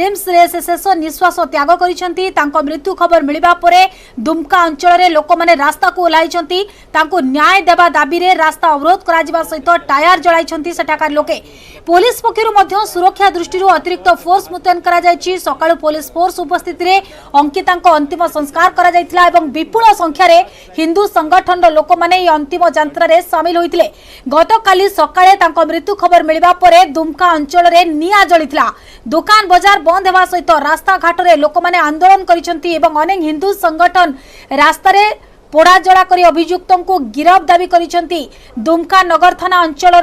AIIMS रे से शेष निश्वास त्याग करिसेंती। तांको मृत्यु खबर मिलिबा परे दुमका अंचल रे लोक माने रास्ता को ओलाइछंती। तांको न्याय देबा दाबी रे रास्ता अवरोध करा जिबा सहित टायर जळाइछंती सेठाकार लोके। पुलिस पक्षरु मध्य सुरक्षा दृष्टि अतिरिक्त फोर्स मुतयन करा जायछि। सकाळु पुलिस फोर्स उपस्थिति रे अंकितांको अंतिम संस्कार करा जायतिला एवं विपुल संख्या रे हिंदू संगठन लोक माने अंतिम यात्रा रे शामिल होइतिले। गतकाली सकाळे तांको मृत्यु खबर मिलिबा परे दुमका अंचल रे निया जळितिला। दुकान बाजार बंद हेबा सहित रास्ता घाट रे लोक माने आंदोलन करिसेंती एवं अनेक हिंदू संगठन रास्ता रे पोड़ा जड़ा करी अभियुक्तों को गिरफ्त दाबी करिसेंती। दुमका नगर थाना अंचल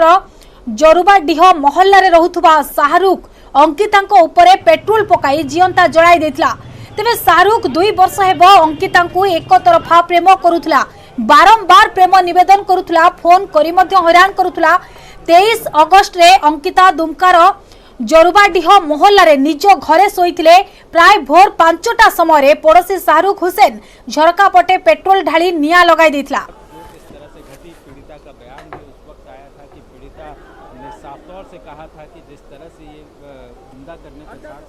जरुबाडीह मोहल्ला रे रहुथुबा शाहरुख अंकितांको उपरे पेट्रोल पकाई जियंता जळाई देथिला। तेबे शाहरुख 2 वर्ष हेबो अंकितांको एक तरफा प्रेम करुथला। बारंबार प्रेम निवेदन करुथला, फोन करी मध्य हैरान करुथला। 23 अगस्त रे अंकिता दुमकार जरुबाडीह मोहल्ला रे निज घरे सोईथिले। प्राय भोर 5टा समय पड़ोसी शाहरुख हुसैन झरका पटे पेट्रोल ढाली निया लगाई देथिला।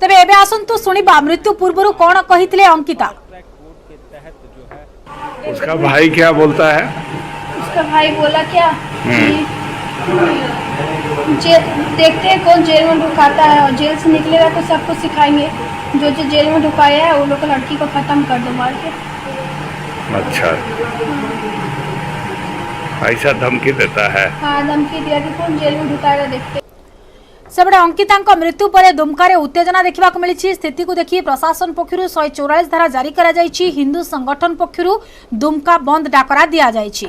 तेबे एबे आसंतु सुनिबा मृत्यु पूर्व कौन कहिथिले अंकिता। उसका भाई क्या बोलता है? उसका भाई बोला क्या देखते हैं कौन जेल में ढुकाता है और जेल से निकलेगा तो सबको सिखाएंगे। जो जो जेल में ढुकाया है वो लोग लड़की को खत्म कर दो मार के। अच्छा, ऐसा धमकी देता है? हाँ, धमकी दिया कि कौन जेल में ढुकाएगा देखते। सेबडे अंकितांको मृत्यु परे दुमका रे उत्तेजना देखा मिली। स्थिति को देखि प्रशासन पक्षरु 144 धारा जारी करा जायछि। हिंदू संगठन पक्षरु दुमका बंद डाकरा दिया जायछि।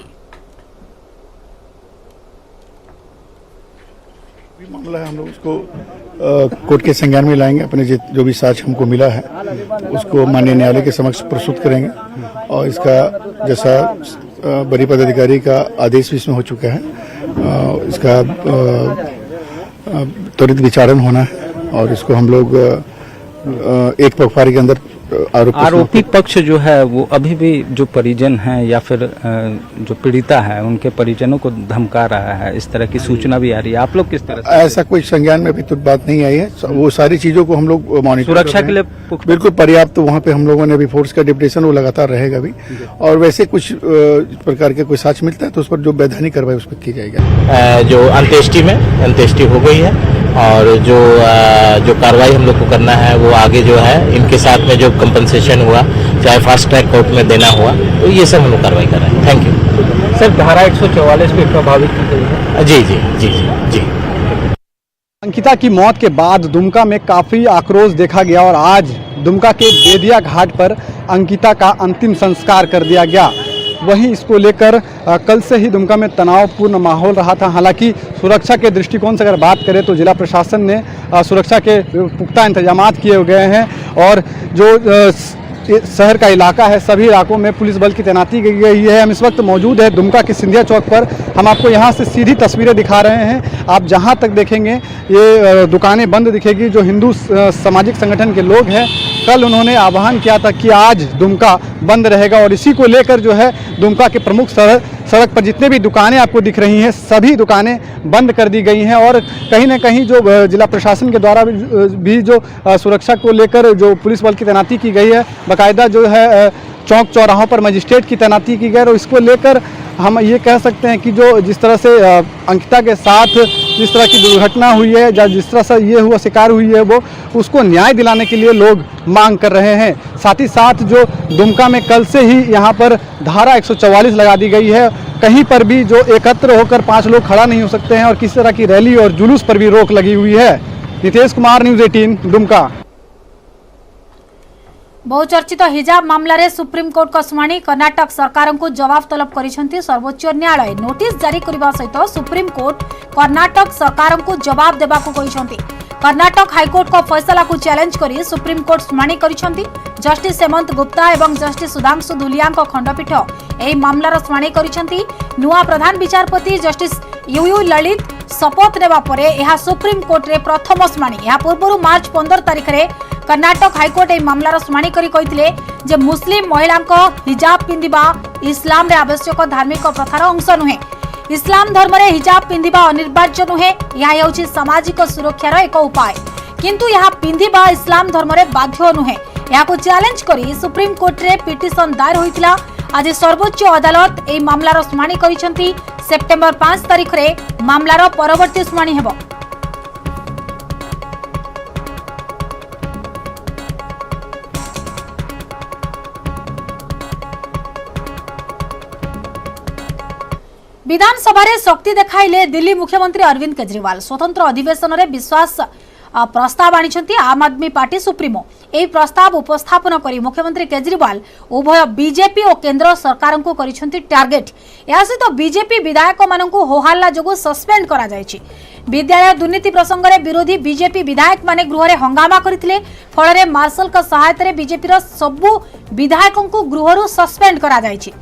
मामला है, हम लोग उसको कोर्ट के संज्ञान में लाएंगे। अपने जो भी साक्ष्य हमको मिला है उसको माननीय न्यायालय के समक्ष प्रस्तुत करेंगे और इसका जैसा बड़ी पदाधिकारी का आदेश भी इसमें हो चुका है, इसका त्वरित विचारण होना है और इसको हम लोग एक पखवाड़े के अंदर आरोपी पक्ष जो है वो अभी भी जो परिजन हैं या फिर जो पीड़िता है उनके परिजनों को धमका रहा है, इस तरह की सूचना भी आ रही है। आप लोग किस तरह से? ऐसा कोई संज्ञान में अभी तो बात नहीं आई है। वो सारी चीजों को हम लोग मॉनिटर सुरक्षा के लिए बिल्कुल पर्याप्त तो वहाँ पे हम लोगों ने अभी फोर्स का डिप्यूटेशन वो लगातार रहेगा भी। और वैसे कुछ प्रकार के कोई साक्ष्य मिलता है तो उस पर जो वैधानिक कार्रवाई उस पर की जाएगी। जो अंत्येष्टि हो गई है और जो कार्रवाई हम लोग को करना है वो आगे जो है इनके साथ में जो कंपनसेशन हुआ चाहे फास्ट ट्रैक कोर्ट में देना हुआ तो ये सब हम लोग कार्रवाई कर रहे हैं। Thank you sir. धारा 144 पे प्रभावित की गई है? जी जी जी जी जी। अंकिता की मौत के बाद दुमका में काफ़ी आक्रोश देखा गया और आज दुमका के बेदिया घाट पर अंकिता का अंतिम संस्कार कर दिया गया। वहीं इसको लेकर कल से ही दुमका में तनावपूर्ण माहौल रहा था। हालांकि सुरक्षा के दृष्टिकोण से अगर बात करें तो जिला प्रशासन ने सुरक्षा के पुख्ता इंतजाम किए गए हैं और जो शहर का इलाका है सभी इलाकों में पुलिस बल की तैनाती की गई है। हम इस वक्त मौजूद है दुमका के सिंधिया चौक पर। हम आपको यहाँ से सीधी तस्वीरें दिखा रहे हैं। आप जहाँ तक देखेंगे ये दुकानें बंद दिखेगी। जो हिंदू सामाजिक संगठन के लोग हैं कल उन्होंने आह्वान किया था कि आज दुमका बंद रहेगा और इसी को लेकर जो है दुमका के प्रमुख सड़क पर जितने भी दुकानें आपको दिख रही हैं सभी दुकानें बंद कर दी गई हैं और कहीं ना कहीं जो जिला प्रशासन के द्वारा भी जो सुरक्षा को लेकर जो पुलिस बल की तैनाती की गई है, बाकायदा जो है चौक चौराहों पर मजिस्ट्रेट की तैनाती की गई और इसको लेकर हम ये कह सकते हैं कि जो जिस तरह से अंकिता के साथ जिस तरह की दुर्घटना हुई है या जिस तरह से ये हुआ शिकार हुई है वो उसको न्याय दिलाने के लिए लोग मांग कर रहे हैं। साथ ही साथ जो दुमका में कल से ही यहाँ पर धारा 144 लगा दी गई है। कहीं पर भी जो एकत्र होकर 5 लोग खड़ा नहीं हो सकते हैं और किसी तरह की रैली और जुलूस पर भी रोक लगी हुई है। नितेश कुमार, न्यूज़ 18 दुमका। बहुचर्चित हिजाब मामला रे सुप्रीम कोर्ट का शुणाणी। कर्नाटक सरकार को जवाब तलब करिसेंती सर्वोच्च न्यायालय। नोटिस जारी करबा सहित सुप्रीम कोर्ट कर्नाटक सरकार को जवाब देबा को कहिसेंती। कर्नाटक हाईकोर्ट को फैसला को चैलेंज करी सुप्रीम कोर्ट शुणाणी करिसेंती। जस्टिस हेमंत गुप्ता एवं जस्टिस सुधांशु धुलिया खंडपीठ एही मामलार शुणाणी करिसेंती। नुआ प्रधान विचारपति जस्टिस यूयू ललित शपथ नेबा परे एहा सुप्रीम कोर्ट रे प्रथम शुणाणी। एहा पूर्व मार्च 15 तारिख रे कर्नाटक हाईकोर्ट एही मामलार शुणाणी करी कहिथिले जे मुस्लिम महिला हिजाब पिंधिबा इस्लाम रे आवश्यक धार्मिक प्रथार अंश नुहे। इस्लाम धर्म रे हिजाब पिंधिबा अनिवार्य नुहे। यह हेउछि सामाजिक सुरक्षार एक उपाय। किंतु यह पिंधिबा इस्लाम धर्म रे बाध्य नुहे। यहाको चैलेंज करी सुप्रीम कोर्ट रे पिटिशन दायर होइतिला। आज सर्वोच्च अदालत एई मामलार शुणाणी करिसेंती। सेप्टेम्बर 5 तारिख रे मामलार परवर्ती शुणाणी हेबो। विधानसभा रे शक्ति देखाइले दिल्ली मुख्यमंत्री अरविंद केजरीवाल। स्वतंत्र अधिवेशन रे विश्वास प्रस्ताव आनिछंती आम आदमी पार्टी सुप्रीमो। एही प्रस्ताव उपस्थापन करी मुख्यमंत्री केजरीवाल उभय बीजेपी और केंद्र सरकार को करिछंती टार्गेट। या सहित बीजेपी विधायक माननकु होहाल्ला जोगु सस्पेंड करा जायछि। विद्यालय दुर्नीति प्रसंग रे विरोधी बीजेपी विधायक माने गृह रे हंगामा करथिले। फल रे मार्शल का सहायता रे बीजेपी रो सबु विधायकों को गृहरु सस्पेंड करा जायछि।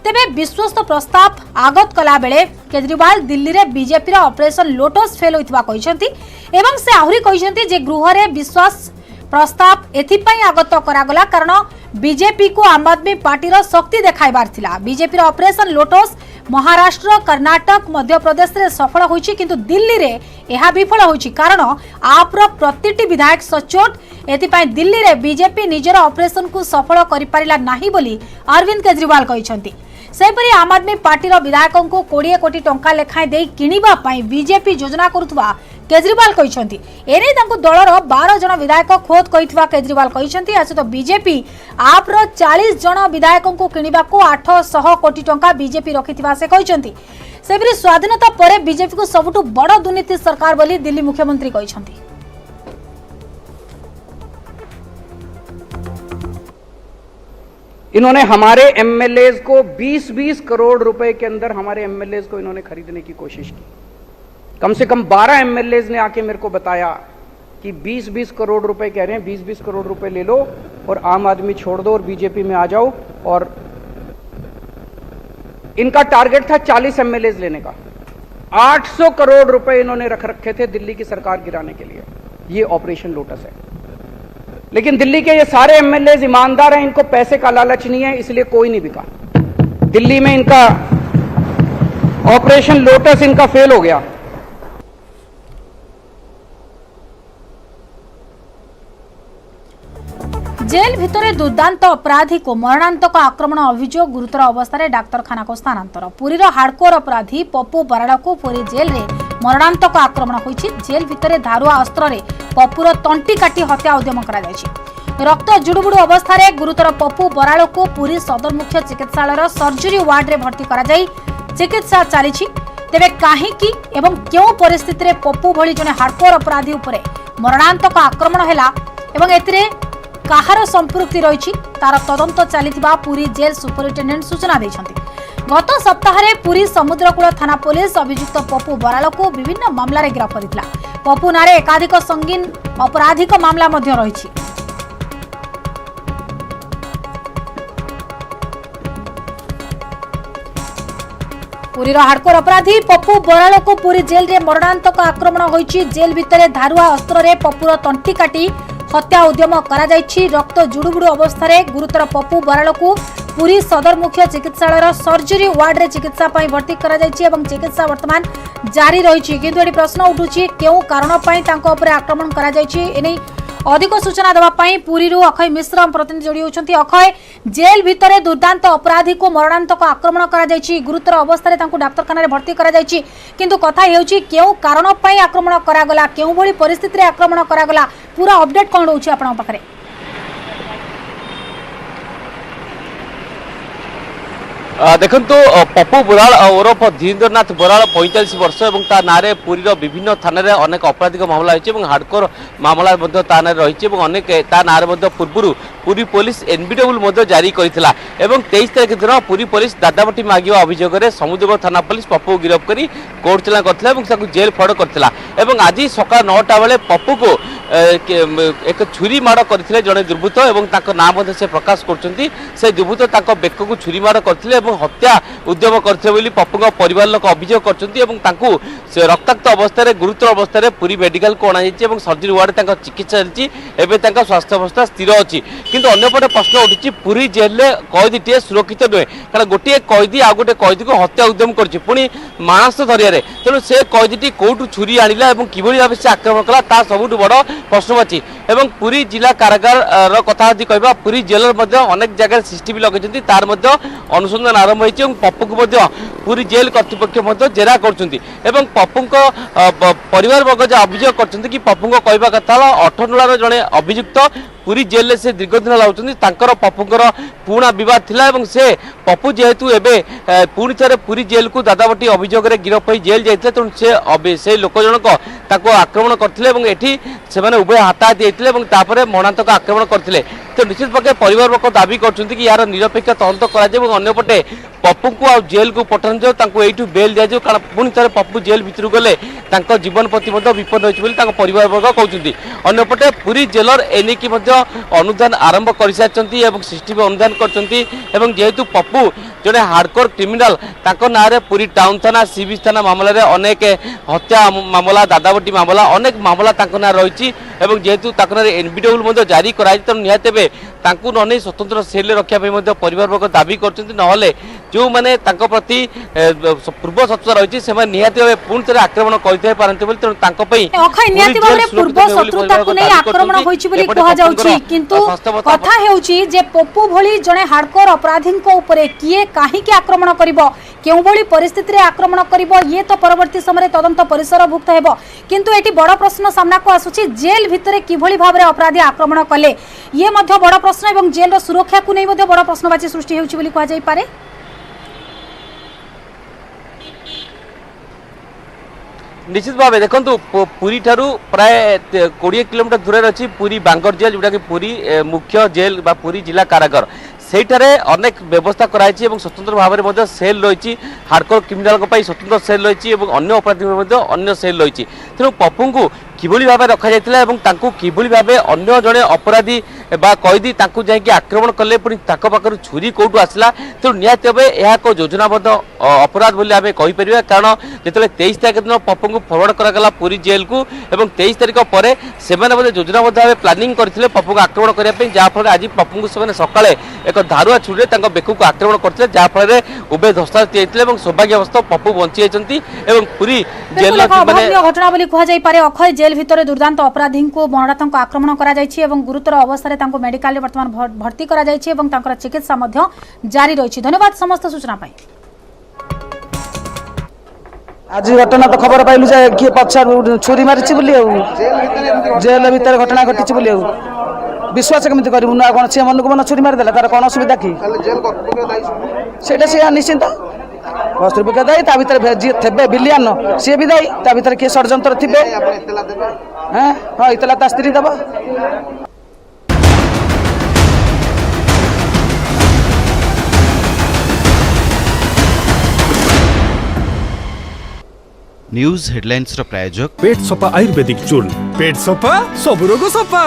तेबे विश्वस्त प्रस्ताव आगत कला बेले केजरीवाल दिल्ली रे बीजेपी रा ऑपरेशन लोटस फेल होइतबा कहिसंती एवं से आहुरी कहिसंती जे गृह रे विश्वास प्रस्ताव एथिपई आगत करागला कारण बीजेपी को आम आदमी पार्टी रा शक्ति देखाइबार थिला। बीजेपी रा ऑपरेशन लोटस महाराष्ट्र कर्नाटक मध्य प्रदेश रे सफल होइछि किंतु दिल्ली रे एहा विफल होइछि कारण आप रा प्रतिटी विधायक सचोट। एथिपई दिल्ली रे बीजेपी निजर ऑपरेशन को सफल करि पारिला नाही बोली अरविंद केजरीवाल कहिसंती। सेपरी आम आदमी पार्टी विधायकों को 20 कोटी टंका लेखाएं दे किनिबा पई बीजेपी योजना करुथबा केजरीवाल कहिसंती। एने तांको दलर 12 जन विधायक खोद कहिथबा केजरीवाल कहिसंती। आसे तो बीजेपी आप 40 जन विधायकों को किनिबा को 800 कोटी टंका बीजेपी रखिथिबा से कहिसंती। सेपरी स्वाधीनता परे बीजेपी को सबुठु बड़ दुर्नीति सरकार बोली दिल्ली मुख्यमंत्री कहिसंती। इन्होंने हमारे एमएलएज को 20-20 करोड़ रुपए के अंदर हमारे एमएलएज को इन्होंने खरीदने की कोशिश की। कम से कम 12 एमएलएज ने आके मेरे को बताया कि 20-20 करोड़ रुपए कह रहे हैं, 20-20 करोड़ रुपए ले लो और आम आदमी छोड़ दो और बीजेपी में आ जाओ। और इनका टारगेट था 40 एमएलएज लेने का। 800 करोड़ रुपए इन्होंने रख रखे थे दिल्ली की सरकार गिराने के लिए। ये ऑपरेशन लोटस है। लेकिन दिल्ली के ये सारे एमएलए ईमानदार हैं, इनको पैसे का लालच नहीं है, इसलिए कोई नहीं बिका। दिल्ली में इनका ऑपरेशन लोटस इनका फेल हो गया। जेल भितरे दुर्दांत अपराधी को मरणांतक आक्रमण अभियोग गुरुतर अवस्था डाक्तरखाना को स्थानांतर। पुरीर हार्डकोर अपराधी पप्पू बराड़ को पुरी जेल रे मरणांतक आक्रमण होइछि। जेल भितरे धारुआ अस्त्र रे पप्पूर तंटी काटी हत्या उद्यम करा जायछि। रक्त जुड़ुबुड़ु अवस्था रे गुरुतर पप्पू बराड़ को पुरी सदर मुख्य चिकित्सालय सर्जरी वार्ड रे भर्ती करा जाई चिकित्सा चलीछि। तेबे काहेकि एवं क्यों परिस्थिति रे पप्पू भली जने हार्डकोर अपराधी उपरे मरणांतक आक्रमण हैला एवं एतिरे काहार संपृक्ति रही तार तदंत चलीथिबा पुरी जेल सुपरिटेंडेंट सूचना दैछंती। गत सप्ताह रे पुरी समुद्रकूल थाना पुलिस अभियुक्त पप्पू बराड़ को विभिन्न मामला रे गिरफ्त करथिला। पप्पू नारे एकाधिक संगीन अपराधिक मामला मध्य रही। पुरीर हार्डकोर अपराधी पप्पू बराड़ को पुरी जेल रे मरणांतक आक्रमण होइछि। जेल भितरे धारुआ अस्त्र रे पप्पूर तंटी काटी हत्या उद्यम करा जायछि। रक्त जुड़ुबुड़ु अवस्था रे गुरुतर पप्पू बराड़ को पुरी सदर मुख्य चिकित्सालय सर्जरी वार्ड रे चिकित्सा पई भर्ती करा जायछि एवं चिकित्सा वर्तमान जारी रहिछि। किंतु एटी प्रश्न उठुछि केउ कारण पई तांको उपरे आक्रमण करा जायछि। एनै अधिक सूचना देवा पई पुरीरु अखय मिश्र प्रतिनिधि जोड़ी होछंती। अखय, जेल भितरे दुर्दांत अपराधी को मरणांतक आक्रमण करा जायछि। गुरुतर अवस्था रे तांको डाक्तरखाना रे भर्ती करा जायछि। किंतु कथा हेउछि केउ कारण पई आक्रमण करा गला, केउ भली परिस्थिति रे आक्रमण करा गला, पूरा अपडेट कोन रहउछि आपन पाखरे? देखु पप्पू बराड़ ओरफ धीरेन्द्रनाथ बराड़ 45 वर्ष और ता नारे पुरीर विभिन्न थाना अनेक आपराधिक मामला होती हार्डकोर मामला रही अनेक ता नारे पूर्व पुरी पुलिस एनबीडब्ल्यू जारी करथिला। 23 तारिख दिन पुरी पुलिस दादाबटी मागिवा अभियोग में समुद्र थाना पुलिस पप्पू गिरफ्त कर कोर्ट चला कर जेल फड़ कर। आज सकाल 9टा बेले पप्पू को एक छुरी माड़ करथिले जड़े दुर्बृत्त और नाम से प्रकाश कर दुर्बृत्त बेक को छुरी माड़ करथिले हत्या उद्यम करथिले पप्पू परिवार लोक अभियोग कर रक्ताक्त अवस्था गुरुतर अवस्था पुरी मेडिकल को अणा सर्जरी वार्ड चिकित्सा चलती। स्वास्थ्य अवस्था स्थिर अच्छी किंतु अन्यपटे प्रश्न उठी पुरी जेल कैदीटे सुरक्षित नुहे कारण गोटे कैदी आ गोटे कैदी को हत्या उद्यम कर पुणी मानस धरिया तेणु से कैदीटी कौटू छुरी आणिला और किभली भाव से आक्रमण कला ता सबुठ बड़ प्रश्नवाची एवं पुरी जिला कारागार कथा यदि कहबा पुरी जेलर अनेक जगह सीसीटीवी लगे तार अनुसंधान आरंभ होती पप्पू को पुरी जेल कर्तृपक्ष जेरा कर पप्पू परिवार वर्ग जो अभियोग कर पप्पू कहवा कथा 8 नूलार जड़े अभियुक्त पुरी जेल से दीर्घ दिन लाउछन्ती तांकर पप्पूंकर पुणा विवाद थिला एवं से पप्पू जेहेतु एबे पुणी थे पुरी जेल को दादाबटी अभियोग गिरफ हो जेल जाते तेणु से लोक जनक ताको आक्रमण करथिले एवं एठी सेमाने उभय हाथाहाती होइतिले तापर मरणान्तक आक्रमण करथिले तो निश्चित भाव परिवार वर्ग दाबी करछन्ती कि यार निरपेक्ष तदंत करा अन्यपटे पप्पू को आ जेल को पठान जाऊ बेल दिया कारण पुणी थे पप्पू जेल भितर गले जीवन प्रति विपद होती परिवार वर्ग कहते अन्यपटे पुरी जेलर एनिकी अनुधान आरंभ कर सारी सीसीटीवी अनुधान करेतु पप्पू जड़े हार्डकोर क्रिमिनाल ना पुरी टाउन थाना सी बीच थाना मामलें अनेक हत्या मामला दादाबटी मामला अनेक मामला ना रही जेहेतु एनबीडब्ल्यू जारी कराई तेणु निहत नहीं स्वतंत्र सेल रखा परिवार वर्ग दाबी कर जो मैंने प्रति पूर्व शत्रु रही है निहत भाव पुणी थे आक्रमण करते पप्पू भली जड़े हार्डकोर अपराधी किए कहीं आक्रमण कर परिस्थिति आक्रमण कर ये तो परवर्ती समय तदंत परिसरभुक्त हेबो किंतु एटी बड़ प्रश्न सामना को आसुची जेल भितरे किभली भाव में अपराधी आक्रमण कले ये मध्य बड़ प्रश्न एवं जेल सुरक्षा को नहीं मध्य बड़ प्रश्नवाची सृष्टि होउची बोली कहा जाई पारे। निश्चित भाव देखो पुरी ठारू प्राय 20 किलोमीटर दूर अच्छी पुरी बांगर जेल जोटा कि पुरी मुख्य जेल बा पुरी जिला कारागार सेठारे अनेक व्यवस्था कराई स्वतंत्र भाव में सेल रही हार्डकोर क्रिमिनाल स्वतंत्र सेल रही अन्य अपराधी अन्य सेल रही तेणु पप्पू को किभली भाव रखा जाइतिला किभली भाव अन्य जड़े अपराधी बा कैदी जाकि आक्रमण कले पुणी पाखर छुरी कौटू आसला तेणु निहत भाव यह एक योजनाबद्ध अपराध बोली आम कहीपर कारण जो 23 तारीख दिन पप्पू को फरवर्ड करागला पुरी जेल को 23 तारीख पर से योजनाबद्ध भाव प्लानिंग करते पप्पू को आक्रमण करने जहाँफल आज पप्पू को से सकाଳେ एक धारुआ छुरी बेकू को आक्रमण करते जहाँफल उभय धस्ताधस्ती होते सौभाग्यवश पप्पू बंची जाती पुरी जेल घटना बोली कहुई अखय जेल भितर दुर्दांत अपराधी को मरणातंक आक्रमण करा जायछि एवं गुरुतर अवस्था तांको मेडिकल वर्तमान भर्ती करा जायछि एवं तांकर चिकित्सा मध्य जारी रही। धन्यवाद समस्त सूचना पाई। आज घटना तो खबर पाइलु जे किए पछा छुरी मारिछि बोली जेल भीतर घटना घटिछि बोली विश्वास केमिति करिवु ना कोन से मन को मन छुरी मारि देला तार कोन असुविधा की सेटा से निश्चिंत कर्तृपक्ष दायी ता भीतर जी थे बिलियन सी भी दायी ता भीतर किए षड्यंत्र थे हाँ इतला ता स्त्री दबा। न्यूज हेडलाइंस रो प्रायोजक पेट सफा आयुर्वेदिक चूर्ण पेट सफा सब रोग सफा।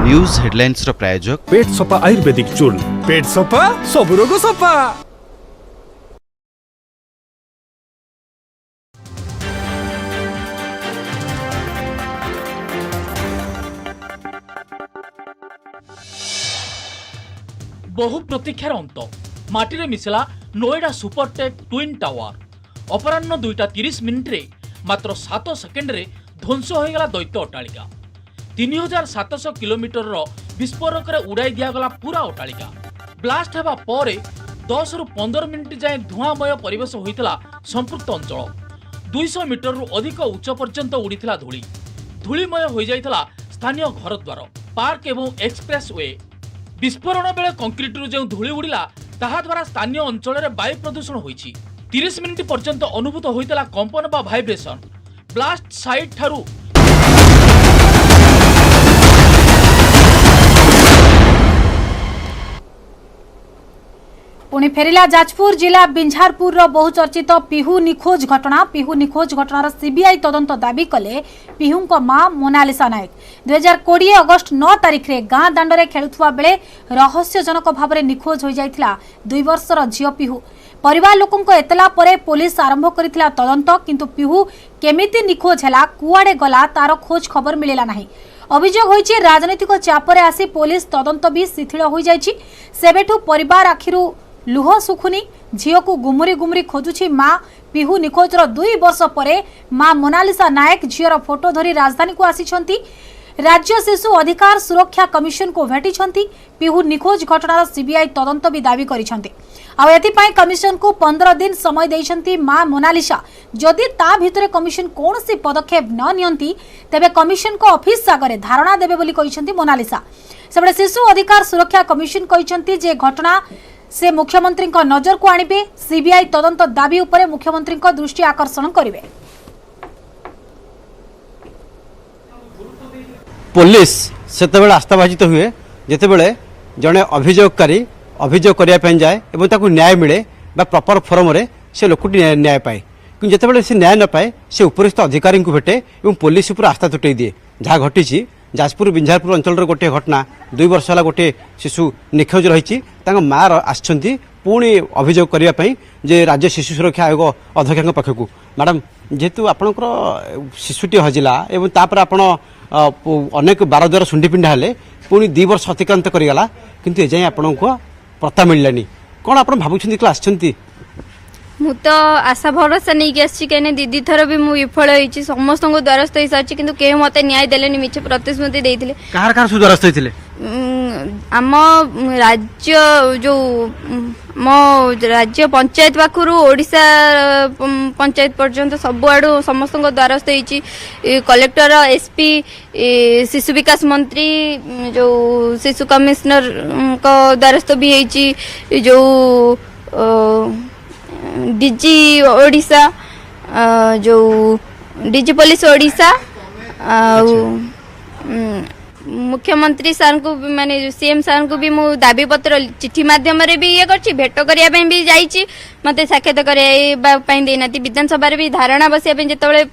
न्यूज हेडलाइंस रो प्रायोजक पेट सफा आयुर्वेदिक चूर्ण पेट सफा सब रोग सफा। बहु प्रतीक्षार अंत माटी मिसला नोएडा सुपरटेक ट्विन टावर अपराह्न 2:30 मिनिट्रे मात्र 7 सेकेंड ध्वंस हो गला दैत्य अट्टालिका 3700 किलोमीटर विस्फोरक उड़ाई दिगला पूरा अट्टालिका ब्लास्ट होगा पर 10 ରୁ 15 मिनिट जाए धुआंमय परिवेश होता संपृक्त अंचल 200 मीटर रु अधिक उच्च पर्यंत उड़ीला धूली धूलीमय हो जाता स्थानीय घरद्वार पार्क एवं एक्सप्रेस वे विस्फोरण बेले कंक्रीट जो धूली उड़िला ताहा द्वारा स्थानीय अंचल में वायु प्रदूषण होइछि 30 मिनिट पर्यंत अनुभूत होता कंपन बा भाइब्रेशन ब्लास्ट साइट ठारू पुणी पुणी फेरिला जाजपुर जिला बिंझारपुर बहुचर्चित पिहू निखोज घटनार सीबीआई तदंत दाबी कले पिहू मां मोनालिसा नायक 2020 अगस्ट 9 तारिख रे गाँ दांडरे खेलुवा बेले रहस्यजनक भाव में निखोज हो जाइथिला 2 वर्षर झियो पिहू परिवार लोकंक एतला परे पुलिस आरंभ करिथिला तदंत किंतु पिहू केमिति निखोज हैला कुआडे गला तार खोज खबर मिलिला नाही। अभियोग होइछि राजनीतिक चापरे आसी पुलिस तदंत भी शिथिल हो जाइछि। सेबेठु परिवार आखिरु लुह सुखुनी झियो को गुमुरी गुमुरी खोजुछि मां। पिहू निखोजर 2 वर्ष परे मां मोनालिसा नायक झियोर फोटो धरी राजधानी को आसिछंती। राज्य शिशु अधिकार सुरक्षा कमिशन को भेटिछंती। पिहू निखोज घटनार सीबीआई तदंत भी दाबी करिछंती। आ एथिपाई कमिशन को 15 दिन समय देइछंती मां मोनालिसा। जदि ता भितरे कमिशन कोनसी पदक्षेप न नियंती तेबे कमिशन को ऑफिस आगरे धारणा देबे बोली कहिछंती मोनालिसा। सेबडे शिशु अधिकार सुरक्षा कमिशन कहिछंती जे घटना से मुख्यमंत्री नजर को आनिबे। सीबीआई तदंत दाबी उपरे मुख्यमंत्री दृष्टि आकर्षण करिवे। पुलिस सेतेबेले आस्थाभाजित हुए जेतेबेले जड़े अभियोगकारी अभियोग करने जाए और ताकू न्याय मिले बा प्रपर फोरम रे से लोकटी न्याय पाए कि जितेबाला से न्याय न पाए से उपरिस्थ अधिकारी को भेटे और पुलिस उपर आस्था तुटई दिए। जहाँ घटी जाजपुर बिंझारपुर अंचल गोटे घटना 2 वर्ष है गोटे शिशु निखोज रही माँ आसछंती पुणी अभियोग करने जे राज्य शिशु सुरक्षा आयोग अध्यक्ष पाखक। मैडम जेहेतु आपणकर शिशुटी हजिला एवं तापर आपण अनेक 12 द्वारा शुंडी पिंडा हेले पुणी 2 वर्ष अतिक्रांत करगला किंतु एजाएं आपण को पता मिललानी कौन आप भावुं क्लास मु तो आशा भरोसा नहीं आसी कहीं दीदी थर भी मुझे विफल होती समस्त द्वारस्थ हो सारी कि कहीं मत न्याय देले मिछ प्रतिश्रुति देते द्वारस्थ होते आम राज्य जो मो राज्य पंचायत पाखर ओडिशा पंचायत पर्यंत सबुआड़ समस्त द्वारस्थ होती कलेक्टर एसपी शिशु विकास मंत्री जो शिशु कमिश्नर को द्वारस्थ भी होती जो डीजी ओडिशा जो डीजी पुलिस ओडिशा मुख्यमंत्री सार को माने सीएम सार को भी मु दाबी पत्र चिठी माध्यम रे भी ये करछि भेट करिया पे भी जाइछि मते साक्षात करिया पे देना विधानसभा रे भी धारणा बसिया पे जेतबेले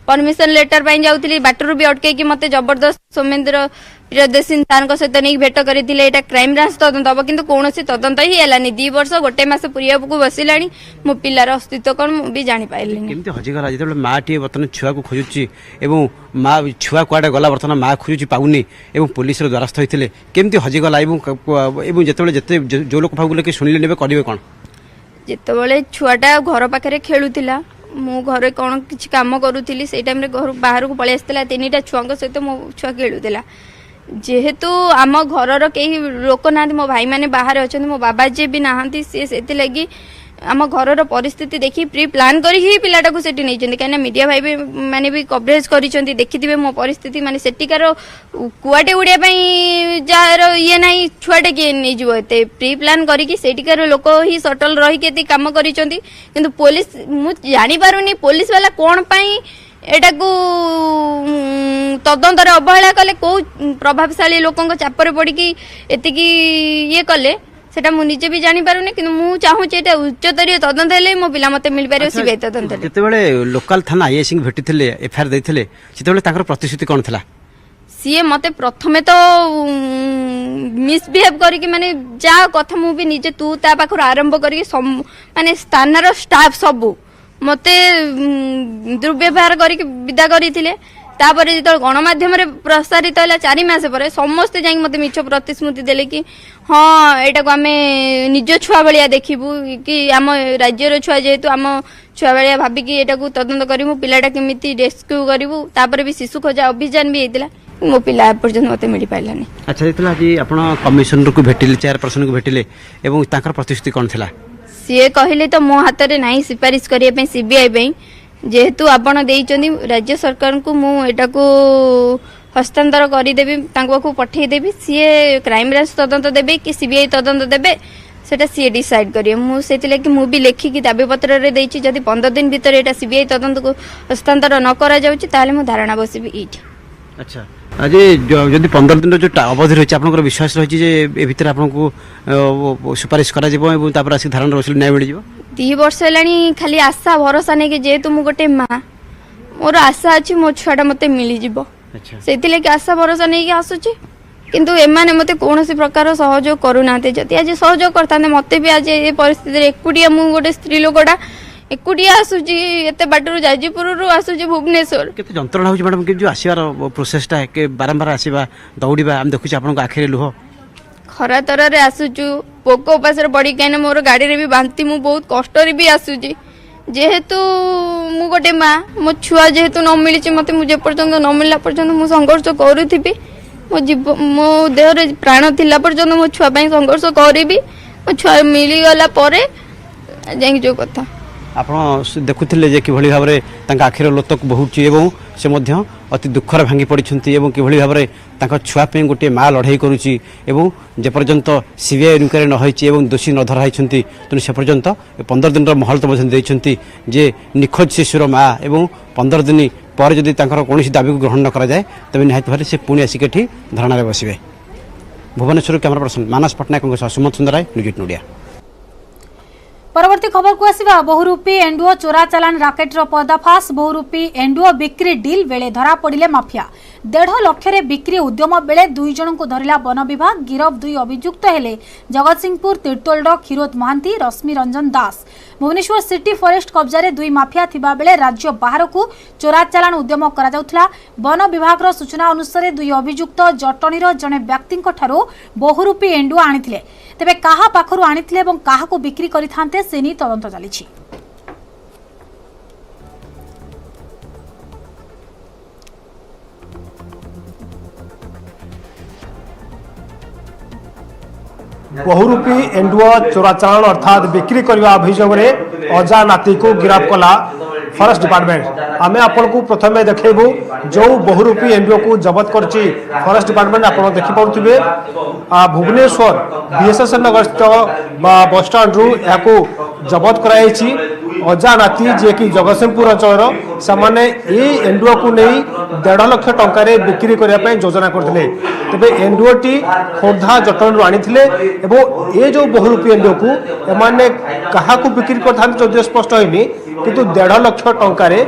परमिशन लेटर पे जाउथली बाटरू भी अटके कि मते जबरदस्त सोमेंद्र प्रियदर्शन सार सहित नहीं भेट करथिले एटा क्राइम ब्रांच तदंत हम किंतु कौन तदंत ही हेलानी 2 वर्ष गोटे मास पुरिया को बसिलानी मो पिलार अस्तित्व कौन भी जानी पाइलिनी केमती हजिगला जेतबेले माँ टी बर्तमान छुआ को खोजुची एवं माँ छुआ कुआडे गला बर्तमान माँ खोजुची पाउनी एवं पुलिस रो द्वारस्थ होइतिले केमती हजिगला एवं जेतबेले जते जो लोक भागुले कि सुनिले नेबे करिवे कोन जेतबेले छुआटा घर पाखरे खेलुतिला मो घरे कौन किसी काम करूली से टाइम घर बाहर को पलि आसला 3टा छुआ सहित मो छुआ खेलुला जेहेतु आम घर कई लोक ना मो भाई मैंने बाहर अच्छा मो बाबा जी भी नहांती से लगी आम घर परिस्थिति देखी प्री प्लान कर ही पिलाटा को सेठी नहीं कहीं मीडिया भाई भी माने भी कवरेज करी देखिथे मो परिस्थिति माने सेठिकार कुआटे उड़िया जार ये ना छुआटे किए नहीं एते प्री प्लान करिकार लोक ही सटल रही काम कर पुलिस मुझे जानी पारुनी पुलिस वाला कौन पाई एटा को तदंतर अवहेला कले कौ प्रभावशाली लोकों चापर पड़ी एतिकी ये कले सेटा मु निजे भी जानी पारुनी कि मु चाहूचे एटा उच्चस्तरीय तदंत हेले मो पिला मते मिल पारे सीबीआई तदंत जेतेबेले लोकल थाना आईएससी भेटिथिले एफआईआर दैथिले सेतेबेले ताकर प्रतिश्रुति कोन थिला सीए मते प्रथमे तो मिसबिहेव करके माने जा कथा मु भी निजे तू ता पाखर आरंभ करके माने स्थानर स्टाफ सबू मते दुर्व्यवहार करके विदा करथिले तापर जो गणमाध्यम प्रसारित है 4 मास पर समस्ते जाइए मत मिछ प्रतिश्रुति देले कि हाँ एटा को आमे निज छुआ भाया देखबू कि आम राज्यर छुआ जेहेतु आम छुआ भाया भाविकी एटा को तदंत करूँ पिलाटा केमिति रेस्क्यू करूँ तापर भी शिशु खोजा अभियान भी होता मो पिला पर्यंत मत मिल पारानी। अच्छा जेतला आज आपण कमिशनर को भेटिले चेयरपर्सन को भेटिले एवं ताकर प्रतिश्रुति कौन थिला सी कहले तो मो हाथ में नहीं सिफारिश करने सीबीआई जेहेतु आपण देइचंदी राज्य सरकार को मु एटा को हस्तांतर करदेवी पाखु पठेदेवी सी क्राइम ब्रांच तदंत देबे कि सीबीआई तदंत देबे सेटा सी डिसाइड करिए मुझे मु भी लेखिकी दाबी पत्र रे देइची जदि 15 दिन भीतर एटा सीबीआई तदंत को हस्तांतर न करा जाउची ताले मु धारणा बसिबी इठी। अच्छा आज जदि 15 दिन जो अवधि रही आप विश्वास रही है भितर आपको सुपारिश कर धारणा बस न्याय मिल 2 वर्ष है खाली आशा भरोसा नहीं कि जेहेतु मुझे गोटे माँ मोर आशा अच्छी मो छुआटा मत मिलଯିव से आशा भरोसा नहीं आसूची किंतु एमाने मते कौन प्रकार सहयोग करूना जदि आज सहयोग करता मत भी आज ये परिस्थिति एकुटिया मु गोटे स्त्री लोकटा एकुटिया आसूची एत बाटर जाजपुर आसूची भुवनेश्वर केते जंत्रणा होची मैडम कि जो आसीबार प्रोसेसटा के बारंबार आसीबा दौड़ीबा हम देखुछ आपन आखिरे लुह खरा तरह रे आसूचु पोक उपास पड़ी कहीं मोर गाड़ी रे भी बांती मु बहुत कष्ट रे भी आसूची जेहेतु मु गोटे माँ मो छुआ जेहेतु न मिली मत मुझे पर्यंत न मिलला पर्यंत मु संघर्ष करूथी मो जीव मो देहरे प्राण थिला पर्यंत मो छुआ ପାଇଁ संघर्ष करी मो छुआ मिली गला परे जाई जो कथा ଆପଣ ଦେଖୁଥିଲେ ଯେ କିଭଳି ଭାବରେ ତାଙ୍କ ଆଖିର ଲୋତକ ବହୁଛି ଏବଂ ସେ ମଧ୍ୟ ଅତି ଦୁଃଖରେ ଭାଙ୍ଗି ପଡ଼ିଛନ୍ତି ଏବଂ କିଭଳି ଭାବରେ ତାଙ୍କ ଛୁଆ ପାଇଁ ଗୋଟିଏ ମା ଲଢ଼େଇ କରୁଛି ଏବଂ ଯେପର୍ଯ୍ୟନ୍ତ ସିବିଆଇ ଇନକ୍ୱାରି ନ ହୋଇଛି ଏବଂ ଦୋଷୀ ନ ଧରା ହୋଇଛନ୍ତି ତେଣୁ ସେ ପର୍ଯ୍ୟନ୍ତ 15 ଦିନର ମହଲତ ମଧ୍ୟ ଦେଇଛନ୍ତି ଯେ ନିଖୋଜ ଶିଶୁର ମା ଏବଂ 15 ଦିନ ପରେ ଯଦି ତାଙ୍କର କୌଣସି ଦାବିକୁ ଗ୍ରହଣ ନ କରାଯାଏ ତେବେ ନିହାତି ଭାବରେ ସେ ପୁଣି ଆସିକି ଏଠି ଧାରଣାରେ ବସିବେ। ଭୁବନେଶ୍ୱର କ୍ୟାମେରା ପର୍ସନ ମାନସ ପଟ୍ଟନାୟକଙ୍କ ସହ ସୁମନ୍ତ ସୁନ୍ଦରାୟ ନ୍ୟୁଜ୍18 ଓଡ଼ିଆ। परवर्ती खबर को आसिबा बहुरूपी एंडुओ चोरा चालान राकेटर पर्दाफाश बहुरूपी एंडुओ बिक्री डील बेले धरा पड़िले माफिया 1.5 लाख रे बिक्री उद्यम बेले 2 जन को धरिला वन विभाग गिरफ 2 अभियुक्त हेले जगतसिंहपुर तीर्तोलर क्षीरोद महांती रश्मि रंजन दास भुवनेश्वर सिटी फॉरेस्ट कब्जा रे 2 माफिया थिबा बेले राज्य बाहर को चोरा चालान उद्यम करा जाउथला वन विभाग रो सूचना अनुसार 2 अभियुक्त जटनी रो जने व्यक्ति ठारो बहुरूपी एंडुओ आनिथिले तेबे काहा पाखरु आनिथिले एवं काहाको बिक्री करिथांते सेनी तदंत चलिछि। बहुरूपी एंडुओ चोराचालान अर्थात बिक्री करने अभियोग में अजा नाती को गिरफ्त कला फॉरेस्ट डिपार्टमेंट आमे आपन को प्रथमे देखैबू जो बहुरूपी एंडुओ को जब्त करछि फॉरेस्ट डिपार्टमेंट आपन देखि पाउथिबे भुवनेश्वर बीएसएस नगर स्थित बस स्टैंड रु याको जब्त कराइछि अजा नाती जे कि जगतसिंहपुर अंचल सामाने ए एंडुओ को नहीं 1.5 लाख टंका रे बिक्री करने पे योजना करथिले तबे एंडुओटी खोर्धा जटन रु आनिथिले एवं ए जो बहुरूपी एंडुओ को एमाने कहा को बिक्री करथान जो स्पष्ट होइनी किंतु 1.5 लाख टंका रे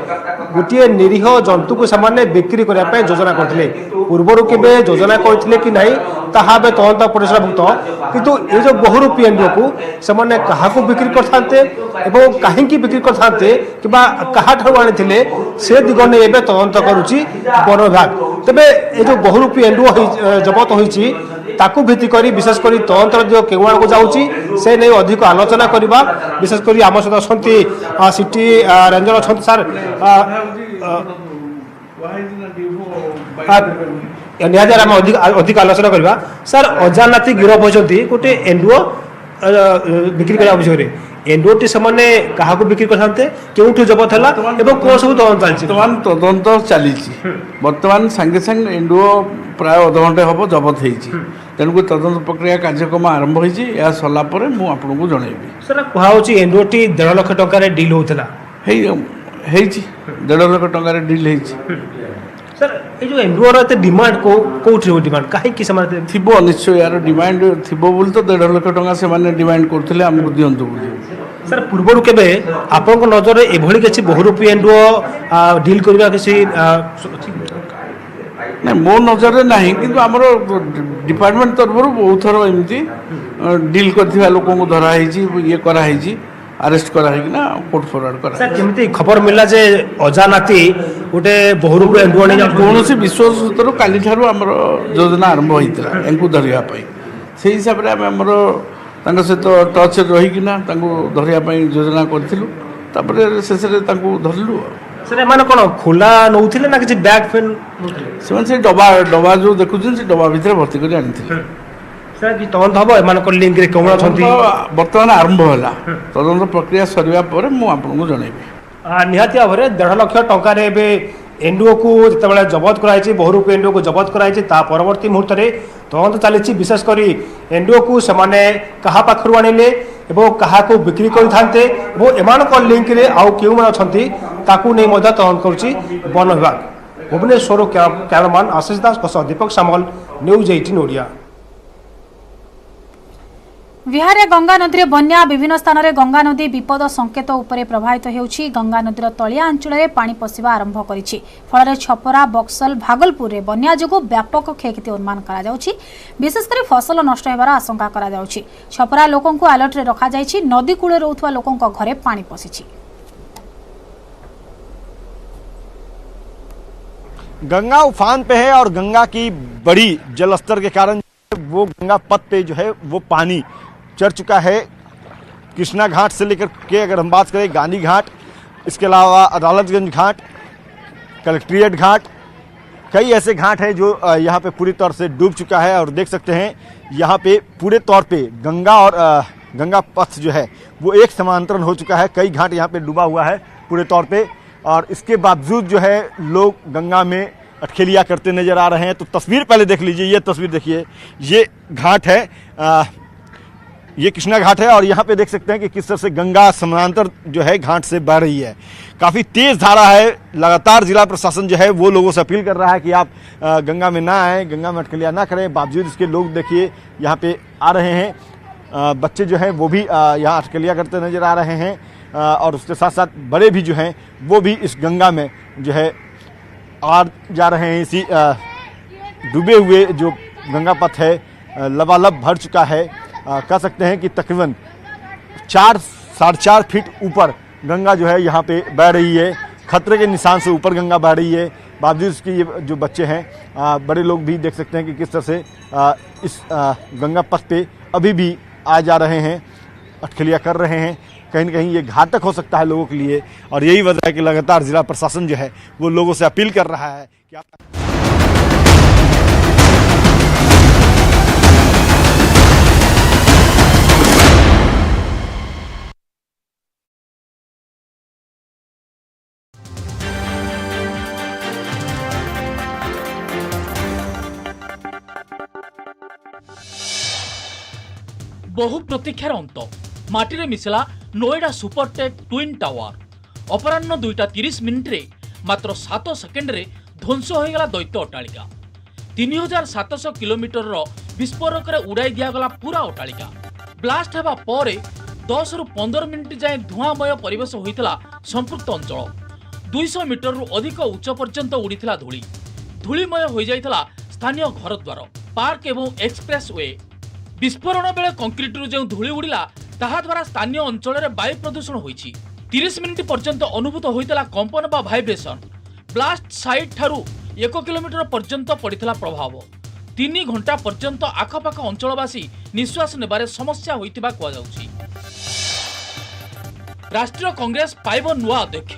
गोटे निरीह जंतु को सामान्य बिक्री करने पे योजना करथिले पूर्वरु केबे योजना करथिले कि नहीं ताहा बे तदंत परिसरभुक्त किंतु ए जो बहुरूपी एंडुओ को सामान्य कहा को बिक्री करथांते एवं काहेकि बिक्री करथांते किबा कहा ठारु आनिथिले से दिग ने एबे तदंत करूची वन विभाग तबे ए जो बहुरूपी एंडुओ जब्त होईची ताकू भित्ति करी विशेष करी तदंतर जो केवण को जाउची से नहीं अधिक आलोचना करबा विशेष करी आम सहित असंती सिटी रेंजर असंती सर निहाती आम अधिक आलोचना करबा सर अजानाती गिरफ होचंती गोटे एंडुओ बिक्री करबा अभियोग एंडुओटी से क्या बिक्री करते क्यों जबत है कौन सब तदंत चलती बर्तमान तदंत चली बर्तमान सांगे सांगे एंडुओ प्राय अध घंटे हम जबत हो तेणुक तदंत प्रक्रिया कार्यक्रम आरंभ हो सरला आपको जनइबी सर कहुच्छी एंडुओटी 1.5 लाख टंका डील होता 1.5 लाख टंका डील सर ये जो एंडुओर एत डिमांड कौटी डिमांड कहीं थी निश्चय यार डिमांड थी बोली तो 1.5 लाख टंका से डिमांड करते आमको दिंतु सर पूर्वर के आपण नजर एभली किसी बहुरूपी एंडुओ डील करबा किसी ना मो नजर ना कि आमर डिपार्टमेंट तरफ बहुत थर एमती डील कर लोक धरा ये कराई अरेस्ट कराइना कोर्ट फरवर्ड करा सर केमती खबर मिला जे अजानाती गोटे बहुरूपी एंडुओ नहीं कौन विश्वास सूत्र काली ठारू आमर योजना आरंभ होता इनको धरिया से हिसाब से आमर सहित टच रहीकिना धरिया योजना करूँ शेष धरलु सर एम कौन खोला नौथिले ना किसी बैग पेन से डबा डबा जो देखुन से डबा भितर भर्ती कर आनी सर कि तदंत हम एम लिंक कौन अच्छा बर्तमान आरंभ है तदंत प्रक्रिया सरवा पर मुझे जनइबी निहाती भाव में 1.5 लाख टंका एंडुओ को जिते जबत कराई बहुरूपी एंडुओ को जबत कराई परवर्ती मुहूर्त में तदंत चली विशेषकर एंडुओ को सेमाने कहा पाखरु आनिले एवं कहा को बिक्री करते एम लिंक आउ क्यों अच्छा ताकू नहीं तदंत करुच्ची वन विभाग। भुवनेश्वर कैमरामैन आशीष दास दीपक सामल न्यूज 18 ओडिया। बिहार में गंगा नदी बन्या विभिन्न स्थान में गंगा नदी विपद संकेत उपरे प्रभावित होउछि। गंगा नदीर तलिया अंचल में पानी पशिबा आरंभ करिछि। फल छपरा बक्सल भागलपुर में बन्या जोगु व्यापक क्षयक्षति अनुमान करा जाउछि। विशेषकर फसल नष्ट होबार आशंका करा जाउछि। छपरा लोकों को अलर्ट रे रखा जाइछि। नदी कूले रहउथवा लोकों घरे पानी पशिछि। गंगा उफान पे है और गंगा की बड़ी जलस्तर के कारण वो गंगा पथ पे जो है वो पानी चढ़ चुका है। कृष्णा घाट से लेकर के अगर हम बात करें गांधी घाट, इसके अलावा अदालतगंज घाट, कलेक्ट्रेट घाट, कई ऐसे घाट हैं जो यहाँ पे पूरी तौर से डूब चुका है। और देख सकते हैं यहाँ पे पूरे तौर पे गंगा और गंगा पथ जो है वो एक समांतरण हो चुका है। कई घाट यहाँ पे डूबा हुआ है पूरे तौर पे और इसके बावजूद जो है लोग गंगा में अटखेलियाँ करते नजर आ रहे हैं। तो तस्वीर पहले देख लीजिए, ये तस्वीर देखिए, ये घाट है, ये कृष्णा घाट है और यहाँ पे देख सकते हैं कि किस तरह से गंगा समानांतर जो है घाट से बह रही है। काफ़ी तेज धारा है। लगातार जिला प्रशासन जो है वो लोगों से अपील कर रहा है कि आप गंगा में ना आएँ, गंगा में अटखेलियाँ ना करें। बावजूद इसके लोग देखिए यहाँ पे आ रहे हैं। बच्चे जो हैं वो भी यहाँ अटखेलियाँ करते नजर आ रहे हैं और उसके साथ साथ बड़े भी जो हैं वो भी इस गंगा में जो है आ जा रहे हैं। इसी डूबे हुए जो गंगा पथ है लबालब भर चुका है। कह सकते हैं कि तकरीबन 4-4.5 फीट ऊपर गंगा जो है यहाँ पे बह रही है। खतरे के निशान से ऊपर गंगा बह रही है। बावजूद इसके ये जो बच्चे हैं बड़े लोग भी देख सकते हैं कि किस तरह से इस गंगा पथ पे अभी भी आ जा रहे हैं, अटखेलियाँ कर रहे हैं। कहीं न कहीं ये घातक हो सकता है लोगों के लिए और यही वजह है कि लगातार जिला प्रशासन जो है वो लोगों से अपील कर रहा है कि आप बहु प्रतीक्षार अंत माटी मिशिला नोएडा सुपरटेक ट्विन टावर। अपराह्न 2:30 मात्र 7 सेकेंड रे ध्वंस हो गला दैत्य अट्टालिका। 3700 किलोमीटर विस्फोरक उड़ाई दिगला पूरा अट्टालिका। ब्लास्ट हेबा परे 10 रु 15 मिनिट जाए धुआंमय परिवेश होइतला संपृक्त अंचल। 200 मीटर रु अधिक उच्च पर्यंत उड़ीथिला धूली। धूलिमय हो जाइतला स्थानीय घरद्वार, पार्क एवं एक्सप्रेस वे। विस्फोरण बेले कंक्रीट जो धूली उड़िला ताहा द्वारा स्थानीय अंचल में वायु प्रदूषण होइछि। 30 मिनिट पर्यंत अनुभूत होइतला कंपन बा भाइब्रेशन। ब्लास्ट साइट ठारू 1 किलोमीटर पर्यंत पड़ितला प्रभाव। 3 घंटा पर्यंत आखपाख अंचलवासी निश्वास नेबारे समस्या होइतिबा कुआ जाउछि। राष्ट्रीय कांग्रेस पाइब नुआ अध्यक्ष।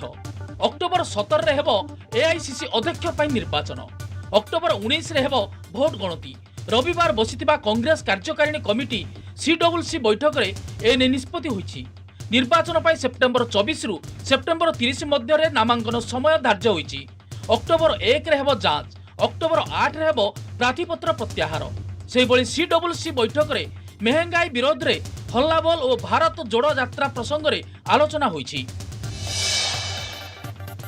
अक्टोबर 17 रे हेबो एआईसीसी अध्यक्ष पई निर्वाचन। अक्टोबर 19 रे हेबो भोट गणति। रविवार बसिथिबा कांग्रेस कार्यकारिणी कमिटी सीडब्ल्यूसी बैठक रे एने निष्पत्ति होइछि। निर्वाचन पई सेप्टेम्बर 24 रु सेप्टेम्बर 30 मध्य रे नामांकन समय धार्य होइछि। अक्टोबर 1 रे हेबो जांच। अक्टोबर 8 रे हेबो प्रार्थीपत्र प्रत्याहार। सेहि बळी सीडब्ल्यूसी बैठक रे महंगाई विरोध रे हल्लाबोल और भारत जोड़ो यात्रा प्रसंग रे आलोचना होइछि।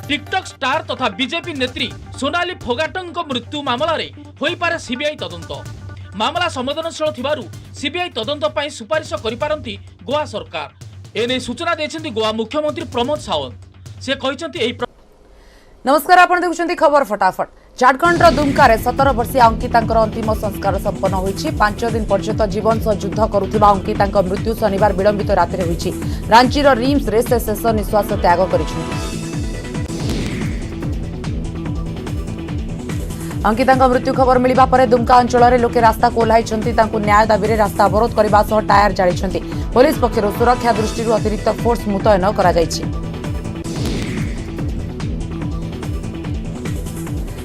टिकटॉक स्टार तथा बीजेपी नेत्री सोनाली फोगाटଙ୍କ मृत्यु मामला रे होई पारे सीबीआई तदंत। मामला संवेदनशील थिबारु सीबीआई तदंत पई सुपारिश करि पारंती गोवा सरकार। एने सूचना देछन्ती गोवा मुख्यमंत्री प्रमोद सावंत। से कहिसन्ती एही। नमस्कार, आपण देखुछन्ती खबर फटाफट। झारखंडर दुमका 17 वर्षीय अंकितांकर अंतिम संस्कार संपन्न होइछि। 5 दिन पर्यंत जीवन सह युद्ध करुथिबा अंकितांक मृत्यु शनिवार विलंबित राति रे होइछि। रांचीर रिम्स रे से शेष निश्वास त्याग करिछन्ति। अंकितांक मृत्यु खबर मिलिबा परे दुमका अंचल में लोके रास्ता को ओह्लाइछन्ति। तांकु न्याय दाबी रे रास्ता अवरोध करबा सह टायर जाळिछन्ति। पुलिस पक्षरु सुरक्षा दृष्टि अतिरिक्त फोर्स मुतयन करा जायछि।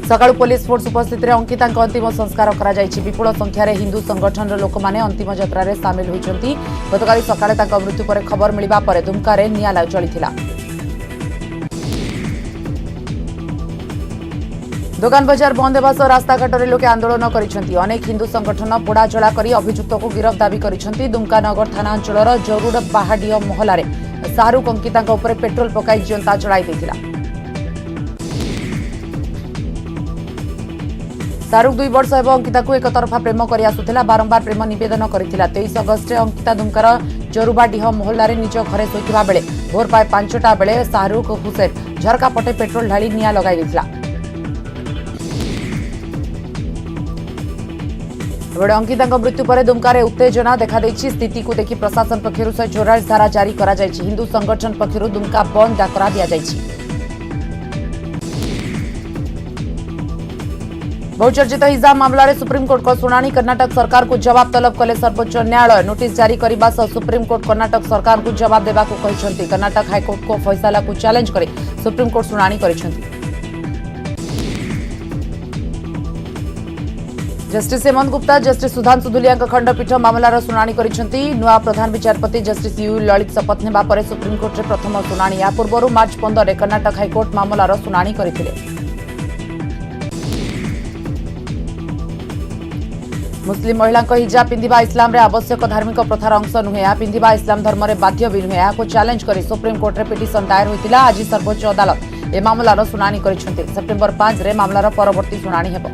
सकाळु पुलिस फोर्स उपस्थित रे अंकितांक अंतिम संस्कार करा जायछि। विपुल संख्यार हिंदू संगठन लोक माने अंतिम यात्रा रे शामिल होइछन्ति। गतकाली सकाळे तांक मृत्यु परे खबर मिलिबा परे दुमका रे निया चलिथिला। दुकान बजार बंद होगा सह रास्ताघाट में लोके आंदोलन करिसेंति। अनेक हिंदू संगठन पोड़ा जला करी अभियुक्त को गिरफ दाबी करिसेंति। दुमका नगर थाना अंचल जरुड पहाड़ी महलार शाहरुख अंकितांक उपर पेट्रोल पकाई जियंता जलाई देथिला। शाहरुख 2 वर्ष एवं अंकिता को एक तरफा प्रेम कर आसुला बारंबार प्रेम नवेदन करथिला 23 अगस्ट अंकिता दुमकार जोरुबाडीह मोहल्ला रे निज घरे शोइथिबा बेले भोर पाए 5टा बेले शाहरुख हुसैन झरका पटे पेट्रोल ढाली निया लगाई दिथिला। एबे अंकिता मृत्यु पर दुमकार उत्तेजना देखा देछि स्थिति को देखि प्रशासन पक्षरु 144 धारा जारी करा जायछि हिंदू संगठन पक्षरु दुमका बंद डाकरा दिया जायछि। बहुचर्चित हिजाब मामला सुप्रीमकोर्ट को शुणाणी कर्नाटक सरकार को जवाब तलब कले सर्वोच्च न्यायालय नोटिस जारी करने सह सुप्रीमकोर्ट कर्नाटक सरकार को जवाब देवा को कहते कर्नाटक हाइकोर्ट को फैसला को चैलेंज कर सुप्रीमकोर्ट शुणाणी करिसेंती। जस्टिस हेमंत गुप्ता जस्टिस सुधांशु धुलिया खंडपीठ मामलार शुणाणी करिसेंती नुआ प्रधान विचारपति जस्टिस यू ललित शपथ नेबा परे सुप्रीमकोर्ट रे प्रथम शुणाणी या पूर्व मार्च 15 रे कर्नाटक हाइकोर्ट मामलार शुणाणी करथिले। मुस्लिम महिला हिजाब पिंधिबा इस्लाम रे आवश्यक धार्मिक प्रथार अंश नुहे या पिंधिबा इस्लाम धर्म रे बाध्य भी नुहे या चैलेंज कर सुप्रीमकोर्ट रे पिटिशन दायर होइतिला आज सर्वोच्च अदालत ए मामलार शुणाणी करिसेंती सेप्टेम्बर 5 रे मामलार परवर्ती शुणाणी हेबो।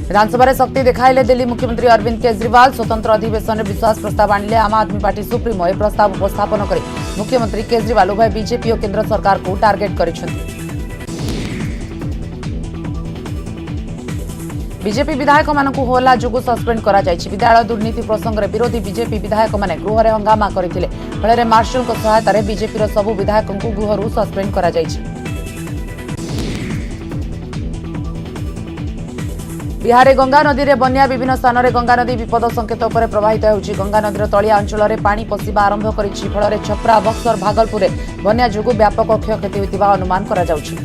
विधानसभा रे शक्ति देखाइले दिल्ली मुख्यमंत्री अरविंद केजरीवाल स्वतंत्र अधिवेशन में विश्वास प्रस्ताव आणिले आम आदमी पार्टी सुप्रीमो ए प्रस्ताव उपस्थापन कर मुख्यमंत्री केजरीवाल उभय बीजेपी और केंद्र सरकार को टार्गेट करिसेंती। बीजेपी विधायक मानक होला जोगु सस्पेंड करा जायछि विद्यालय दुर्नीति प्रसंग रे विरोधी बीजेपी विधायक माने गृह रे हंगामा करथिले फଳରେ मार्शल को सहायता रे बीजेपी रो सब विधायक को गृहरु सस्पेंड करा जायछि। बिहार रे गंगा नदी रे बन्या विभिन्न स्थान रे गंगा नदी विपद संकेत उपर प्रवाहित होउछि गंगा नदी रो तळिया अंचल रे पानी पसिबा आरंभ करिछि फଳରେ छपरा बक्सर भागलपुर रे बन्या जोगु व्यापक क्षयक्षति होइतिबा अनुमान करा जाउछि।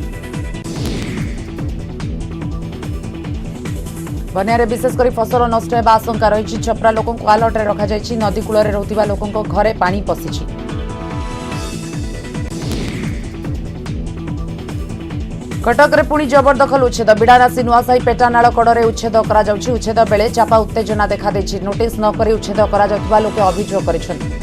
बन्या विशेषकर फसल नष्ट होगा आशंका रही छपरा लोकों को अलर्ट रे रखा जायछि नदी कूल रे रहउतिबा लोकों घरे पानी पसिछि। कटक रे पुणी जबरदखल उच्छेद बिड़ानासी नुआसाही पेटानाल कड़े उच्छेद करा जाउछि उच्छेद बेले चापा उत्तेजना देखा देछि नोटिस न करी उच्छेद करा जाउतिबा लोके अभियोग करिसेंति।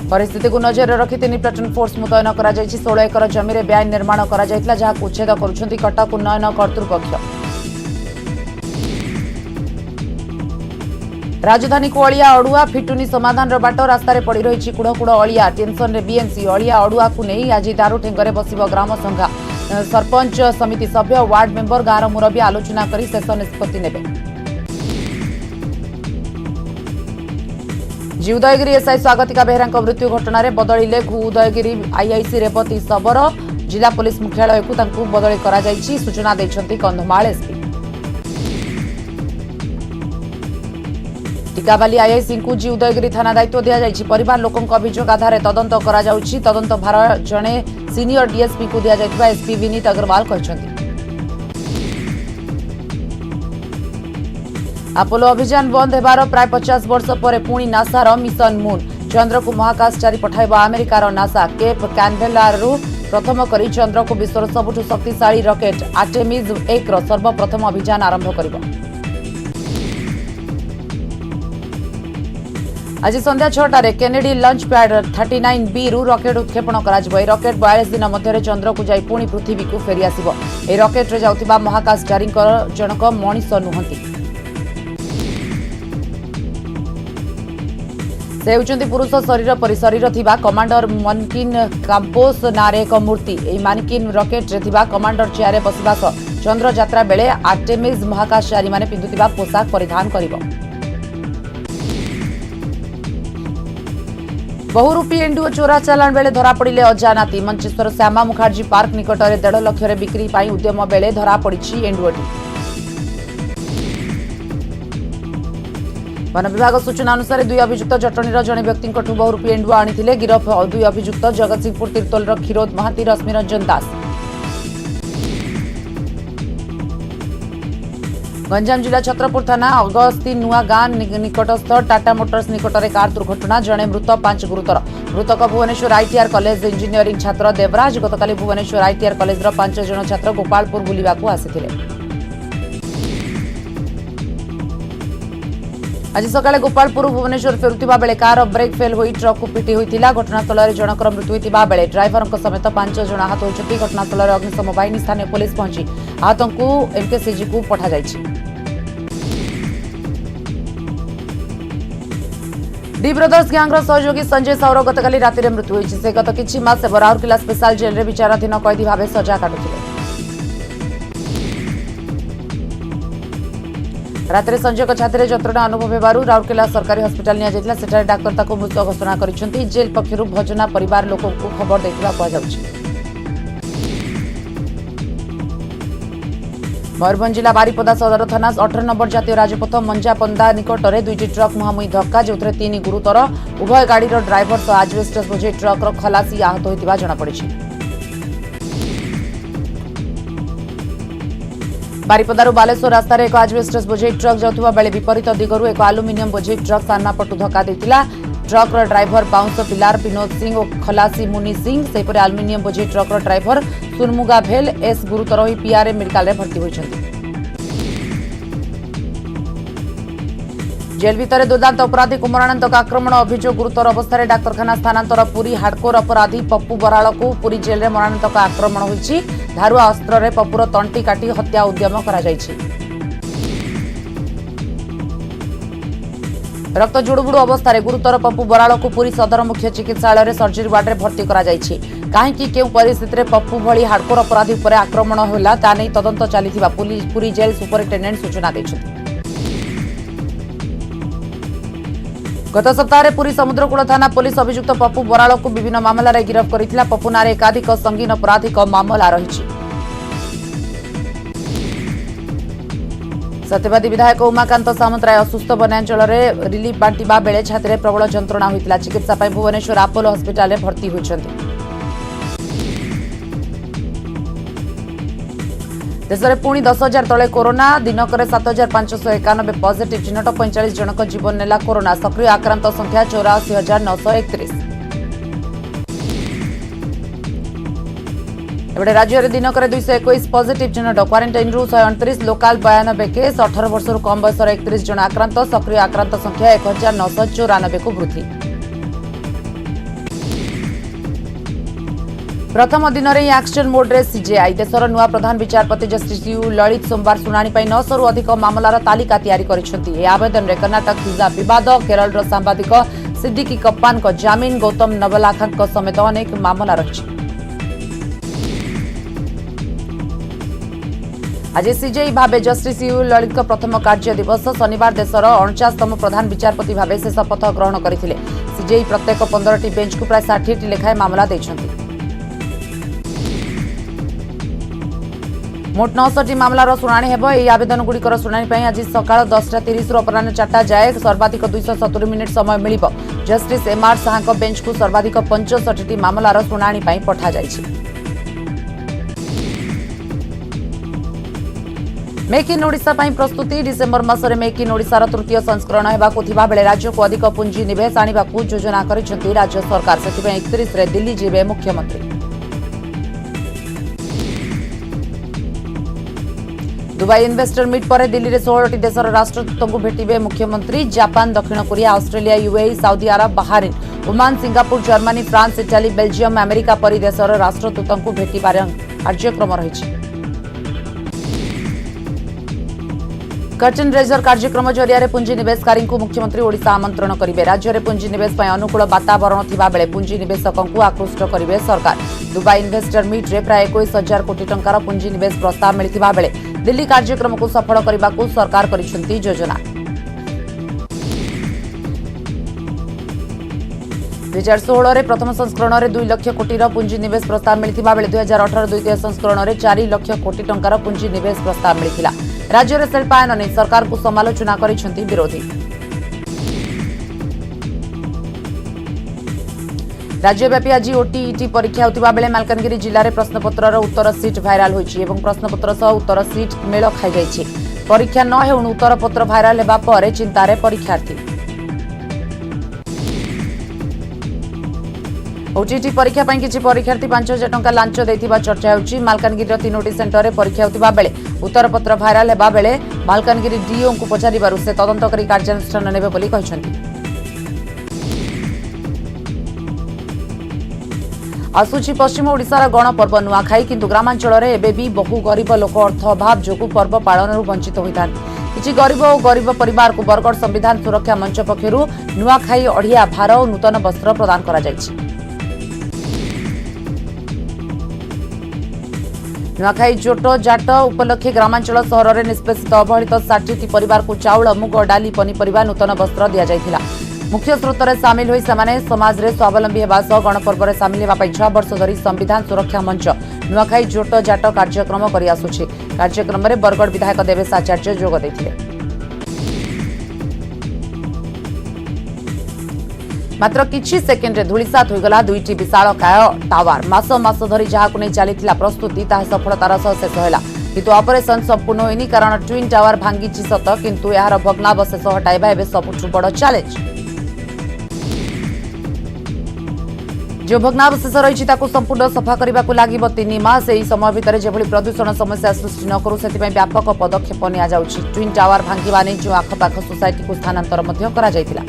परिस्थिति को नजर रखी 3 प्लाटून फोर्स मुतयन करा जायछि 16 एकर जमी रे बेआईन निर्माण करा जायतिला जहा उच्छेद करुछंती कटक उन्नयन कर्तृपक्ष। राजधानी को अलिया अड़ुआ फिटुनी समाधान रो बाट रास्ता रे पड़ी रही कुड़कुड़ अलिया टेंशन रे बीएमसी अलिया अड़ुआ को नहीं आज दारू ठेंगरे बसिब ग्राम संघा सरपंच समिति सभ्य वार्ड मेंबर गाँव मुरबी आलोचना करी शेष निष्पत्ति नेबे। उदयगिरी एसआई स्वागतिका बेहरा मृत्यु घटना रे बदलिले उदयगिरी आईआईसी रेवती शबर जिला पुलिस मुख्यालय को बदली करा जायछि सूचना दैछंती कंधमाल एसपी। टिकाबाली आईआईसी को जी उदयगिरी थाना दायित्व दिया जायछि परिवार लोकंक अभियोग आधार तदंत करा जाउछि तदंत भार जणे सीनियर डीएसपी को दिया जायतिबा एसपी विनीत अग्रवाल कहछंती। अपोलो अभियान बंद हेबार प्राय 50 वर्ष पर पुणी नासार मिशन मून चंद्र को महाकाशचारी पठाइबा अमेरिकार नासा केप कैनभेरारू प्रथम करी चंद्र को विश्वर सबुठु शक्तिशाली रॉकेट आर्टेमिस 1 रो सर्वप्रथम अभियान आरंभ करिबो। आज संध्या 6टारे केनेडी लंच पैड 39B रु रॉकेट उत्क्षेपण कराजिबो। ए रॉकेट 42 दिन मध्यरे चंद्र को जाई पुणी पृथ्वी को फेरी आसिबो। ए रॉकेट रे जाउतिबा महाकाशचारी जनक मनीष नुहंती से होउचंती पुरुष शरीर परि शरीर थिबा कमांडर मनकिन काम्पोस नारे एक मूर्ति एई मानकिन रॉकेट रे थिबा कमांडर चेयारे बसिबा चंद्र यात्रा बेले आर्टेमिस महाकाशचारी माने पिंधुतिबा पोशाक परिधान करिबो। बहुरूपी एंडुओ चोरा चालाण बेले धरा पड़िले अजानाती मंचेश्वर श्यामा मुखार्जी पार्क निकट में 1.5 लाख रे बिक्री पाई उद्यम बेले धरा पड़ी एंडुओटी। वन विभाग सूचना अनुसार 2 अभियुक्त जटणीर जड़े व्यक्ति बहुरूपी एंडुआ आनी गिरफ 2 अभियुक्त जगतसिंहपुर तीर्तोलर क्षीरोद महांती रश्मि रंजन दास। गंजाम जिला छत्रपुर थाना अगस्ती नुआ गां निकटस्थ टाटा मोटर्स निकट में कार दुर्घटना जड़े मृत 5 गुरुतर मृतक भुवनेश्वर आईटीआर कॉलेज इंजीनियरिंग छात्र देवराज गतकाली भुवनेश्वर आईटीआर कॉलेज 5 जन छात्र गोपालपुर बुलिबाकू आसिथिले। आज सकाळे गोपालपुर भुवनेश्वर फेरुथिबा बेले कार ब्रेक फेल होई ट्रक को पिटी होइतिला। घटनास्थल रे जनकर मृत्यु होइतिबा बेले ड्राइवर समेत 5 जण आहत होइछथि। घटनास्थल रे अग्निशम बाहिनी स्थानीय पुलिस पहुंची आहतों को एमकेसीजी को पठा जाइछि। डी ब्रदर्स गैंगर सहयोगी संजय साउर गतकाली राति मृत्यु होइछि। से गत किछि मास राउरकेला स्पेशल जेल रे विचाराधीन कैदी भावे सजा काटुथिले। रात्रि संजय छाती जंत्रणा अनुभव हेबारु राउरकेला सरकारी हस्पिटाल निया जायतिला। सेठारे डाक्तर ताको मृत घोषणा करिसेंती। जेल पक्षरु भजना परिवार लोकों को खबर दैथिबा कहा जाउछि। मयूरभंज जिला बारिपदा सदर थाना 18 नंबर जातीय राजपथ मंजापंदा निकट में 2टी ट्रक मुहांमुही धक्का जो 3 गुरुतर। उभय गाड़ी ड्राइवर सह आजबेस्टस बोझे ट्रक खलासी आहत होता जमापड़ी। बारिपदारू बालेश्वर रास्तार एक आजबेस्टस बोझे ट्रक जाउथुबा बेले विपरीत दिगरू एक आलुमिनियम बोझे ट्रक सामना पटु धक्का देथिला। ट्रक ड्राइवर बाउंस पिलार विनोद सिंह और खलासी मुनि सिंह सेपरे आलुमिनियम बोझे ट्रक ड्राइवर सुनमुगा भेल एस गुरुतर होई पीआरएम मेडिकल रे भर्ती होइछन्ति। जेल भितर दुर्दांत अपराधी कुमारानंद आक्रमण अभियोग गुरुतर अवस्था डाक्तरखाना स्थानांतर। पुरी हार्डकोर अपराधी पप्पू बराल को पुरी जेल रे मरणानंद आक्रमण होइछि। धारुआ अस्त्र रे पप्पूर तंटी काटी हत्या उद्यम करा जाइछि। रक्त जुड़ुबुड़ू अवस्था गुरुतर पप्पू बराल को पुरी सदर मुख्य चिकित्सालय सर्जरी वार्ड में भर्ती करा जाइछि। कहीं केउ परिस्थिति में पप्पू भली हार्डकोर अपराधी पर आक्रमण होला ता नै तदंत चलिथिबा पुरी जेल सुपरिटेंडेंट सूचना दैछथि। गत सप्ताह पुरी समुद्रकूल थाना पुलिस अभियुक्त पप्पू बराल को विभिन्न मामला रे गिरफ्त करिथिला। पप्पू नारे एकाधिक संगीन आपराधिक मामला रहिछि। सत्यवादी विधायक उमाकांत सामंतराय असुस्थ बन्यांचल में रिलीफ बांटिबा बेले छाती में प्रबल जंत्रणा होइतिला। चिकित्सा पाई भुवनेश्वर आपोलो हस्पिटाल में भर्ती होइछन्ति। देश में पुणी 10,000 तले कोरोना। दिनक 7,591 पॉजिटिव चिन्हट 45 जनक जीवन नेला कोरोना। सक्रिय आक्रांत संख्या 84,931। एबे राज्य में दिनक 221 पॉजिटिव चिन्हट। क्वारंटाइन रु 129 लोकाल 92 केस। 18 वर्ष कम बयस 31 जन आक्रांत। सक्रिय आक्रांत संख्या 1,994 को वृद्धि। प्रथम दिन में एक्शन मोड रे सीजेआई देशर नुआ प्रधान विचारपति जस्टिस यू ललित सोमवार शुणाणी 900 अधिक मामलार तालिका तैयारी करिसेंति। आवेदन में कर्नाटक वीजा विवाद, केरल सांबादिक सिद्दिकी कप्पान को जामीन, गौतम नवलाखा समेत अनेक मामला रही। आज सीजेआई भावे जस्टिस यू ललित प्रथम कार्य दिवस। शनिवार देशर 49तम प्रधान विचारपति भावे से शपथ ग्रहण करथिले। सीजेआई प्रत्येक 15टी बेंच को प्राय 60टी लेखाएं मामला दैछन्ति। मोट 900टी मामलार शुणाणी हेब। ଏହି आवेदनगुड़िकर शुणाणी ପାଇଁ आज सकाळ 10:30 रु अपराह्न 4टा जाए सर्वाधिक 270 मिनिट समय मिलिब। जस्टिस एमआर साहाଙ୍କ बेंच को सर्वाधिक 65टी मामलार शुणाणी ପାଇଁ पठा जाइछि। मेक इन ओडिशा ପାଇଁ प्रस्तुति। डिसेम्बर मासरे मेक इन ओडिशार तृतीय संस्करण हेबाकु थिबा बेले राज्य को अधिक पुंजी निवेश आनिबाकु योजना करिसेंति राज्य सरकार। सेथिପାଇଁ 31 रे दिल्ली जिबे मुख्यमंत्री। दुबई इन्वेस्टर मीट पर दिल्ली में 16टी देशर राष्ट्रदूतों को भेटिबे मुख्यमंत्री। जापान, दक्षिण Korea, Australia, UAE, Saudi Arab, Bahrain, Oman, Singapore, Germany, France, Italy, Belgium, America परी देशर राष्ट्रदूतों को भेटिबार कार्यक्रम रही। कर्टन रेजर कार्यक्रम जरिया पुंजीनिवेशकारी को मुख्यमंत्री ओडिशा आमंत्रण करेंगे। राज्य में पुंजीनिवेश अनुकूल वातावरण थिबा बेले पुंजीनिवेशकों को आकृष्ट करेंगे सरकार। दुबई इन्वेस्टर मीट रे प्राय 21,000 कोटी टंकार पुंजीनिवेश प्रस्ताव मिलथिबा बेले दिल्ली कार्यक्रम को सफल करने को सरकार करिसेंति योजना। 2016 रे प्रथम संस्करण में 2 लाख कोटी पुंजीनिवेश प्रस्ताव मिलथिबा बेले 2018 द्वितीय संस्करण में 4 लाख कोटी टंकार पुंजीनिवेश प्रस्ताव मिलथिला। राज्य में शिल्पायन नहीं सरकार को समालोचना करिसेंति विरोधी। राज्यव्यापी आज ओटीईटी परीक्षा होतिबा बेले मालकानगिरी जिले में प्रश्नपत्र उत्तर सीट भाइराल होइछि एवं प्रश्नपत्र सह उत्तर सीट मेल खाई जाइछि। परीक्षा न हेउनु उत्तर पत्र भाइराल हेबा पर चिंतारे परीक्षार्थी। ओटीटी परीक्षा ପାଇଁ କିଛି ପରୀକ୍ଷାର୍ଥୀ 5000 ଟଙ୍କା ଲାଞ୍ଚ ଦେଇଥିବା ଚର୍ଚ୍ଚା ହେଉଛି। ମାଲକାନଗିରିର 3ଟି ସେଣ୍ଟରରେ ପରୀକ୍ଷା ହେଉଥିବା ବେଳେ ଉତ୍ତରପତ୍ର ଭାଇରାଲ ହେବା ବେଳେ ମାଲକାନଗିରି ଡିଓଙ୍କୁ ପଚାରିବାରୁ ସେ ତଦନ୍ତ କରି କାର୍ଯ୍ୟାନୁଷ୍ଠାନ ନେବେ ବୋଲି କହିଛନ୍ତି। आसुची पश्चिम ओडिशार गणपर्व नुआखाई किंतु ग्रामांचଳରେ ଏବେ ବି ବହୁ ଗରିବ ଲୋକ ଅର୍ଥ ଅଭାବ ଯୋଗୁଁ ପର୍ବ ପାଳନରୁ ବଞ୍ଚିତ ହୋଇଥାନ୍ତି। କିଛି ଗରିବ ଓ ଗରିବ ପରିବାରକୁ ବରଗଡ଼ ସମ୍ବିଧାନ ସୁରକ୍ଷା ମଞ୍ଚ ପକ୍ଷରୁ नुआखाई ଅଢିଆ ଭାର ଓ ନୂତନ ବସ୍ତ୍ର ପ୍ରଦାନ କରାଯାଇଛି। नुआखाई जोट जाट उपलक्षे ग्रामांचल सहर में निष्पेषित अवहेलित 60टी परिवार को चाउल मुग डाली पनीपरिया नूतन वस्त्र दि जाइथिला। मुख्य स्रोत में सामिल होई समाने समाज रे स्वावलंबी हेबा सह गणपर्व में सामिल हेबा 6 वर्ष धरी संविधान सुरक्षा मंच नुआखाई जोट जाट कार्यक्रम करि आसुछि। कार्यक्रम में बरगड़ विधायक देवेश आचार्य जोग दैथिले। मात्र किछि सेकेंड रे धूलिसात होइगला दुईटी विशालकाय टावर। मास मास धरी जहाकु नै चलीथिला प्रस्तुति ताहा सफलतार सह शेष होला किंतु ऑपरेशन संपूर्ण होइनी कारण ट्विन टावर भांगिछि सत किंतु यार भग्नावशेष हटाइबा एबे सबुठु बड़ चैलेंज। जो भग्नावशेष रही संपूर्ण सफा करने को लगे 3 मास। यही समय भितर जेभली प्रदूषण समस्या सृष्टि न करू से व्यापक पदक्षेप निया जाउछि। ट्विन टावर भांगिबा नै जो आखपाख सोसाइटी को स्थानांतर मध्य करा जायतिला।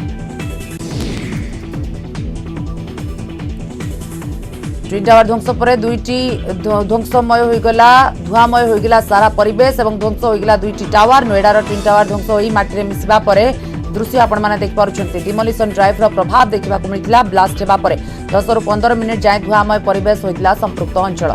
ट्विन टावर ध्वंस पर दुईटी ध्वंसमय होइगला धुआमय होइगला सारा परिवेश और ध्वंस होइगला दुईटी टावर। नोएडार ट्विन टावर ध्वंस होई माटी में मिसिबा परे दृश्य आपण माने देख पारुछंती। डिमोलिशन ड्राइव रो प्रभाव देखा मिलता। ब्लास्ट हेबा परे 10 रु 15 मिनिट जाए धुआमय परिवेश होइतिला संपृक्त अंचल।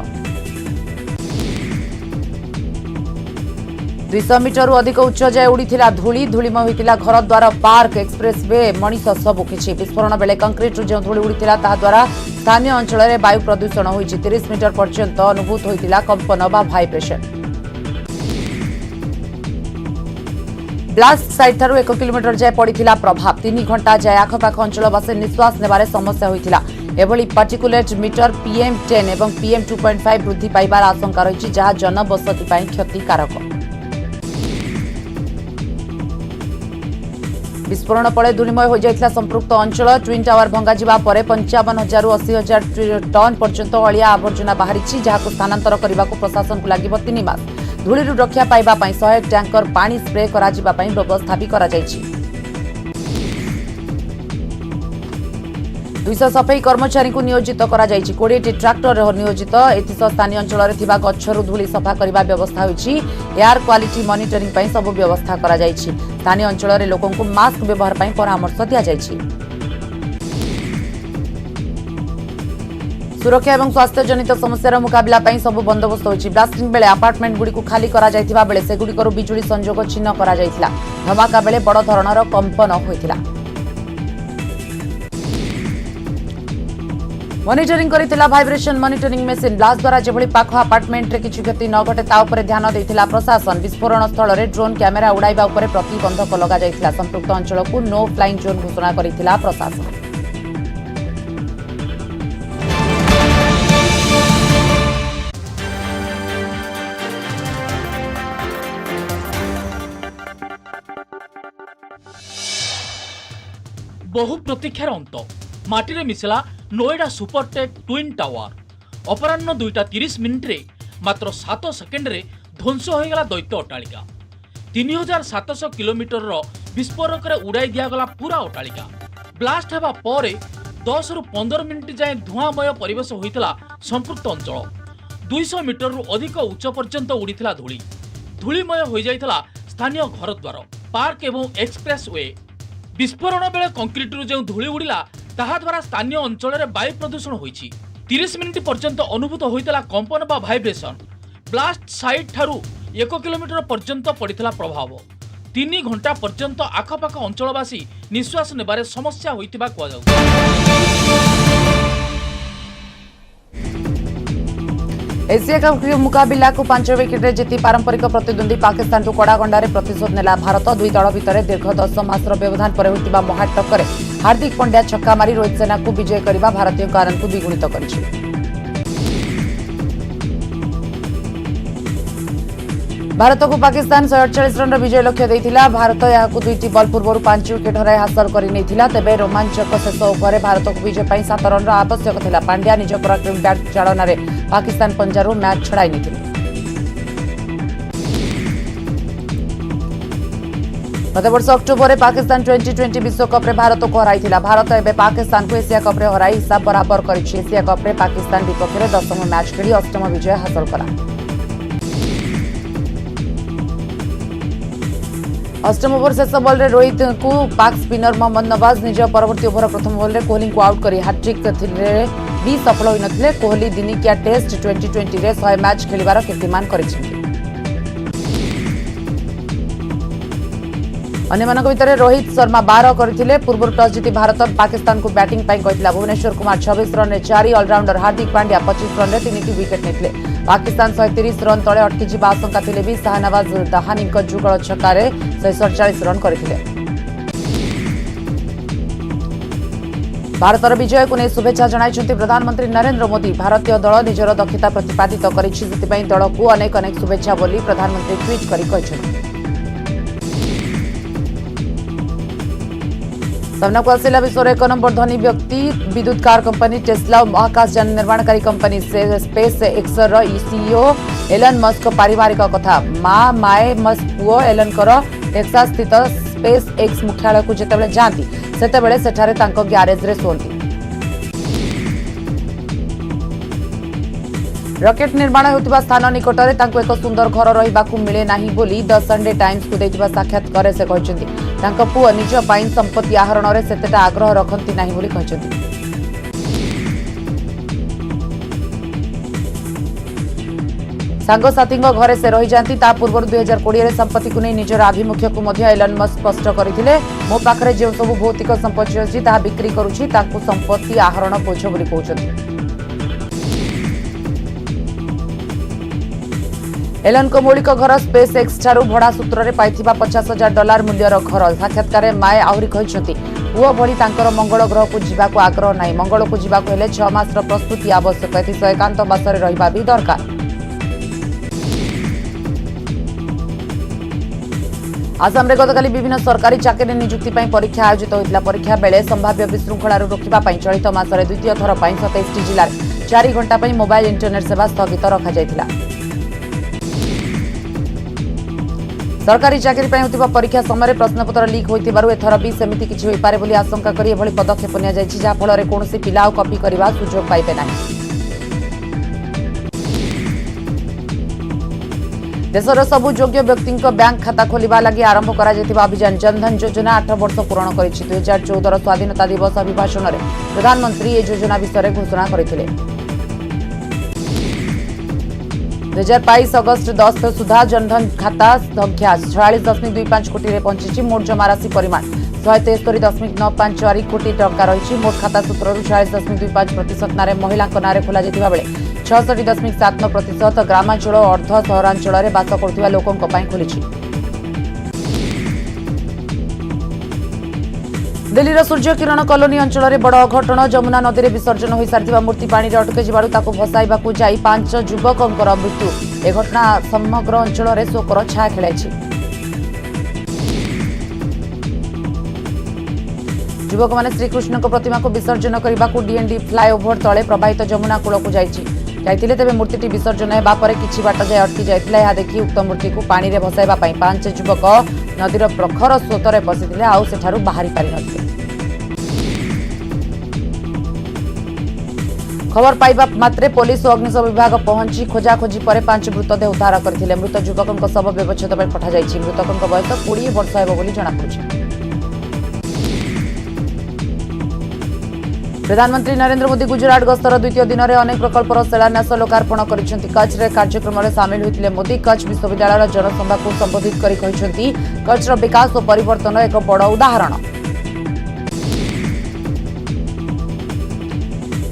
200 मीटर रु अधिक उच्च जाए उड़ीथिला धूली। धूलिमय होइतिला घर द्वार पार्क एक्सप्रेस वे मनीष सबु किछि। विस्फोरण बेले कंक्रीट जो धूली उड़ीथिला ता द्वारा स्थानीय अंचल में वायु प्रदूषण होइछि। 30 मीटर पर्यंत अनुभूत होइतिला कंपन बा वाइब्रेशन। ब्लास्ट साइट ठारू 1 किलोमीटर जाए पड़ीथिला प्रभाव। 3 घंटा जाए आखपाख अंचलवासी निश्वास नेबारे समस्या होइथिला। एभली पार्टिकुलेट मीटर PM10 और PM 2.5 वृद्धि पाइबार आशंका रही जहाँ जनबसती ପାଇଁ क्षतिकारक। विस्फोरण पड़े धूलिमय हो जाइथिला संपृक्त अंचल। ट्विन टावर भंगा जिबा परे 55,000 रु 80,000 टन पर्यंत अलिया आवर्जना बाहरी जहां स्थानांतर करने को प्रशासन को लगे 3 मास। धूली रक्षा पाइबा 100 टैंकर पानी स्प्रे करा जिबा पई व्यवस्था भी करा जाइछि। 200 सफाई कर्मचारी को नियोजित करा जाइछि। 20टी ट्रैक्टर नियोजित। एथिसह स्थानीय अंचल में थिबा गच्छरु धूली सफा करने व्यवस्था होइछि। एयर क्वालिटी मॉनिटरिंग पई सब व्यवस्था करा जाइछि। स्थानीय अंचल में लोकों को मास्क व्यवहार पई परामर्श दिया जाइछि। सुरक्षा और स्वास्थ्य जनित समस्यार मुकाबला पई सब बंदोबस्त होइछि। ब्लास्टिंग बेले अपार्टमेंट गुडी को खाली करा जाइथिबा बेले से गुडी करू बिजुली संयोग छिन्न करा जाइथिला। धमाका बेले बड़ धरणर कंपन होइथिला। मॉनिटरिंग करिथिला वाइब्रेशन मॉनिटरिंग मशीन। ब्लास्ट द्वारा जेभली पाख अपार्टमेंट रे किछु क्षति न घटे ता उपरे ध्यान दैथिला प्रशासन। विस्फोरण स्थल रे ड्रोन कैमेरा उड़ाइबा उपरे प्रतिबंधक लगा जाइथिला। संपृक्त अंचल को नो फ्लाइंग जोन घोषणा करिथिला प्रशासन। बहु प्रतीक्षार अंत माटी रे मिसला नोएडा सुपरटेक ट्विन टावर। अपराह्न 2:30 मिनिट्रे मात्र 7 सेकेंड रे ध्वंस होगला दैत्य अट्टालिका। 3700 किलोमीटर विस्फोरक उड़ाई दिगला पूरा अट्टालिका। ब्लास्ट हेबा परे 10 रु 15 मिनिट जाए धुआमय परिवेश होइतिला संपृक्त अंचल। 200 मीटर रु अधिक उच्च पर्यंत उड़ीथिला धूली। धूलिमय हो जाइथिला स्थानीय घरद्वार पार्क एवं एक्सप्रेस वे। विस्फोरण बेले कंक्रीट रु जो धूली उड़िला ताहा द्वारा स्थानीय अंचल में वायु प्रदूषण होइछि। 30 मिनिट पर्यंत अनुभूत होइतिला कंपन बा वाइब्रेशन। ब्लास्ट साइट ठारू 1 किलोमीटर पर्यंत पड़ीथिला प्रभाव। 3 घंटा पर्यंत आखपाख अंचलवासी निश्वास नेबारे समस्या होइतिबा कुआ जाउ। एशिया कप मुकाबिला को 5 विकेट जीति पारंपरिक प्रतिद्वंदी पाकिस्तान को कड़ा गंडारे प्रतिशोध नेला भारत। दुई दल भितर दीर्घ 10 मासर व्यवधान पर होइतिबा महाटक्कर हार्दिक पांड्या छक्का मारी रोहित सेना को विजय करने भारतीय कारण को द्विगुणित करिछि। भारत को पाकिस्तान 148 रन विजय लक्ष्य देइथिला। भारत यहाकु 2 बॉल पूर्व 5 विकेट हराई हासिल करि नेथिला। तेबे रोमांचक शेष ओभर भारत को विजय पई 7 रन आवश्यक थिला। पांड्या निज पराक्रमी बैट चालन रे पाकिस्तान पंजारू मैच छड़ाई नेथिले। गत वर्ष अक्टोबर में पाकिस्तान 2020 विश्वकप रे भारत को हराई थिला। भारत एबे पाकिस्तान को एशिया कप रे हराई हिसाब बराबर करिछि। एशिया कप रे पाकिस्तान विपक्ष में 10th मैच खेली 8th विजय हासिल कला। 8th ओवर शेष बॉल रे रोहित को पाक स्पिनर मोहम्मद नवाज निज परवर्ती ओवर प्रथम बॉल रे कोहली को आउट करी हैट्रिक भी सफल होई नथिले। कोहली दिनिकिया टेस्ट 2020 रे 100 मैच खेलिबार कीर्तिमान करिछि। अन्यमानक भितर रोहित शर्मा 12 करथिले। पूर्व टॉस जीति भारत पाकिस्तान को बैटिंग पाई कहितला। भुवनेश्वर कुमार 26 रन रे 4, ऑलराउंडर हार्दिक पांड्या 25 रन रे 3 विकेट नेथिले। पाकिस्तान 130 रन तले अटकी जिबा आशंका थिले भी शाहनवाज दहानीक जुगल छक्कारे 147 रन करथिले। भारतर विजय को नहीं शुभेच्छा जणाइछन्ति प्रधानमंत्री नरेंद्र मोदी। भारतीय दल निजर दक्षता प्रतिपादित करिछि, सेतिपई दल को अनेक अनेक शुभेच्छा बोली प्रधानमंत्री ट्वीट करि कहिछन्ति। सामना को आसिला विश्वर 1 नंबर धनी व्यक्ति विद्युत कार कंपनी टेस्ला और महाकाशयान निर्माणकारी company SpaceX CEO Elon Musk पारिवारिक कथा। माँ माए मस्क पुओ एलन टेक्सास स्थित स्पेस एक्स मुख्यालय को जितेबले जाती सेतेबेले सेठारे तांको ग्यारेज रे सोंती। रॉकेट निर्माण होतिबा स्थान निकटरे तांको एक सुंदर घर रहिबाकू मिले नाही बोली द संडे टाइम्स को दैथिबा साक्षात्कार से कहछन्ती। तांको पुओ निज पाइन संपत्ति आहरण रे सेतेटा आग्रह रखन्ती नाही बोली कहछन्ती। सांगसाथी घरे से रही जाती ता पूर्व 2020 रे संपत्ति को नहीं निजर आभिमुख्य को मध्य एलन मस्क स्पष्ट करथिले। मो पाखरे जे सब भौतिक संपत्ति अछि ता बिक्री करूछि, तांको संपत्ति आहरण बोझ बोली कहछन्ती। एलन को मौलिक घर स्पेस एक्स ठारू भड़ा सूत्र रे पाइथिबा $50,000 मूल्यर घर। साक्षात्कार माए आहुरी कहिसंती पुओ भली तांकर मंगल ग्रह को जीवाको आग्रह नाही। मंगल को जीवाको हेले 6 मासर प्रस्तुति आवश्यक। एथि एकांत बासरे रहिबा भी दरकार। आसाम रे गतकाली विभिन्न सरकारी चाकरी नियुक्ति पई परीक्षा आयोजित होइतला। परीक्षा बेले संभाव्य विशृंखला रोकिबा पई चलित मासरे द्वितीय थर पई 27 जिल्ला 4 घंटा पई मोबाइल इंटरनेट सेवा स्थगित रखा जायतिला। सरकारी चाकरी पई होतिबा परीक्षा समय प्रश्नपत्र लीक होइतिबारु एथर भी सेमिति किछि होई पारे बोली आशंका करी एभली पदक्षेप निया जायछि, जा फल रे कोनोसी पिला कॉपी करबा सुযোগ पाइबे नाही। देशर सबु योग्य व्यक्ति बैंक खाता खोलिबा लागि आरंभ करा जेतिबा अभियान जनधन योजना 8 वर्ष पूर्ण करिछि। 2014 स्वाधीनता दिवस अभिभाषण रे प्रधानमंत्री ए योजना विषय घोषणा करथिले। 2022 अगस्त 10 सुधा जनधन खाता संख्या 46.25 कोटी रे पहुंची। मोट जमा राशि परिमाण 173.954 कोटी टंका रही। मोट खाता सूत्र 46.25% नारे महिला नारे खोल जाता बेले 66.79% ग्रामांचल और अर्ध सहरांचल में बास करुवा लोकों खोली। दिल्लीर सूर्य किरण कॉलोनी अंचल में बड़ अघटन। जमुना नदी में विसर्जन हो सारी मूर्ति पानी अटके जावार भसाइबा जाई 5 युवकों मृत्यु। ए घटना समग्र अंचल में शोकर छाया खेलाई। युवक मैंने श्रीकृष्ण प्रतिमा को विसर्जन करने को डीएनडी फ्लाईओवर तले प्रवाहित जमुना कूल को जाइए। तेज मूर्ति विसर्जन होगा पर किछि बाट जाए अटकी जाइए। यह देखि उक्त मूर्ति को पानी में भसाइबा 5 युवक नदीर प्रखर स्रोत में पशिले आउ सेठारु बाहरी पारि नथिले। खबर पाइबा मात्रे पुलिस और अग्निशम विभाग पहुंची खोजाखोजी पर 5 मृतदेह उद्धार करथिले। मृत युवकों शव व्यवच्छेद पर पठा जाइछि। मृतकों बयस 20 वर्ष हेबो बोली जणापड़ुछि। प्रधानमंत्री नरेंद्र मोदी गुजरात गस्तर द्वितीय दिन में अनेक प्रकल्पर शिलान्यास लोकार्पण करिसेंति। कच्छ रे कार्यक्रम में सामिल होइतिले मोदी। कच्छ विश्वविद्यालय जनसभा को संबोधित करि कहिसेंति कच्छर विकास और परिवर्तन एक बड़ उदाहरण।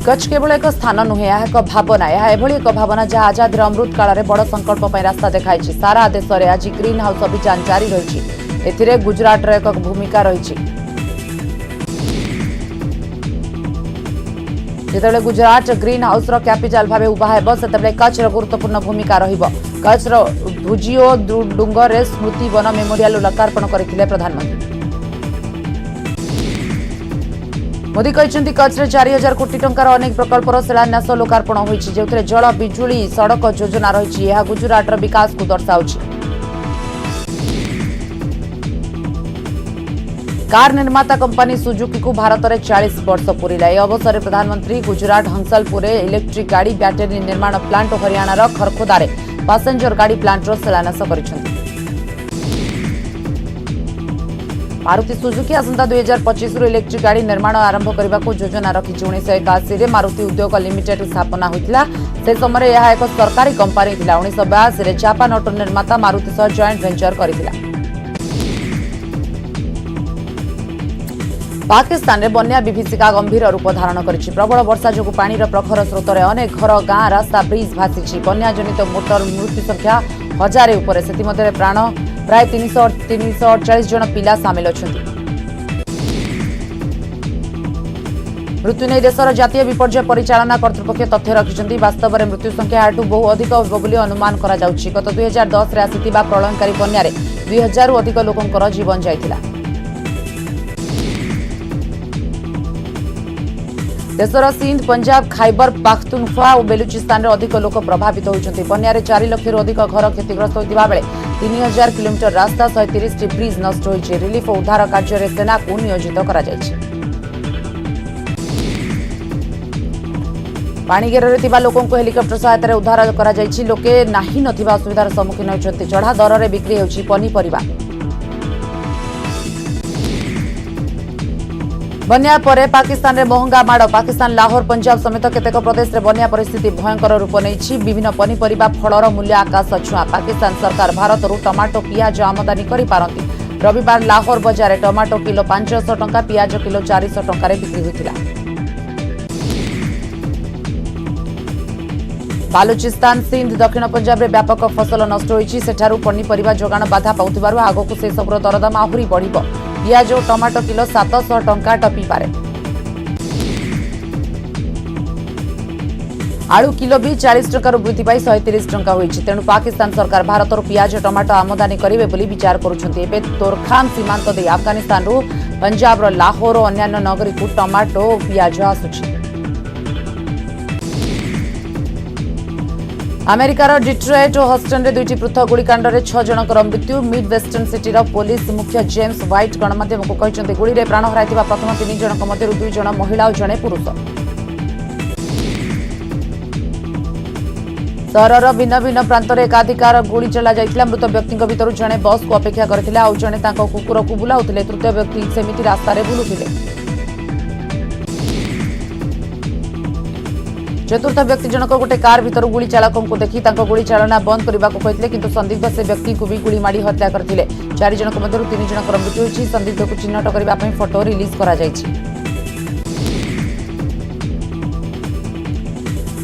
कच्छ केवल एक स्थान नुहे, यह एक भावना। यह एभली एक भावना जहाँ आजादीर अमृत काल में बड़ संकल्प पर रास्ता देखाई। सारा देश में आज ग्रीन हाउस अभियान जारी रही। एथिरे गुजरात एक भूमिका रही। जितेबाला गुजरात ग्रीन हाउस कैपिटल भाव उभा हेब से कच्छ गुरुत्वपूर्ण भूमिका रहिब। कच्छ भुजिओ डुंगर स्मृति वन मेमोरियल लोकार्पण करथिले प्रधानमंत्री। मोदी कहते कच्छ 4000 कोटी टंकार अनेक प्रकल्पर शिलान्यास लोकार्पण होइछि जेउथरे जल बिजुली सड़क योजना रहिछि। यह गुजरातर विकास को दर्शाउछि। कार निर्माता कंपनी सुजुकी को भारत में 40 वर्ष पूरा। यह अवसर में प्रधानमंत्री गुजरात हंसलपुर इलेक्ट्रिक गाड़ी बैटेरी निर्माण प्लांट और हरियाणार खरखोदारे पैसेंजर गाड़ी प्लांटर शिलान्यास कर। मारुति सुजुकी आसंता 2025 इलेक्ट्रिक गाड़ी निर्माण आरंभ करने को योजना रखी। 1981 मारुति उद्योग लिमिटेड स्थापना होता से समय यह एक सरकारी कंपनी थी। 1982 जापान ऑटो निर्माता मारुति सह जॉइंट वेंचर करथिला। पाकिस्तान में बन्या विभीषिका गंभीर रूप धारण करिछि। प्रबल वर्षा जो पानीर प्रखर स्रोत में अनेक घर गाँ रास्ता ब्रिज भासी। बन्या जनित मोटर मृत्यु संख्या 1000 उपर से प्राण प्राय 348 जन पिला सामिल अछंती। मृत्यु नहीं देशर जातीय विपर्यय परिचालना कर्तृपक्ष तथ्य रखिछंती। वास्तव में मृत्यु संख्या याठू बहु अधिक होबो बोली अनुमान करा जाउछि। गत 2010 रे आसीथिबा प्रलयनकारी बन्या रे 2000 रु अधिक लोकंकर जीवन जाइथिला। देशर सिंध पंजाब खाइबर पाख्तुनख्वा और बेलुचिस्तान रे अधिक लोक प्रभावित होइछंती। बन्या रे 4 लाख रु अधिक घर क्षतिग्रस्त होइतिबा बेले 3000 किलोमीटर रास्ता 130 टी ब्रिज नष्ट होइछि। रिलीफ और उद्धार कार्य रे सेना को नियोजित करा जाइछि। पानीघेर रे थिबा लोकन को हेलिकॉप्टर सहायता रे उद्धार करा जाइछि। लोके नाही नथिबा असुविधार सम्मुखीन होइछंती। चढ़ा दर रे बिक्री होइछि पनीपरिबा। बन्या परे पाकिस्तान रे महंगा माड़। पाकिस्तान लाहौर पंजाब समेत केतेक प्रदेश रे बन्या परिस्थिति भयंकर रूप नहीं। विभिन्न पनीपरिबा फलर मूल्य आकाश छुआ। पाकिस्तान सरकार भारत टमाटो पियाज आमदानी करि पारंती। रविवार लाहौर बजार टमाटो किलो 500 टंका पियाज किलो 400 टंका बिक्री होइतिला। बालुचिस्तान सिंध दक्षिण पंजाब रे व्यापक फसल नष्ट होइछि। सेठारु पनीपरिबा जोगाण बाधा पाउथिबारु आगोकु से सबरो दरदाम आहुरी बढ़िबो। पियाज और टमाटो किलो 700 टंका टपी पारे। आलू किलो भी 40 टंका वृद्धि पाई 130 टंका होइछि। तेणु पाकिस्तान सरकार भारत पियाज टमाटो आमदानी करिवे बोली विचार करुछन्ती। एबे तोरखान सीमांत दे अफगानिस्तान रु पंजाब रो लाहौर और अन्य नगरी को टमाटो और पियाज आसुछि। अमेरिकार डिट्रॉयट और हस्टन रे 2टी पृथक गुड़ीकांड में 6 जनकर मृत्यु। मिड वेस्टर्न सिटी पुलिस मुख्य जेम्स व्हाइट गणमाध्यम को कहते गुड़ी में प्राण हराई प्रथम 3 जनक मध्य 2 जन महिला और जड़े पुरुष। सहरर भिन्न भिन्न प्रांत में एकाधिकार गुड़ी चला जाइथिला। मृत व्यक्ति भीतर जड़े बस को अपेक्षा करथिला और जड़े तांको कुकुर को बुलाउथिले। तृतीय व्यक्ति सेमिति रास्ता रे बुलुथिले। चतुर्थ व्यक्ति जनक गोटे कार भीतर गुड़ी चालकों को देखि तांको गुड़ी चालना बंद करने को कहते किंतु संदिग्ध से व्यक्ति को भी गुड़ी माड़ी हत्या करथिले। 4 जनक मध्य 3 जनकर मृत्यु होइछि। संदिग्ध को चिन्हट करबा पई फोटो रिलीज करा जाइछि।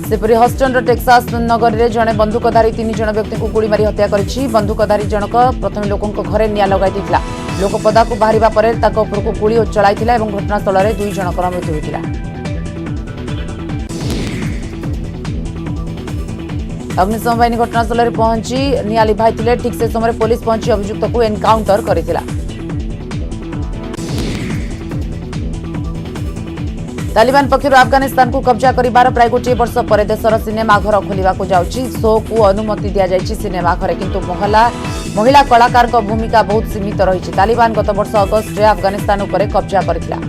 सेपरि हस्टन टेक्सास नगर में जड़े बंदूकधारी 3 जन व्यक्ति को गुड़ी मारी हत्या करिछि। बंदूकधारी जनक प्रथम लोकों घरे निया लगाई दिथिला। लोक पदा को बाहरिबा परे ताको उपर को गुड़ी चलाइथिला एवं घटनास्थल में 2 जनकर मृत्यु होइथिला। अग्निशम बाहिनी घटनास्थल में पहुंची निया लिभाई। ठीक से समय पुलिस पहुंची अभियुक्त को एनकाउंटर करथिला। तालिबान पक्षर अफगानिस्तान को कब्जा करिबार प्राय गोटे वर्ष पर देशर सिनेमा घर खोलिबा को जाउछि। शो को अनुमति दिया जाइछि सिनेमा घरे किंतु महिला कलाकार भूमिका बहुत सीमित रही। तालिबान गत वर्ष अगस्ट में अफगानिस्तान उपर कब्जा करथिला।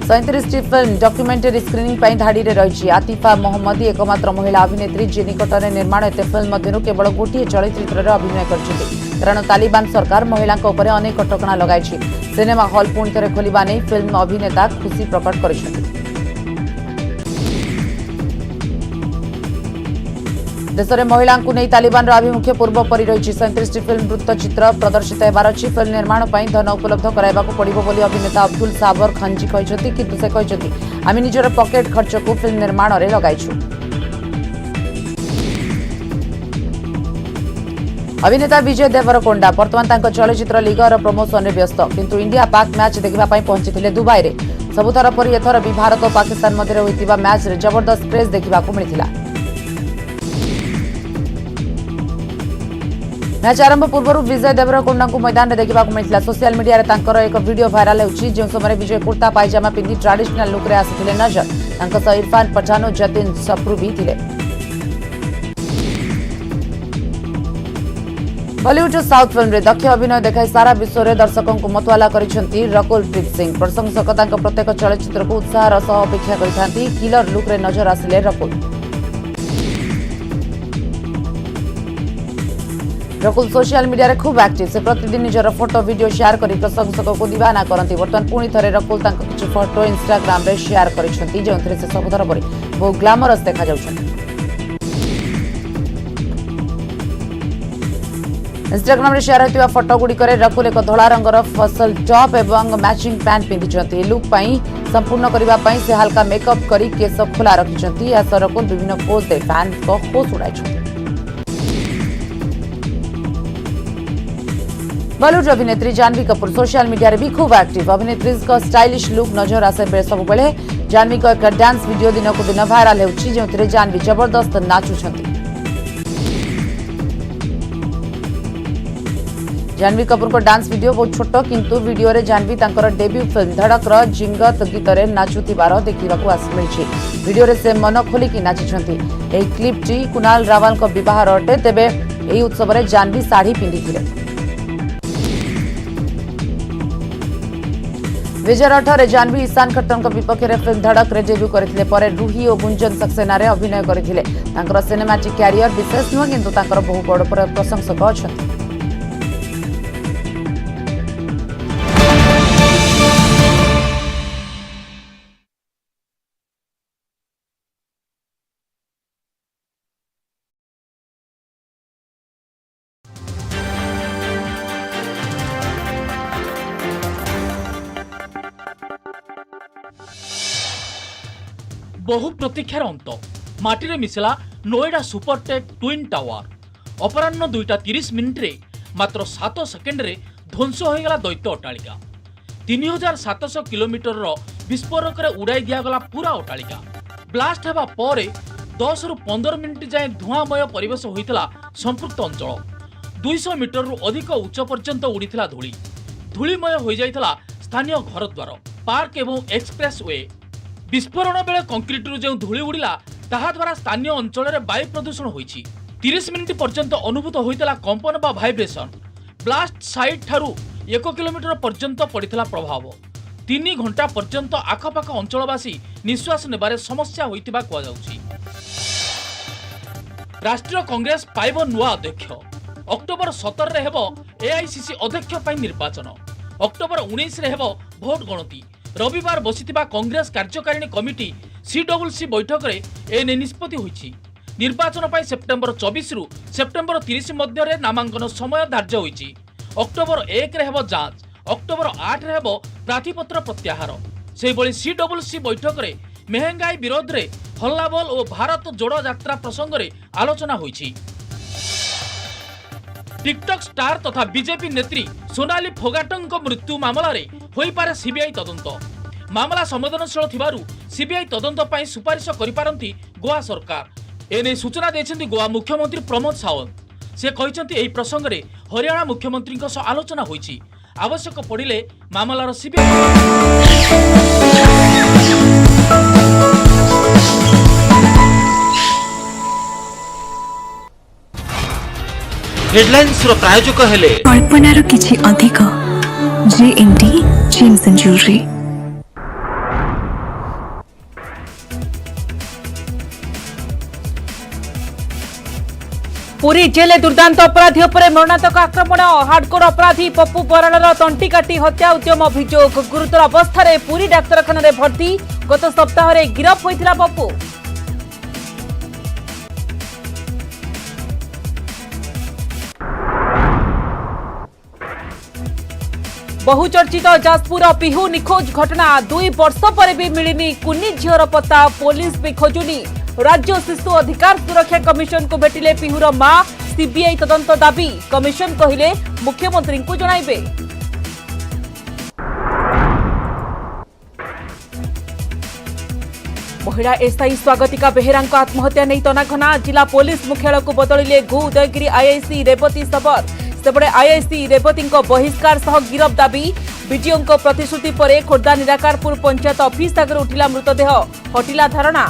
37टी फिल्म डॉक्यूमेंटरी स्क्रीनिंग पर धाड़ी में रही। आतिफा मोहम्मदी एकमात्र महिला अभिनेत्री जी निकट में निर्माण एत फिल्म मध्य केवल गोटे चलचित्र अभिनय कर कारण तालिबान सरकार महिला अनेक कटकणा लगाई। सिनेमा हल पुणी थे खोलने नहीं फिल्म अभिनेता खुशी प्रकट कर। देश में महिला नहीं तालिबान आभिमुख्य पूर्व परी रही। 37टी फिल्म वृत्तचित्र प्रदर्शित होबार अच्छी। फिल्म निर्माण पर धन उपलब्ध कराइबा पड़ो बोली अभिनेता अब्दुल साबर खंजी कहते किंतु से कहते आम निजर पकेट खर्च को फिल्म निर्माण में लगाइछु। अभिनेता विजय देवरकोंडा बर्तमान चलचित्र लीगर प्रमोशन में व्यस्त किंतु इंडिया पाक मैच देखा पहुंची दुबई में सबुथर परि एथर भी भारत और पाकिस्तान मध्य होइतिबा मैच रे जबरदस्त क्रेज देखा मिलता। मैच आरंभ पूर्व विजय देवरकोंडा को मैदान में देखा मिलता। सोशल मीडिया रे तांकर एक वीडियो भाइराल होछि जो समय विजय कुर्ता पायजामा पिंधि ट्रेडिशनल लुक रे आसिथिले नजर। तांका सह इरफान पठान और जतिन सप्रू भी थिले। बॉलीवुड साउथ फिल्म रे दक्ष अभिनय देखाई सारा विश्व रे दर्शकों को मतवाला करिसेंती रकुलप्रीत सिंह। प्रशंसक तांका प्रत्येक चलचित्र को उत्साहर सह अपेक्षा करिथांती। किलर लुक रे नजर आसिले रकुल सोशल मीडिया रे खूब एक्टिव। से प्रतिदिन निजर फोटो वीडियो शेयर करी प्रशंसकों को दीवाना करती। बर्तमान पुणी थे रकुल किसी फोटो इंस्टाग्राम रे शेयर करिसेंती जो से सबुथर परि बहु ग्लैमरस देखा जाउछंती। इंस्टाग्राम रे शेयर होइतिबा फोटो गुडी करे रकुल एक धोला रंगर फसल टॉप एवं मैचिंग पैंट पिंधिचंती। लुक पई संपूर्ण करिबा पई से हल्का मेकअप करी केस खुला रखिचंती। या रकुल विभिन्न पोज दे फैन को होश उड़ाइछंती। बॉलीवुड अभिनेत्री जानवी कपूर सोशल मीडिया रे भी खूब एक्टिव। अभिनेत्री का स्टाइलिश लुक नजर आसे बेले सब बेले जानवी को एक डांस वीडियो दिन को दिन भाइराल होछि जो जानवी जबरदस्त नाचुछंती। जानवी कपूर को डांस वीडियो बहुत छोट किंतु वीडियो रे जानवी तांकर डेब्यू फिल्म धड़क रो जिंगत गीत रे नाचुथिबार देखिबाकू आसमिछि। वीडियो रे से मन खोली की नाचिछंती। एही क्लिप टी कुणाल रावल को विवाह अटे। तेबे एही उत्सव रे जानवी साड़ी पिंधिथिले। 2018 जानवी ईशान खट्टर विपक्ष में फिल्म धड़क रे डेब्यू करथिले। परे रूही और गुंजन सक्सेना रे अभिनय करथिले। तांकर सिनेमैटिक कैरियर विशेष नुह किंतु तांकर बहु बड़ प्रशंसक अछंती। बहु प्रतीक्षार अंत माटी मिशिला नोएडा सुपरटेक ट्विन टावर। अपराह्न 2:30 मिनिट्रे मात्र 7 सेकेंड रे ध्वंस हो गला दैत्य अट्टालिका। 3700 किलोमीटर विस्फोरक उड़ाई दिगला पूरा अट्टालिका। ब्लास्ट हेबा परे 10 रु 15 मिनिट जाए धुआंमय परिवेश होइतला संपृक्त अंचल। 200 मीटर रु अधिक उच्च पर्यंत उड़ीथिला धूली। धूलिमय हो जाइतला स्थानीय घरद्वार, पार्क एवं एक्सप्रेस वे। विस्फोरण बेले कंक्रीट जो धूली उड़िला ताहा द्वारा स्थानीय अंचल में वायु प्रदूषण होइछि। 30 मिनिट पर्यंत अनुभूत होइतला कंपन बा भाइब्रेशन। ब्लास्ट साइट ठारू 1 किलोमीटर पर्यंत पड़ितला प्रभाव। 3 घंटा पर्यंत आखपाख अंचलवासी निश्वास नेबारे समस्या होइतिबा कुआ जाउछि। राष्ट्रीय कांग्रेस पाइब नुआ अध्यक्ष। अक्टोबर 17 रे हेबो एआईसीसी अध्यक्ष पई निर्वाचन। अक्टोबर 19 रे हेबो भोट गणति। रविवार बसिथिबा कांग्रेस कार्यकारिणी कमिटी सीडब्ल्यूसी बैठक रे एने निष्पत्ति होइछि। निर्वाचन पई सेप्टेम्बर 24 रु सेप्टेम्बर 30 मध्य रे नामांकन समय धार्य होइछि। अक्टोबर 1 रे हेबो जांच। अक्टोबर 8 रे हेबो प्रार्थीपत्र प्रत्याहार। सेहि बळी सीडब्ल्यूसी बैठक रे महंगाई विरोध रे हल्लाबोल और भारत जोड़ो यात्रा प्रसंग रे आलोचना होइछि। टिकटक स्टार तथा बीजेपी नेत्री सोनाली फोगाटଙ୍କ मृत्यु मामला रे होई पारे सीबीआई तदंत। मामला संवेदनशील थिबारु सीबीआई तदंत पई सुपारिश करि पारंती गोवा सरकार। एने सूचना दैछन्ती गोवा मुख्यमंत्री प्रमोद सावंत। से कहिसन्ती एही प्रसंग रे हरियाणा मुख्यमंत्री सह आलोचना होइछि। आवश्यक पड़िले मामलार सीबीआई हेडलाइंस रो प्रायोजक हेले कल्पनार किछि अधिक जेएनडी gems and jewellery. Puri jail दुर्दांत अपराधी उपरे मरणातक आक्रमण। हार्डकोर अपराधी पप्पू बराड़र तंटी काटी हत्या उद्यम अभियोग। गुरुतर अवस्था पुरी डाक्तरखाना रे भर्ती। गत सप्ताह रे गिरफ होइथिला पप्पू। बहुचर्चित जाजपुर पिहू निखोज घटना। 2 वर्ष पर भी मिलनी कुनी झीर पता। पुलिस भी खोजुनी। राज्य शिशु अधिकार सुरक्षा कमिशन को भेटिले पिहूर मां। सीबीआई तदंत दाबी। कमिशन कहिले मुख्यमंत्री को जणाइबे। महिला एसआई स्वागतिका बेहेरा आत्महत्या नहीं तनाघना जिला पुलिस मुख्यालय को बदलिले घु उदयगिरी आईआईसी रेवती सबर सेपटे आईआईसी रेवती बहिष्कार सह गिरफ दाबी विडीओ प्रतिश्रुति पर खोर्धा निराकारपुर पंचायत ऑफिस आगे उठिला मृतदेह हटिला धारणा।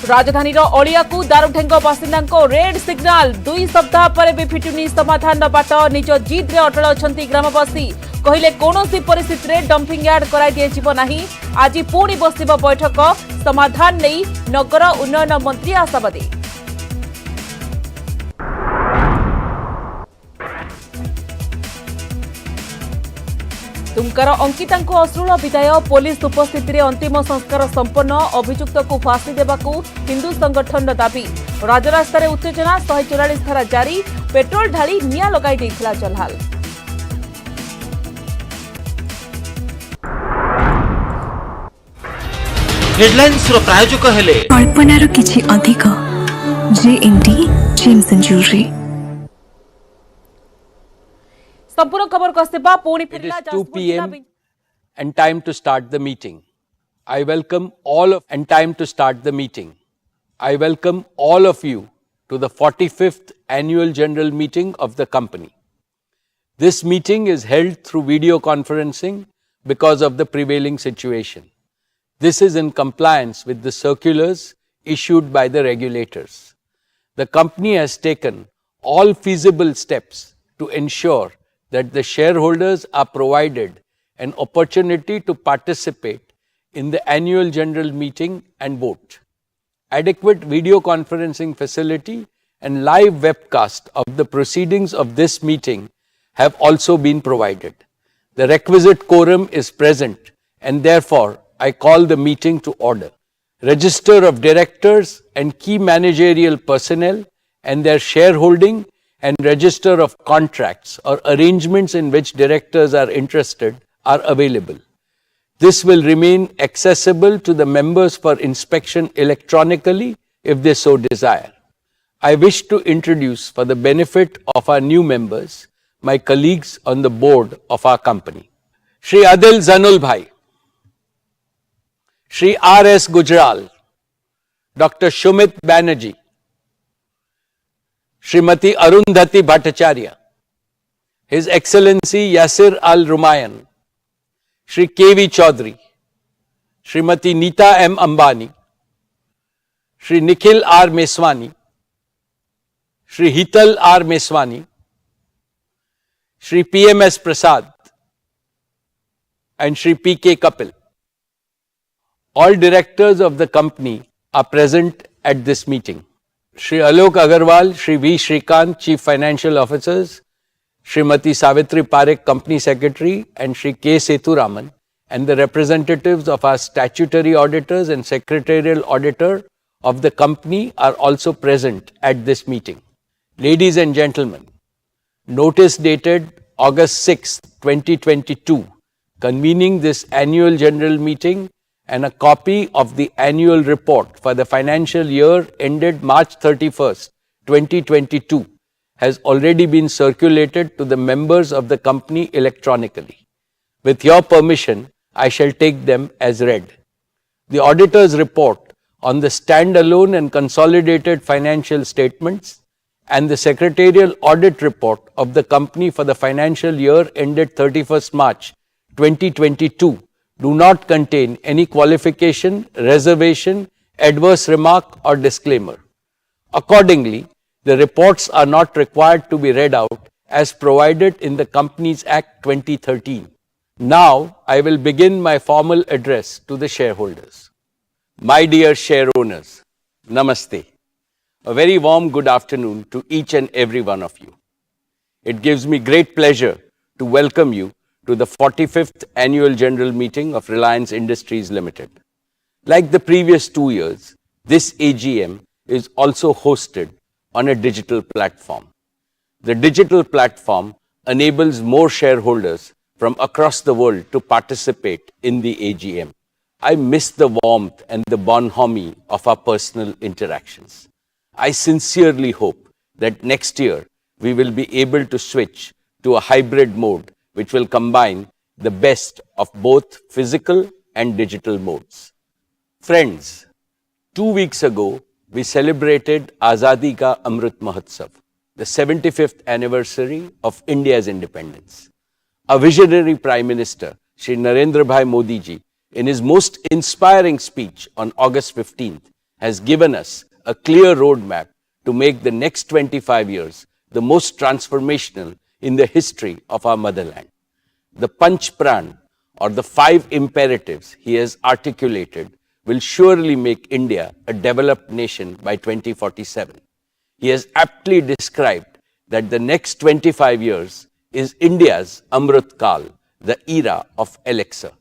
राजधानी अलिया को दारुढेंग बासिंदा रेड सिग्नाल 2 सप्ताह पर भी फिटुनी समाधान बाट निज जिद रे अटल अछंती ग्रामवासी कहले कौनसी परिस्थिति रे डंपिंग यार्ड कराई दिए जीव नाही आज पुणी बसिब बैठक समाधान नहीं नगर उन्नयन मंत्री आशावादी। दुमकार अंकिता अश्लील विदाय पुलिस उपस्थिति में अंतिम संस्कार संपन्न अभियुक्त को फांसी देवाकू हिंदू संगठन दाबी राजरास्तार उत्तेजना 144 धारा जारी पेट्रोल ढाली निआं लगाई देइथिला जलहाल। हेडलाइंस रो प्रायोजक हेले कल्पनार किछि अधिक जे&टी जेम्स एंड ज्वेलरी। संपूर्ण खबर को सेवा पुणी It is 2 p.m. and time to start the meeting. I welcome all of and time to start the meeting. I welcome all of you to the 45th annual general meeting of the company. This meeting is held through video conferencing because of the prevailing situation. This is in compliance with the circulars issued by the regulators. The company has taken all feasible steps to ensure that the shareholders are provided an opportunity to participate in the annual general meeting and vote. Adequate video conferencing facility and live webcast of the proceedings of this meeting have also been provided. The requisite quorum is present and therefore I call the meeting to order. Register of directors and key managerial personnel and their shareholding and register of contracts or arrangements in which directors are interested are available. This will remain accessible to the members for inspection electronically if they so desire. I wish to introduce for the benefit of our new members, my colleagues on the board of our company. Shri Adil Zanul Bhai, Shri R.S. Gujral, Dr. Shumit Banerjee, Srimati Arundhati Bhattacharya, His Excellency Yasir Al-Rumayyan, Shri K.V. Chaudhary, Srimati Neeta M. Ambani, Shri Nikhil R. Meswani, Shri Hital R. Meswani, Shri P.M.S. Prasad, and Shri P.K. Kapil. All directors of the company are present at this meeting. Shri Alok Agarwal, Shri V. Shrikant, Chief Financial Officers, Srimati Savitri Parekh, Company Secretary, and Shri K. Sethuraman, and the representatives of our statutory auditors and secretarial auditor of the company are also present at this meeting. Ladies and gentlemen, notice dated August 6, 2022, convening this annual general meeting and a copy of the annual report for the financial year ended March 31st, 2022 has already been circulated to the members of the company electronically. With your permission, I shall take them as read. The auditor's report on the standalone and consolidated financial statements and the secretarial audit report of the company for the financial year ended 31st March 2022 do not contain any qualification, reservation, adverse remark or disclaimer. Accordingly, the reports are not required to be read out as provided in the Companies Act 2013. Now, I will begin my formal address to the shareholders. My dear share owners, Namaste. A very warm good afternoon to each and every one of you. It gives me great pleasure to welcome you to the 45th Annual General Meeting of Reliance Industries Limited. Like the previous 2 years, this AGM is also hosted on a digital platform. The digital platform enables more shareholders from across the world to participate in the AGM. I miss the warmth and the bonhomie of our personal interactions. I sincerely hope that next year we will be able to switch to a hybrid mode which will combine the best of both physical and digital modes. Friends, 2 weeks ago, we celebrated Azadi Ka Amrit Mahotsav, the 75th anniversary of India's independence. A visionary Prime Minister, Shri Narendra Bhai Modi ji, in his most inspiring speech on August 15th, has given us a clear roadmap to make the next 25 years the most transformational in the history of our motherland. The Panch Pran, or the 5 imperatives he has articulated, will surely make India a developed nation by 2047. He has aptly described that the next 25 years is India's Amrit Kal, the era of elixir.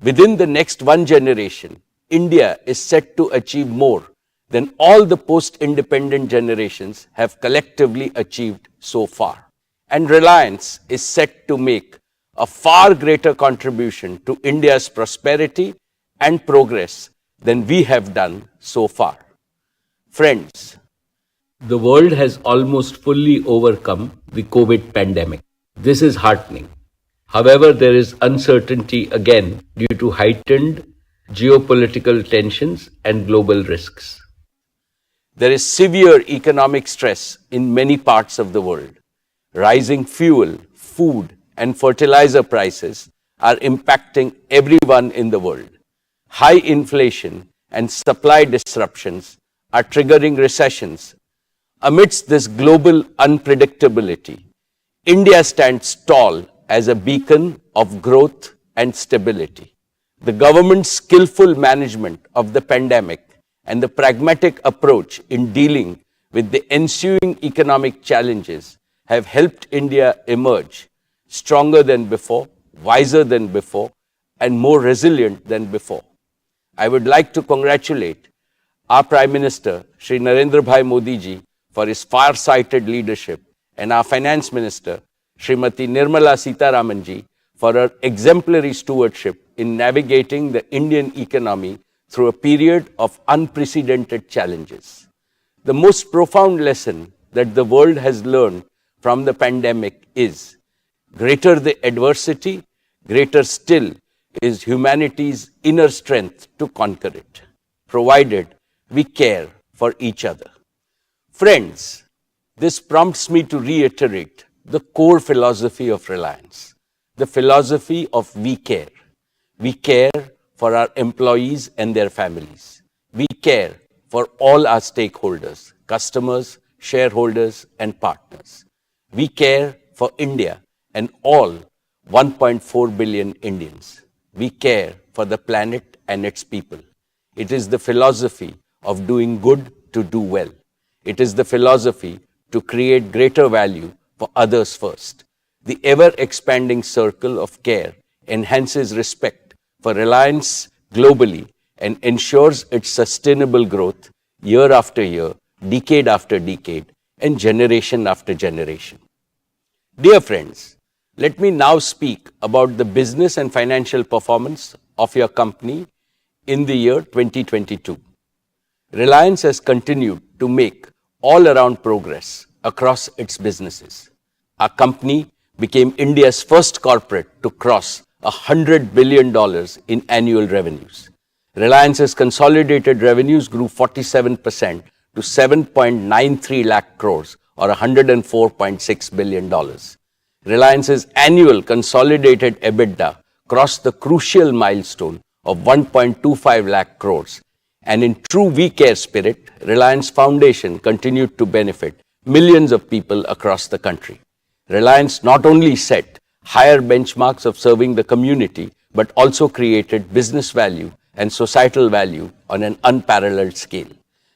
Within the next one generation, India is set to achieve more than all the post-independent generations have collectively achieved so far. And Reliance is set to make a far greater contribution to India's prosperity and progress than we have done so far. Friends, the world has almost fully overcome the COVID pandemic. This is heartening. However, there is uncertainty again due to heightened geopolitical tensions and global risks. There is severe economic stress in many parts of the world. Rising fuel, food, and fertilizer prices are impacting everyone in the world. High inflation and supply disruptions are triggering recessions. Amidst this global unpredictability, India stands tall as a beacon of growth and stability. The government's skillful management of the pandemic and the pragmatic approach in dealing with the ensuing economic challenges have helped India emerge stronger than before, wiser than before, and more resilient than before. I would like to congratulate our Prime Minister, Shri Narendra Bhai Modi ji, for his far-sighted leadership, and our Finance Minister, Srimati Nirmala Sitharaman ji, for her exemplary stewardship in navigating the Indian economy through a period of unprecedented challenges. The most profound lesson that the world has learned from the pandemic is, greater the adversity, greater still is humanity's inner strength to conquer it, provided we care for each other. Friends, this prompts me to reiterate the core philosophy of Reliance, the philosophy of we care. We care for our employees and their families. We care for all our stakeholders, customers, shareholders, and partners. We care for India and all 1.4 billion Indians. We care for the planet and its people. It is the philosophy of doing good to do well. It is the philosophy to create greater value for others first. The ever-expanding circle of care enhances respect for Reliance globally and ensures its sustainable growth year after year, decade after decade, and generation after generation. Dear friends, let me now speak about the business and financial performance of your company in the year 2022. Reliance has continued to make all-around progress across its businesses. Our company became India's first corporate to cross $100 billion in annual revenues. Reliance's consolidated revenues grew 47% to 7.93 lakh crores or $104.6 billion. Reliance's annual consolidated EBITDA crossed the crucial milestone of 1.25 lakh crores. And in true We Care spirit, Reliance Foundation continued to benefit millions of people across the country. Reliance not only set higher benchmarks of serving the community, but also created business value and societal value on an unparalleled scale.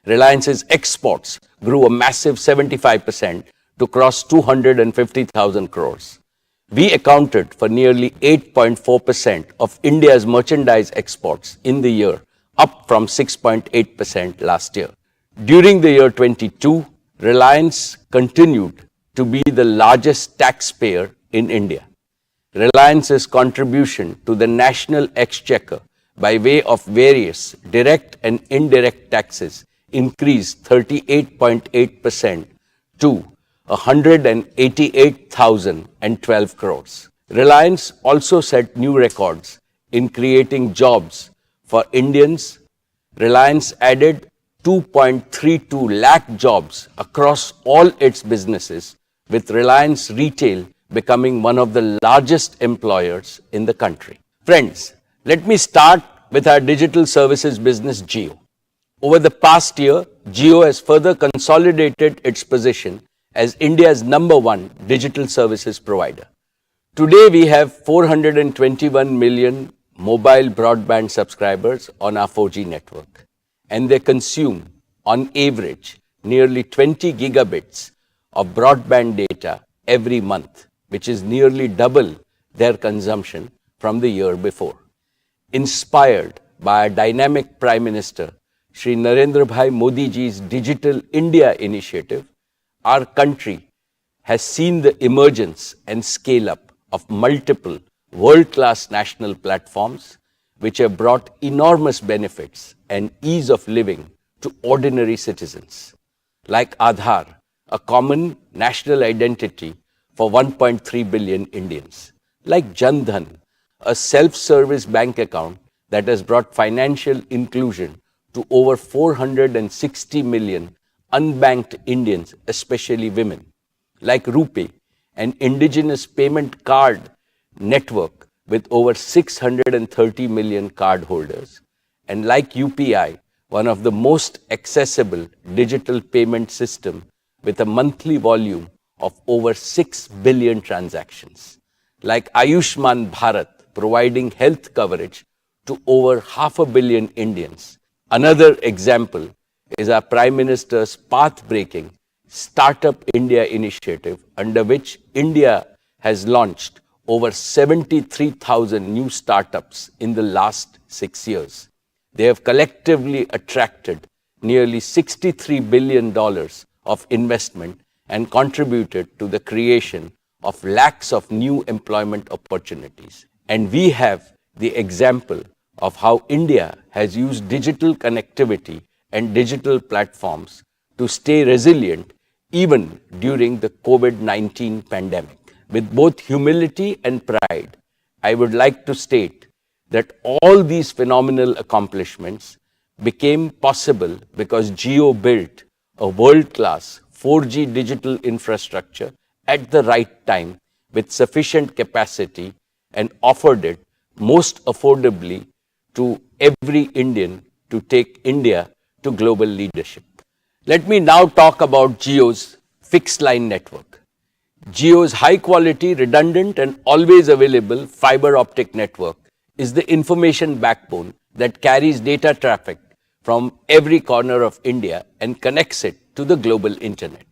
Reliance's exports grew a massive 75% to cross 250,000 crores. We accounted for nearly 8.4% of India's merchandise exports in the year, up from 6.8% last year. During the year 22, Reliance continued to be the largest taxpayer in India. Reliance's contribution to the national exchequer by way of various direct and indirect taxes increased 38.8% to 188,012 crores. Reliance also set new records in creating jobs for Indians. Reliance added 2.32 lakh jobs across all its businesses, with Reliance Retail becoming one of the largest employers in the country. Friends, let me start with our digital services business, Jio. Over the past year, Jio has further consolidated its position as India's #1 digital services provider. Today, we have 421 million mobile broadband subscribers on our 4G network, and they consume, on average, nearly 20 gigabits of broadband data every month, which is nearly double their consumption from the year before. Inspired by a dynamic Prime Minister, Shri Narendra Bhai Modi ji's Digital India initiative, our country has seen the emergence and scale up of multiple world-class national platforms which have brought enormous benefits and ease of living to ordinary citizens, like Aadhaar, a common national identity for 1.3 billion Indians, like Jan Dhan, a self-service bank account that has brought financial inclusion to over 460 million unbanked Indians, especially women, like RuPay, an indigenous payment card network with over 630 million cardholders, and like UPI, one of the most accessible digital payment system with a monthly volume of over 6 billion transactions, like Ayushman Bharat, providing health coverage to over 500 million Indians. Another example is our Prime Minister's path-breaking Startup India initiative, under which India has launched over 73,000 new startups in the last 6 years. They have collectively attracted nearly $63 billion of investment and contributed to the creation of lakhs of new employment opportunities. And we have the example of how India has used digital connectivity and digital platforms to stay resilient even during the COVID-19 pandemic. With both humility and pride, I would like to state that all these phenomenal accomplishments became possible because Jio built a world-class 4G digital infrastructure at the right time with sufficient capacity and offered it most affordably to every Indian to take India to global leadership. Let me now talk about Jio's fixed line network. Jio's high quality, redundant and always available fiber optic network is the information backbone that carries data traffic from every corner of India and connects it to the global internet.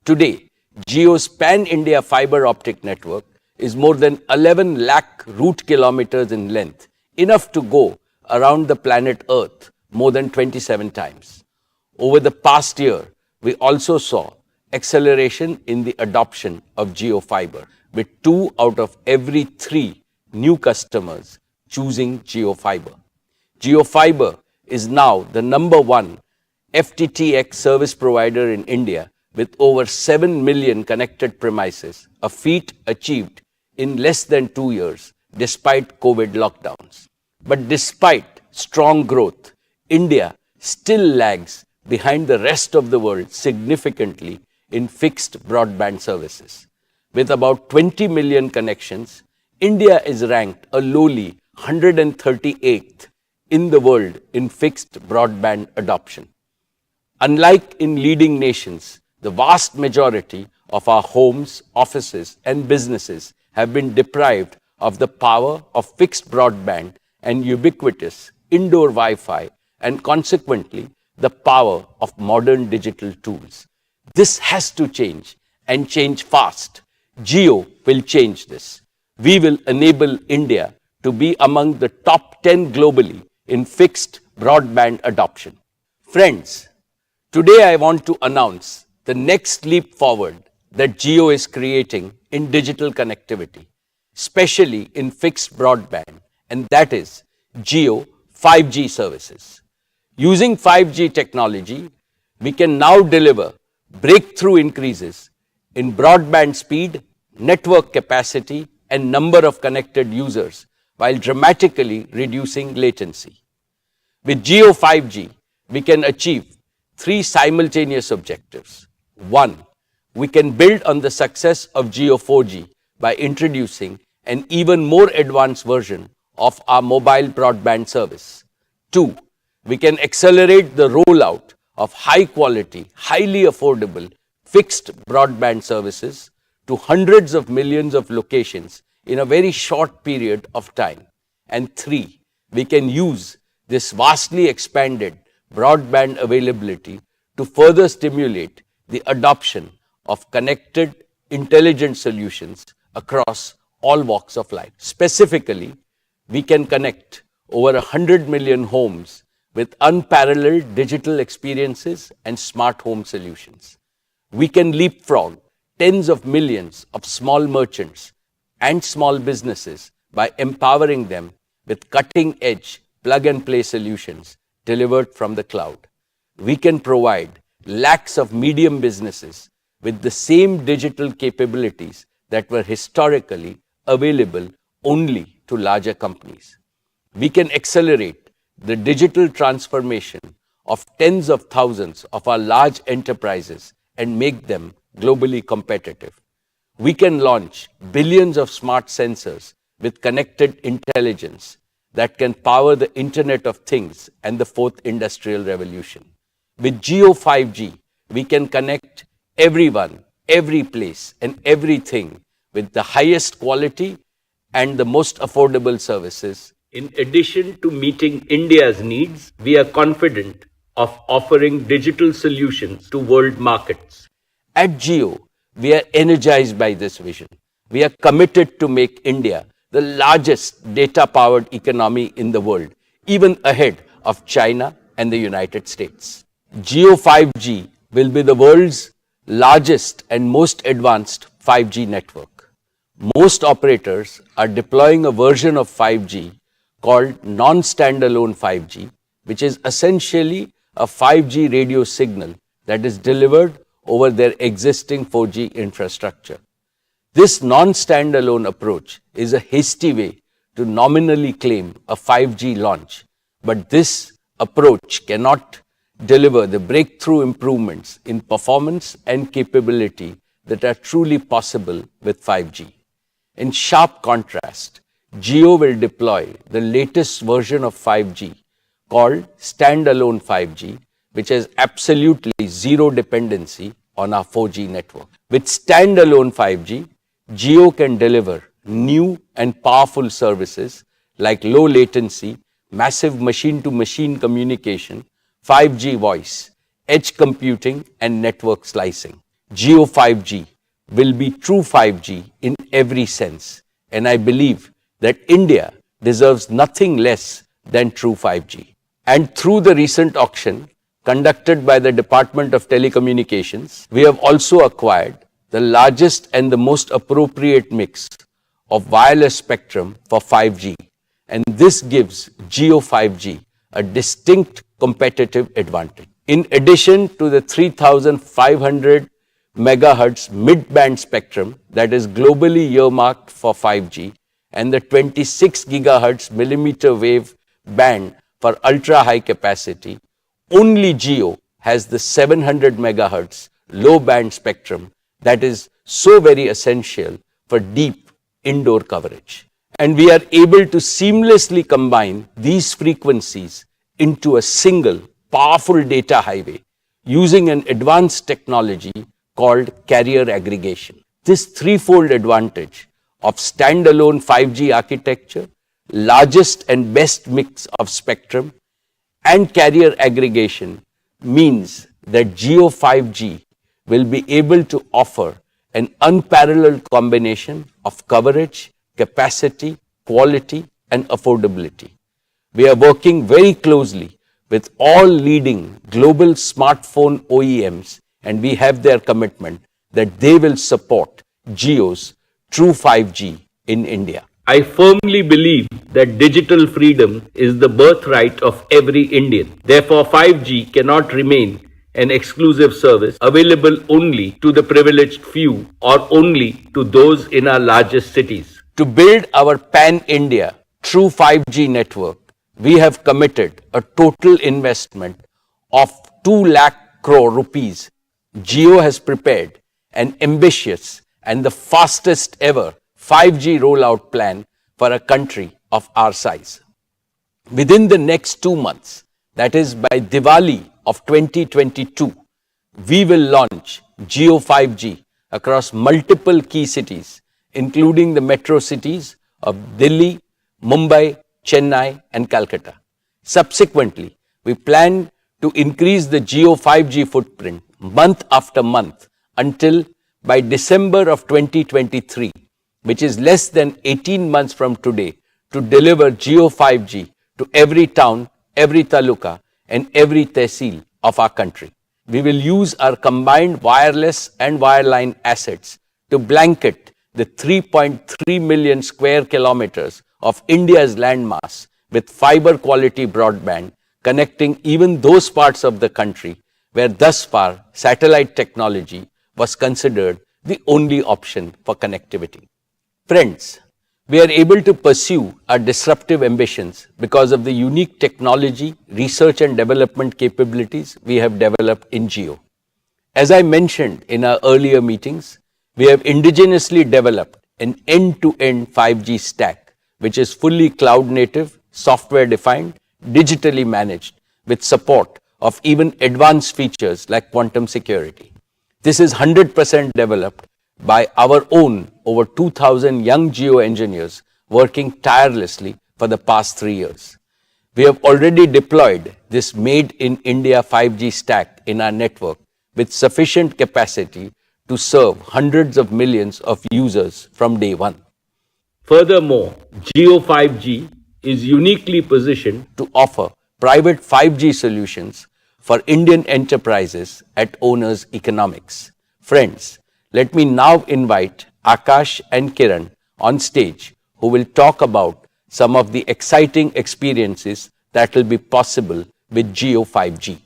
Today, Jio's pan-India fiber optic network is more than 11 lakh route kilometers in length, enough to go around the planet Earth more than 27 times. Over the past year, we also saw acceleration in the adoption of Jio Fiber, with 2 out of every 3 new customers choosing Jio Fiber. Jio Fiber is now the #1 FTTX service provider in India with over 7 million connected premises, a feat achieved in less than 2 years despite COVID lockdowns. But despite strong growth, India still lags behind the rest of the world significantly in fixed broadband services. With about 20 million connections, India is ranked a lowly 138th in the world in fixed broadband adoption. Unlike in leading nations, the vast majority of our homes, offices, and businesses have been deprived of the power of fixed broadband and ubiquitous indoor Wi-Fi, and consequently the power of modern digital tools. This has to change, and change fast. Jio will change this. We will enable India to be among the top 10 globally in fixed broadband adoption. Friends, today I want to announce the next leap forward that Jio is creating in digital connectivity, especially in fixed broadband, and that is Jio 5G services. Using 5G technology, we can now deliver breakthrough increases in broadband speed, network capacity, and number of connected users, while dramatically reducing latency. With Jio 5G, we can achieve three simultaneous objectives. One, we can build on the success of Jio 4G by introducing an even more advanced version of our mobile broadband service. Two, we can accelerate the rollout of high quality, highly affordable, fixed broadband services to hundreds of millions of locations in a very short period of time. And three, we can use this vastly expanded broadband availability to further stimulate the adoption of connected, intelligent solutions across all walks of life. Specifically, we can connect over 100 million homes with unparalleled digital experiences and smart home solutions. We can leapfrog tens of millions of small merchants and small businesses by empowering them with cutting-edge plug-and-play solutions delivered from the cloud. We can provide lakhs of medium businesses with the same digital capabilities that were historically available only to larger companies. We can accelerate the digital transformation of tens of thousands of our large enterprises and make them globally competitive. We can launch billions of smart sensors with connected intelligence that can power the Internet of Things and the fourth industrial revolution. With Jio 5G, we can connect everyone, every place, and everything with the highest quality and the most affordable services. In addition to meeting India's needs, we are confident of offering digital solutions to world markets. At Jio, we are energized by this vision. We are committed to make India the largest data-powered economy in the world, even ahead of China and the United States. Jio 5G will be the world's largest and most advanced 5G network. Most operators are deploying a version of 5G called non-standalone 5G, which is essentially a 5G radio signal that is delivered over their existing 4G infrastructure. This non-standalone approach is a hasty way to nominally claim a 5G launch, but this approach cannot deliver the breakthrough improvements in performance and capability that are truly possible with 5G. In sharp contrast, Jio will deploy the latest version of 5G called standalone 5G, which has absolutely zero dependency on our 4G network. With standalone 5G, Jio can deliver new and powerful services like low latency, massive machine-to-machine communication, 5G voice, edge computing, and network slicing. Jio 5G will be true 5G in every sense, and I believe that India deserves nothing less than true 5G. And through the recent auction conducted by the Department of Telecommunications, we have also acquired the largest and the most appropriate mix of wireless spectrum for 5G. And this gives Jio 5G a distinct competitive advantage. In addition to the 3,500 megahertz mid-band spectrum that is globally earmarked for 5G and the 26 gigahertz millimeter wave band for ultra-high capacity, only Jio has the 700 megahertz low-band spectrum that is so very essential for deep indoor coverage. And we are able to seamlessly combine these frequencies into a single powerful data highway using an advanced technology called carrier aggregation. This threefold advantage of standalone 5G architecture, largest and best mix of spectrum, and carrier aggregation means that Jio 5G will be able to offer an unparalleled combination of coverage, capacity, quality, and affordability. We are working very closely with all leading global smartphone OEMs, and we have their commitment that they will support Jio's true 5G in India. I firmly believe that digital freedom is the birthright of every Indian. Therefore, 5G cannot remain an exclusive service available only to the privileged few or only to those in our largest cities. To build our pan-India true 5G network, we have committed a total investment of 2 lakh crore rupees. Jio has prepared an ambitious and the fastest ever 5G rollout plan for a country of our size. Within the next 2 months, that is by Diwali of 2022, we will launch Jio 5G across multiple key cities, including the metro cities of Delhi, Mumbai, Chennai, and Calcutta. Subsequently, we plan to increase the Jio 5G footprint month after month until by December of 2023, which is less than 18 months from today, to deliver Jio 5G to every town, every taluka, and every tehsil of our country. We will use our combined wireless and wireline assets to blanket the 3.3 million square kilometers of India's landmass with fiber quality broadband, connecting even those parts of the country where thus far satellite technology was considered the only option for connectivity. Friends, we are able to pursue our disruptive ambitions because of the unique technology, research and development capabilities we have developed in Jio. As I mentioned in our earlier meetings, we have indigenously developed an end-to-end 5G stack, which is fully cloud-native, software-defined, digitally managed, with support of even advanced features like quantum security. This is 100% developed by our own over 2,000 young Jio engineers working tirelessly for the past 3 years. We have already deployed this made in India 5G stack in our network with sufficient capacity to serve hundreds of millions of users from day one. Furthermore, Jio 5G is uniquely positioned to offer private 5G solutions for Indian enterprises at owners' economics. Friends, let me now invite Akash and Kiran on stage, who will talk about some of the exciting experiences that will be possible with Jio 5G.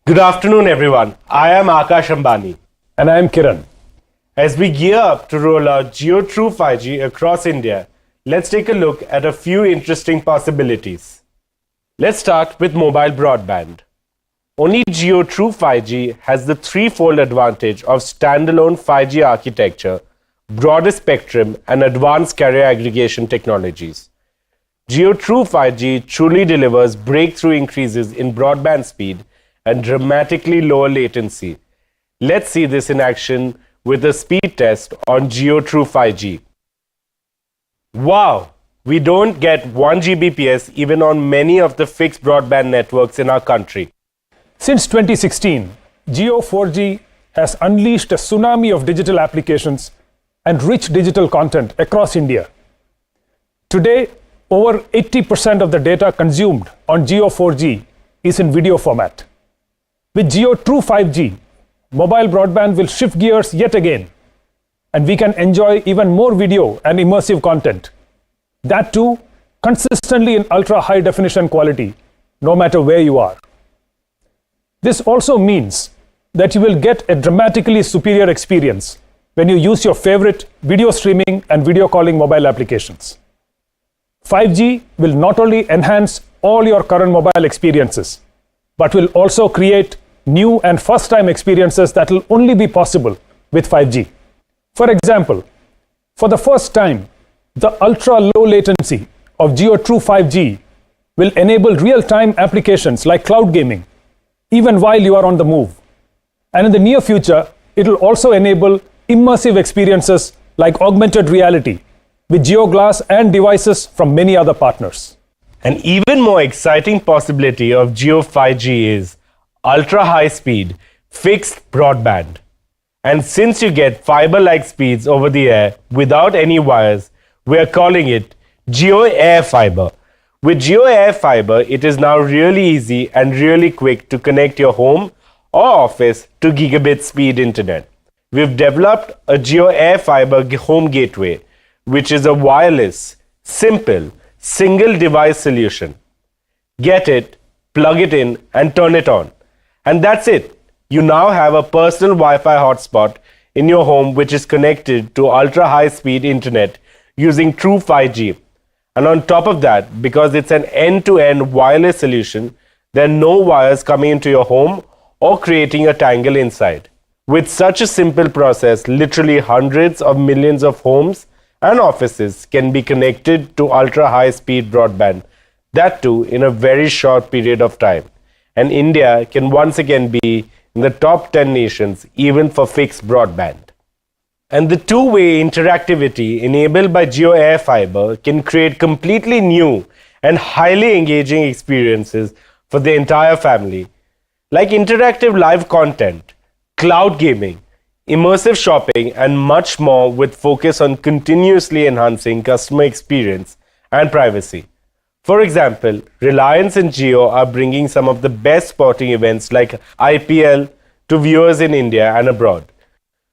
Good afternoon, everyone. I am Akash Ambani. And I am Kiran. As we gear up to roll out Jio True 5G across India, let's take a look at a few interesting possibilities. Let's start with mobile broadband. Only Jio True 5G has the threefold advantage of standalone 5G architecture, broader spectrum, and advanced carrier aggregation technologies. Jio True 5G truly delivers breakthrough increases in broadband speed and dramatically lower latency. Let's see this in action with a speed test on Jio True 5G. Wow! We don't get 1 Gbps even on many of the fixed broadband networks in our country. Since 2016, Jio 4G has unleashed a tsunami of digital applications and rich digital content across India. Today, over 80% of the data consumed on Jio 4G is in video format. With Jio True 5G, mobile broadband will shift gears yet again, and we can enjoy even more video and immersive content. That too, consistently in ultra-high definition quality, no matter where you are. This also means that you will get a dramatically superior experience when you use your favorite video streaming and video calling mobile applications. 5G will not only enhance all your current mobile experiences, but will also create new and first-time experiences that will only be possible with 5G. For example, for the first time, the ultra-low latency of Jio True 5G will enable real-time applications like cloud gaming, even while you are on the move. And in the near future, it will also enable immersive experiences like augmented reality with Jio Glass and devices from many other partners. An even more exciting possibility of Jio 5G is ultra-high speed fixed broadband. And since you get fiber-like speeds over the air without any wires, we are calling it Jio Air Fiber. With Jio Air Fiber, it is now really easy and really quick to connect your home or office to gigabit speed internet. We've developed a Jio Air Fiber home gateway, which is a wireless, simple, single device solution. Get it, plug it in, and turn it on. And that's it. You now have a personal Wi-Fi hotspot in your home which is connected to ultra-high-speed internet using true 5G. And on top of that, because it's an end-to-end wireless solution, there are no wires coming into your home or creating a tangle inside. With such a simple process, literally hundreds of millions of homes and offices can be connected to ultra-high-speed broadband, that too in a very short period of time. And India can once again be in the top 10 nations even for fixed broadband. And the two-way interactivity enabled by Jio Air Fiber can create completely new and highly engaging experiences for the entire family, like interactive live content, cloud gaming, immersive shopping, and much more, with focus on continuously enhancing customer experience and privacy. For example, Reliance and Jio are bringing some of the best sporting events like IPL to viewers in India and abroad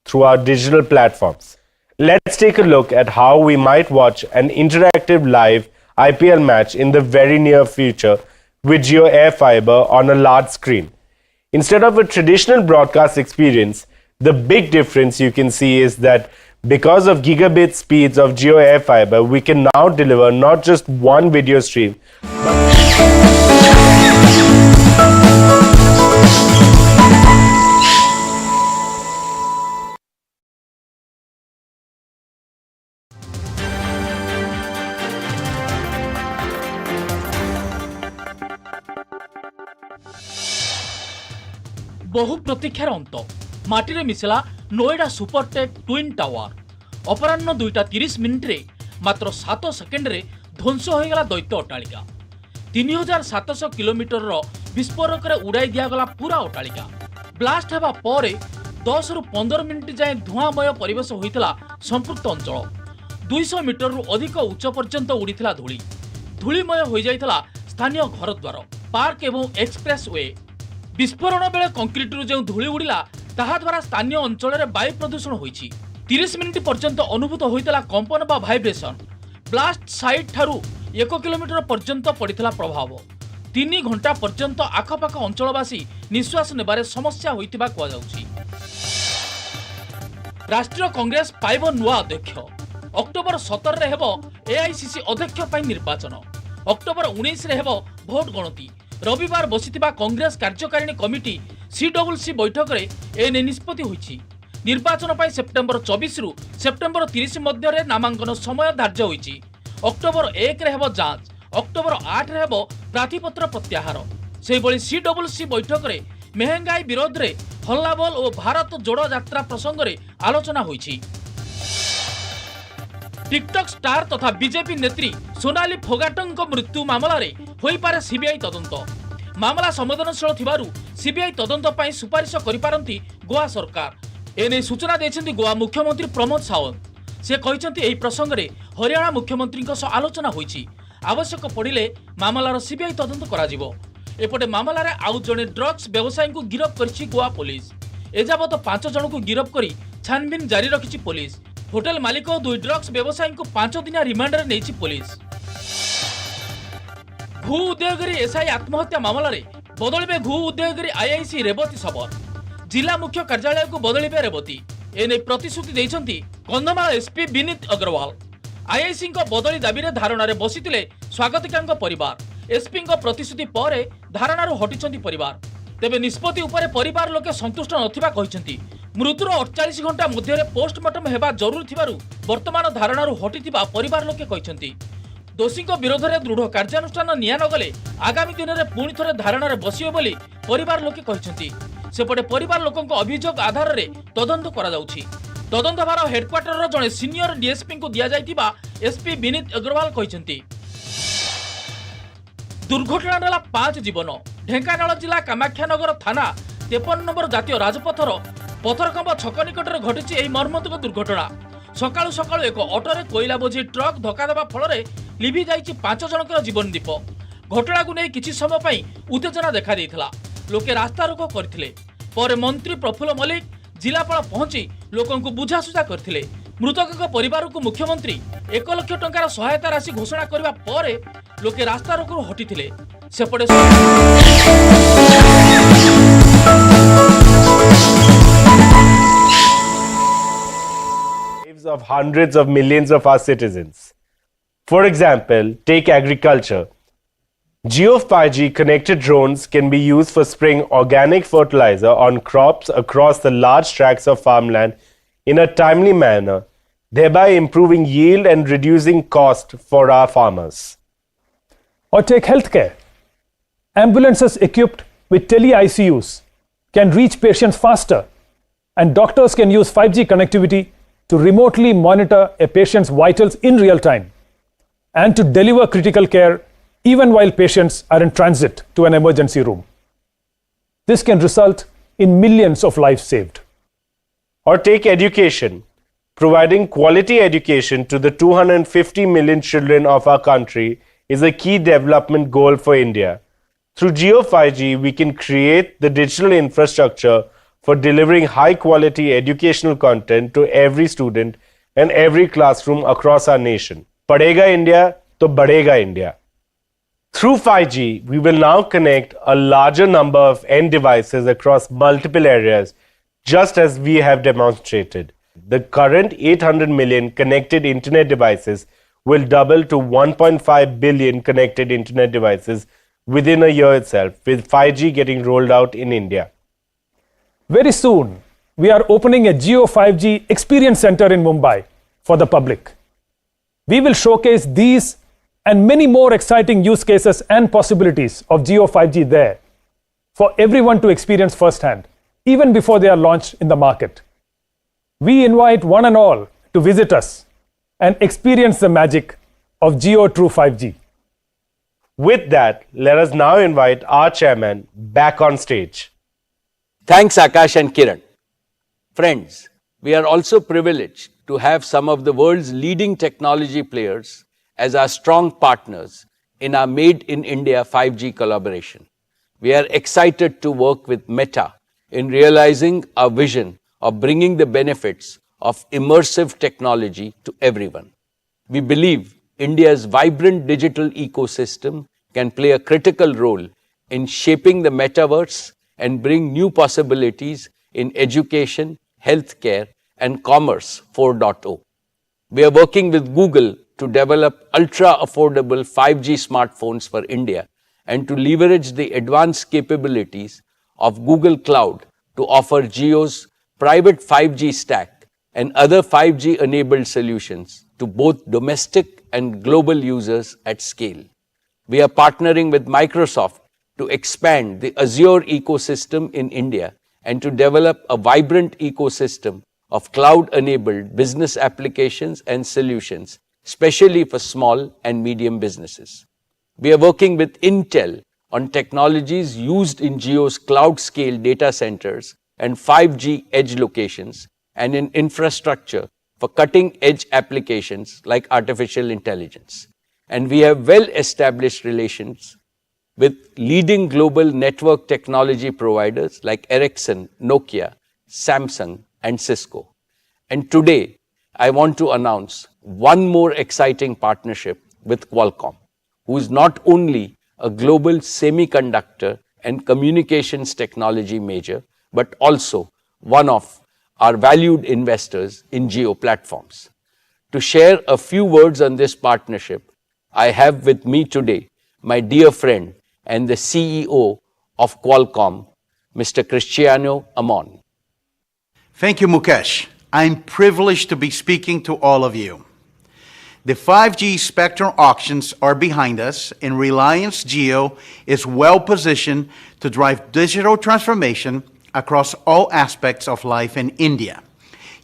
through our digital platforms. Let's take a look at how we might watch an interactive live IPL match in the very near future with Jio Air Fiber on a large screen. Instead of a traditional broadcast experience, the big difference you can see is that because of gigabit speeds of Jio Air Fiber, we can now deliver not just one video stream, बहु प्रतीक्षार अंत माटी मिशिला Noida Supertech twin tower अपराह्न 2:30 मिनिट्रे मात्र 7 second रे ध्वंस हो गला दैत्य अट्टालिका 3700 किलोमीटर विस्फोरक उड़ाई दिगला पूरा अट्टालिका ब्लास्ट हेबा परे 10 रु 15 मिनिट जाए धुआंमय परिवेश होइतला संपृक्त अंचल 200 मीटर रु अधिक उच्च पर्यंत उड़ीथिला धूली धूलीमय हो जाइतला स्थानीय घरद्वार पार्क एवं एक्सप्रेस वे विस्फोरण बेले कंक्रीट जो धूली उड़िला ताहा द्वारा स्थानीय अंचल में वायु प्रदूषण होइछि 30 मिनिट पर्यंत अनुभूत होइतला कंपन बा भाइब्रेशन ब्लास्ट साइट ठारू 1 किलोमीटर पर्यंत पड़ितला प्रभाव 3 घंटा पर्यंत आखपाख अंचलवासी निश्वास नेबारे समस्या होइतिबा कुआ जाउछि। राष्ट्रीय कांग्रेस पाइब नुआ अध्यक्ष अक्टोबर 17 रे हेबो एआईसीसी अध्यक्ष पई निर्वाचन अक्टोबर 19 रे हेबो भोट गणति रविवार बसिथिबा कांग्रेस कार्यकारिणी कमिटी सीडब्ल्यूसी बैठक रे एने निष्पत्ति होइछि निर्वाचन पई सेप्टेम्बर 24 रु सेप्टेम्बर 30 मध्य रे नामांकन समय धार्य होइछि अक्टोबर 1 रे हेबो जांच अक्टोबर 8 रे हेबो प्रार्थीपत्र प्रत्याहार सेहि बळी सीडब्ल्यूसी बैठक रे महंगाई विरोध रे हल्लाबोल और भारत जोड़ो यात्रा प्रसंग रे आलोचना होइछि। टिकटॉक स्टार तथा बीजेपी नेत्री सोनाली फोगाटଙ୍କ मृत्यु मामला रे होई पारे सीबीआई तदंत मामला संवेदनशील थिबारु सीबीआई तदंत पई सुपारिश करि पारंती गोवा सरकार एने सूचना दैछन्ती गोवा मुख्यमंत्री प्रमोद सावंत से कहिसन्ती एही प्रसंग रे हरियाणा मुख्यमंत्रीଙ୍କ सह आलोचना होइछि आवश्यक पड़िले मामलार सीबीआई तदंत करा जिवो एपटे मामलार आउ जणे ड्रग्स व्यवसायी को गिरफ करिछि गोवा पुलिस एजाबत 5 जन को गिरफ करी छानबीन जारी रखिछि पुलिस होटेल मालिक और 2 ड्रग्स व्यवसायी को 5 दिनिया रिमांड रे नेछि पुलिस। घू उदयगिरी एसआई आत्महत्या मामला रे बदलिबे घू उदयगिरी आईआईसी रेवती सबर जिला मुख्य कार्यालय को बदलिबे रेवती एने प्रतिश्रुति दैछन्ती कंधमाल एसपी विनीत अग्रवाल आईआईसी को बदली दाबी रे धारणा रे बसितिले स्वागतिकांक परिवार एसपी को प्रतिश्रुति परे धारणा रो हटिछन्ती परिवार तेबे निष्पत्ति उपरे परिवार लोके संतुष्ट नथिबा कहिछन्ती मृत्युर 48 घंटा मध्य पोस्टमार्टम हेबा जरूरी थिबारु वर्तमान धारणारु हटिथिबा परिवार लोके कहिसंती दोषी विरोध में दृढ़ कार्यानुष्ठान निया नगले आगामी दिन में पुणी थे धारणा बसिबे बोली परिवार लोके कहिसंती सेपटे परिवार लोकंक अभियोग आधार रे तदंत करा जाउछि तदंत भार हेडक्वार्टर जड़े सीनियर डीएसपी को दिया जाइतिबा एसपी विनीत अग्रवाल कहिसंती। दुर्घटना नेला 5 जीवन ढेंकानाल जिला कामाख्यानगर थाना 53 नंबर जातीय राजपथर पथरकंब छक निकट में घटी यह मर्मन्तुक दुर्घटना सकाळु सकाळु एक ऑटोरे कोयला बोझी ट्रक धक्का देवा फल लिभि जाइछि 5 जनकर जीवन दीप घटना को नहीं किछि समय पई उत्तेजना देखा देइथिला लोके रास्ता रोक करथिले पर मंत्री प्रफुल्ल मल्लिक जिलापाल पहुंची लोकन को बुझासुझा करथिले मृतक परिवार को मुख्यमंत्री 1 लाख टंकार सहायता राशि घोषणा करबा परे लोके रास्ता रोकरू हटिथिले ସେପଟେ Lives of hundreds of millions of our citizens. For example, take agriculture. Geo 5G connected drones can be used for spraying organic fertilizer on crops across the large tracts of farmland in a timely manner, thereby improving yield and reducing cost for our farmers. Or take healthcare. Ambulances equipped with tele-ICUs can reach patients faster, and doctors can use 5G connectivity to remotely monitor a patient's vitals in real time and to deliver critical care even while patients are in transit to an emergency room. This can result in millions of lives saved. Or take education. Providing quality education to the 250 million children of our country is a key development goal for India. Through Geo 5G, we can create the digital infrastructure for delivering high-quality educational content to every student and every classroom across our nation. Padhega India, to badhega India. Through 5G, we will now connect a larger number of end devices across multiple areas, just as we have demonstrated. The current 800 million connected internet devices will double to 1.5 billion connected internet devices within a year itself, with 5G getting rolled out in India. Very soon, we are opening a Geo 5G Experience Center in Mumbai for the public. We will showcase these and many more exciting use cases and possibilities of Geo 5G there for everyone to experience firsthand, even before they are launched in the market. We invite one and all to visit us and experience the magic of Geo True 5G. With that, let us now invite our chairman back on stage. Thanks, Akash and Kiran. Friends, we are also privileged to have some of the world's leading technology players as our strong partners in our Made in India 5G collaboration. We are excited to work with Meta in realizing our vision of bringing the benefits of immersive technology to everyone. We believe India's vibrant digital ecosystem can play a critical role in shaping the metaverse and bring new possibilities in education, healthcare, and commerce 4.0. We are working with Google to develop ultra-affordable 5G smartphones for India and to leverage the advanced capabilities of Google Cloud to offer Jio's private 5G stack and other 5G-enabled solutions to both domestic and global users at scale. We are partnering with Microsoft to expand the Azure ecosystem in India and to develop a vibrant ecosystem of cloud-enabled business applications and solutions, especially for small and medium businesses. We are working with Intel on technologies used in Jio's cloud-scale data centers and 5G edge locations and in infrastructure for cutting-edge applications like artificial intelligence. And we have well-established relations with leading global network technology providers like Ericsson, Nokia, Samsung, and Cisco. And today, I want to announce one more exciting partnership with Qualcomm, who is not only a global semiconductor and communications technology major, but also one of our valued investors in Jio Platforms. To share a few words on this partnership, I have with me today my dear friend and the CEO of Qualcomm, Mr. Cristiano Amon. Thank you, Mukesh. I'm privileged to be speaking to all of you. The 5G spectrum auctions are behind us, and Reliance Jio is well positioned to drive digital transformation across all aspects of life in India,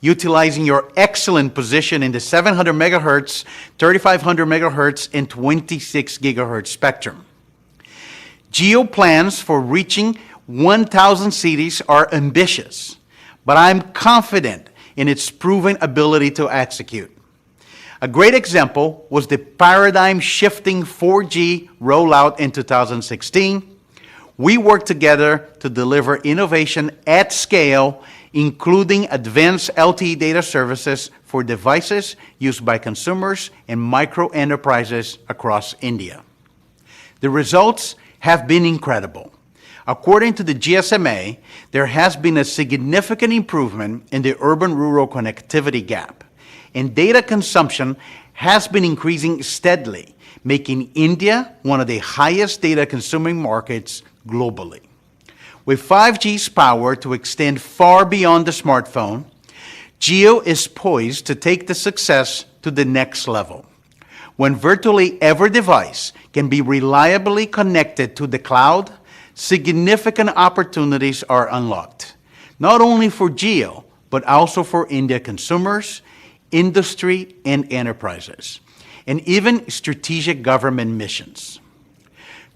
utilizing your excellent position in the 700 megahertz, 3500 megahertz, and 26 gigahertz spectrum. Jio plans for reaching 1,000 cities are ambitious, but I'm confident in its proven ability to execute. A great example was the paradigm-shifting 4G rollout in 2016. We worked together to deliver innovation at scale, including advanced LTE data services for devices used by consumers and micro enterprises across India. The results have been incredible. According to the GSMA, there has been a significant improvement in the urban-rural connectivity gap, and data consumption has been increasing steadily, making India one of the highest data-consuming markets globally. With 5G's power to extend far beyond the smartphone, Jio is poised to take the success to the next level. When virtually every device can be reliably connected to the cloud, significant opportunities are unlocked, not only for Jio, but also for India consumers, industry, and enterprises, and even strategic government missions.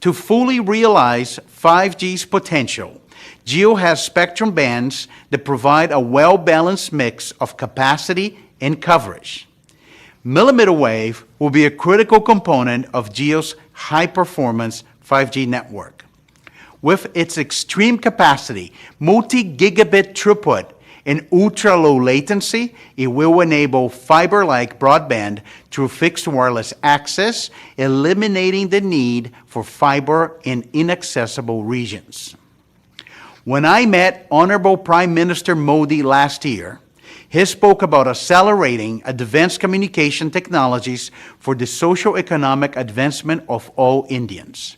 To fully realize 5G's potential, Jio has spectrum bands that provide a well-balanced mix of capacity and coverage. Millimeter wave will be a critical component of Jio's high-performance 5G network. With its extreme capacity, multi-gigabit throughput, and ultra-low latency, it will enable fiber-like broadband through fixed wireless access, eliminating the need for fiber in inaccessible regions. When I met Honorable Prime Minister Modi last year, he spoke about accelerating advanced communication technologies for the socio-economic advancement of all Indians.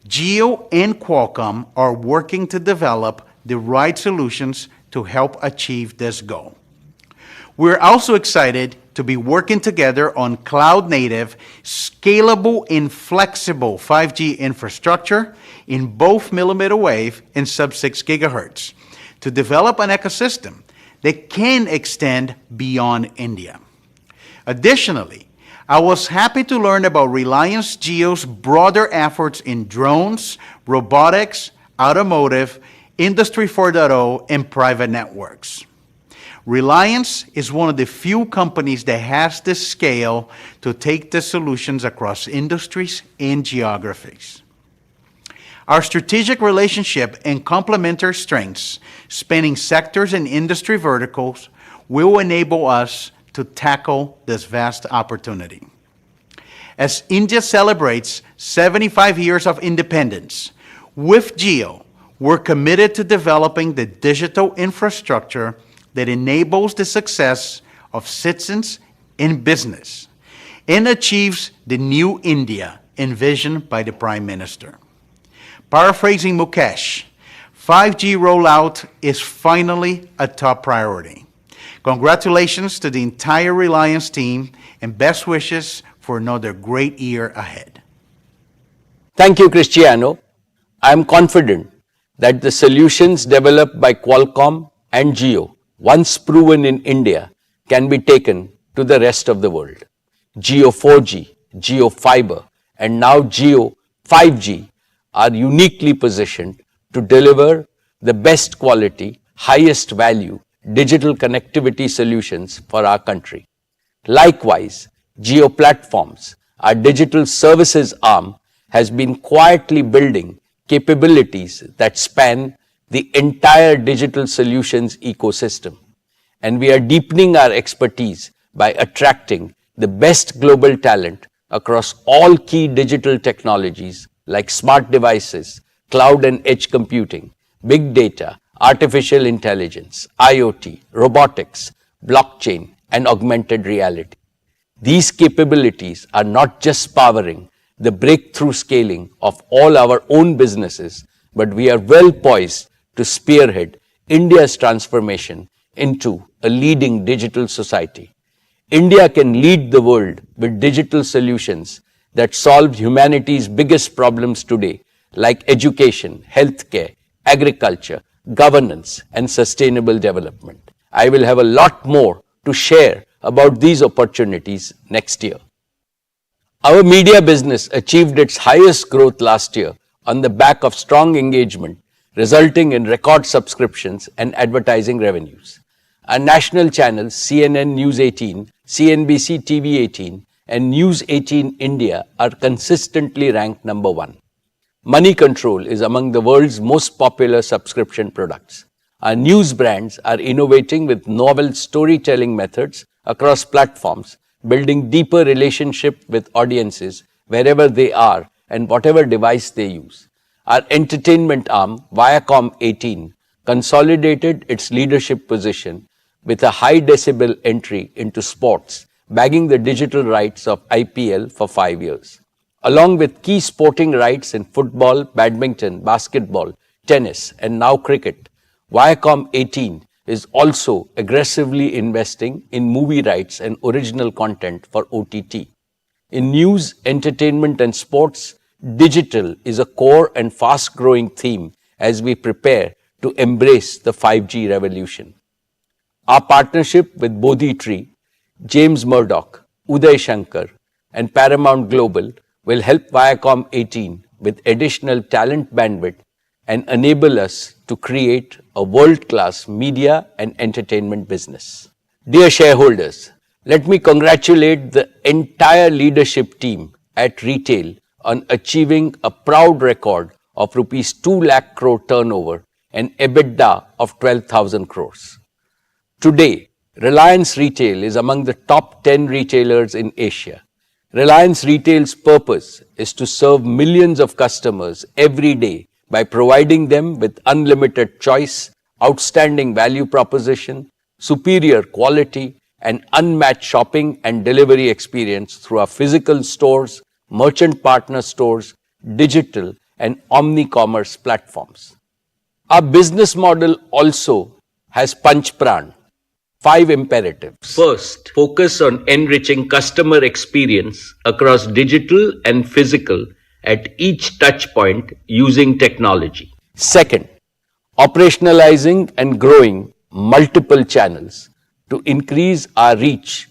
Jio and Qualcomm are working to develop the right solutions to help achieve this goal. We're also excited to be working together on cloud-native, scalable, and flexible 5G infrastructure in both millimeter wave and sub-6 gigahertz to develop an ecosystem that can extend beyond India. Additionally, I was happy to learn about Reliance Jio's broader efforts in drones, robotics, automotive, Industry 4.0, and private networks. Reliance is one of the few companies that has the scale to take the solutions across industries and geographies. Our strategic relationship and complementary strengths, spanning sectors and industry verticals, will enable us to tackle this vast opportunity. As India celebrates 75 years of independence, with Jio, we're committed to developing the digital infrastructure that enables the success of citizens in business and achieves the new India envisioned by the Prime Minister. Paraphrasing Mukesh, 5G rollout is finally a top priority. Congratulations to the entire Reliance team and best wishes for another great year ahead. Thank you, Cristiano. I am confident that the solutions developed by Qualcomm and Jio, once proven in India, can be taken to the rest of the world. Jio 4G, Jio Fiber, and now Jio 5G are uniquely positioned to deliver the best quality, highest value digital connectivity solutions for our country. Likewise, Jio Platforms, our digital services arm, has been quietly building capabilities that span the entire digital solutions ecosystem. And we are deepening our expertise by attracting the best global talent across all key digital technologies like smart devices, cloud and edge computing, big data, artificial intelligence, IoT, robotics, blockchain, and augmented reality. These capabilities are not just powering the breakthrough scaling of all our own businesses, but we are well poised to spearhead India's transformation into a leading digital society. India can lead the world with digital solutions that solve humanity's biggest problems today, like education, healthcare, agriculture, governance, and sustainable development. I will have a lot more to share about these opportunities next year. Our media business achieved its highest growth last year on the back of strong engagement, resulting in record subscriptions and advertising revenues. Our national channels CNN News 18, CNBC TV 18, and News 18 India are consistently ranked number 1. Money Control is among the world's most popular subscription products. Our news brands are innovating with novel storytelling methods across platforms, building deeper relationship with audiences wherever they are and whatever device they use. our entertainment arm, Viacom 18, consolidated its leadership position with a high decibel entry into sports, bagging the digital rights of IPL for 5 years. Along with key sporting rights in football, badminton, basketball, tennis, and now cricket, Viacom 18 is also aggressively investing in movie rights and original content for OTT. In news, entertainment, and sports, digital is a core and fast-growing theme as we prepare to embrace the 5G revolution. Our partnership with Bodhi Tree, James Murdoch, Uday Shankar, and Paramount Global will help Viacom 18 with additional talent bandwidth and enable us to create a world-class media and entertainment business. Dear shareholders, let me congratulate the entire leadership team at retail on achieving a proud record of rupees 2 lakh crore turnover and EBITDA of 12,000 crores. Today, Reliance Retail is among the top 10 retailers in Asia. Reliance Retail's purpose is to serve millions of customers every day by providing them with unlimited choice, outstanding value proposition, superior quality, and unmatched shopping and delivery experience through our physical stores, merchant partner stores, digital, and omni-commerce platforms. Our business model also has Panch Pran, 5 imperatives. First, focus on enriching customer experience across digital and physical at each touch point using technology. Second, operationalizing and growing multiple channels to increase our reach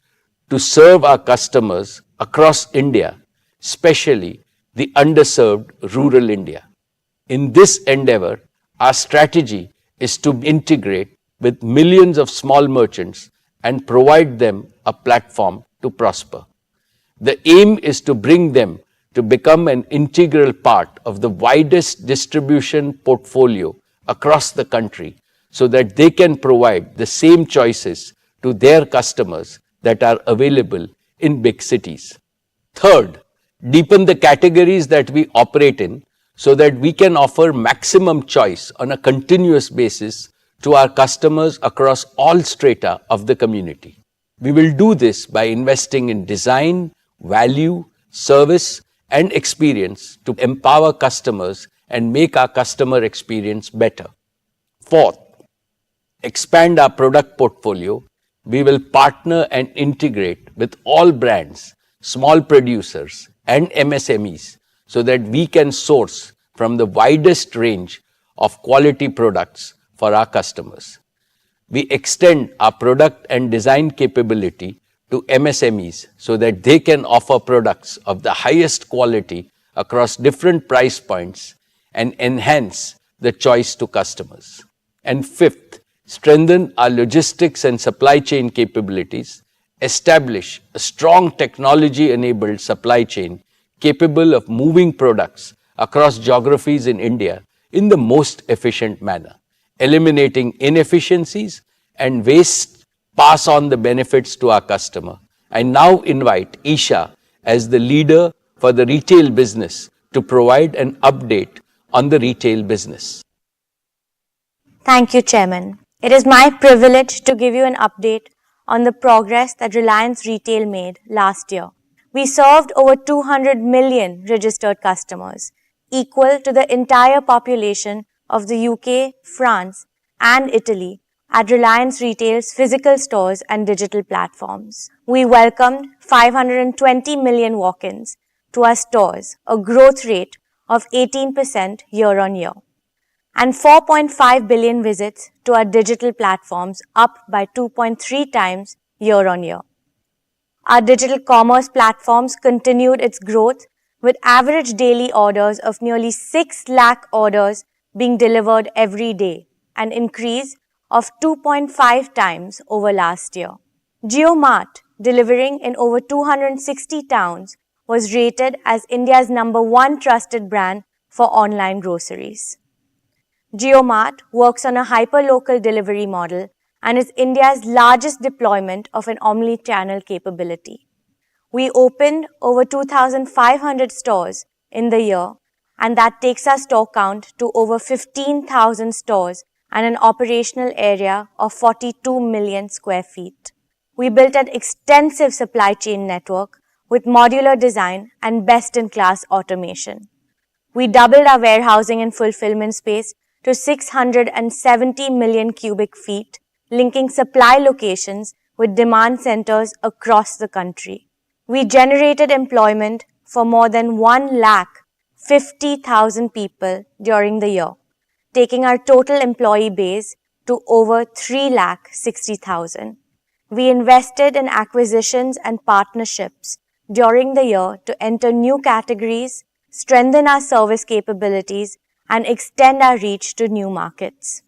to serve our customers across India, especially the underserved rural India. In this endeavor, our strategy is to integrate with millions of small merchants and provide them a platform to prosper. The aim is to bring them to become an integral part of the widest distribution portfolio across the country so that they can provide the same choices to their customers that are available in big cities. Third, deepen the categories that we operate in so that we can offer maximum choice on a continuous basis to our customers across all strata of the community. We will do this by investing in design, value, service, and experience to empower customers and make our customer experience better. Fourth, expand our product portfolio. We will partner and integrate with all brands, small producers, and MSMEs so that we can source from the widest range of quality products for our customers. We extend our product and design capability to MSMEs so that they can offer products of the highest quality across different price points and enhance the choice to customers. And fifth, strengthen our logistics and supply chain capabilities, establish a strong technology-enabled supply chain capable of moving products across geographies in India in the most efficient manner, eliminating inefficiencies and waste, pass on the benefits to our customer. I now invite Isha as the leader for the retail business to provide an update on the retail business. Thank you, Chairman. It is my privilege to give you an update on the progress that Reliance Retail made last year. We served over 200 million registered customers, equal to the entire population of the UK, France, and Italy at Reliance Retail's physical stores and digital platforms. We welcomed 520 million walk-ins to our stores, a growth rate of 18% year-on-year, and 4.5 billion visits to our digital platforms, up by 2.3 times year-on-year. Our digital commerce platforms continued its growth with average daily orders of nearly 6 lakh orders being delivered every day, an increase of 2.5 times over last year. JioMart, delivering in over 260 towns, was rated as India's #1 trusted brand for online groceries. JioMart works on a hyper-local delivery model and is India's largest deployment of an omni-channel capability. We opened over 2,500 stores in the year and that takes our store count to over 15,000 stores and an operational area of 42 million square feet. We built an extensive supply chain network with modular design and best-in-class automation. We doubled our warehousing and fulfillment space to 670 million cubic feet, linking supply locations with demand centers across the country. We generated employment for more than 1,50,000 people during the year, taking our total employee base to over 3,60,000. We invested in acquisitions and partnerships during the year to enter new categories, strengthen our service capabilities, and extend our reach to new markets.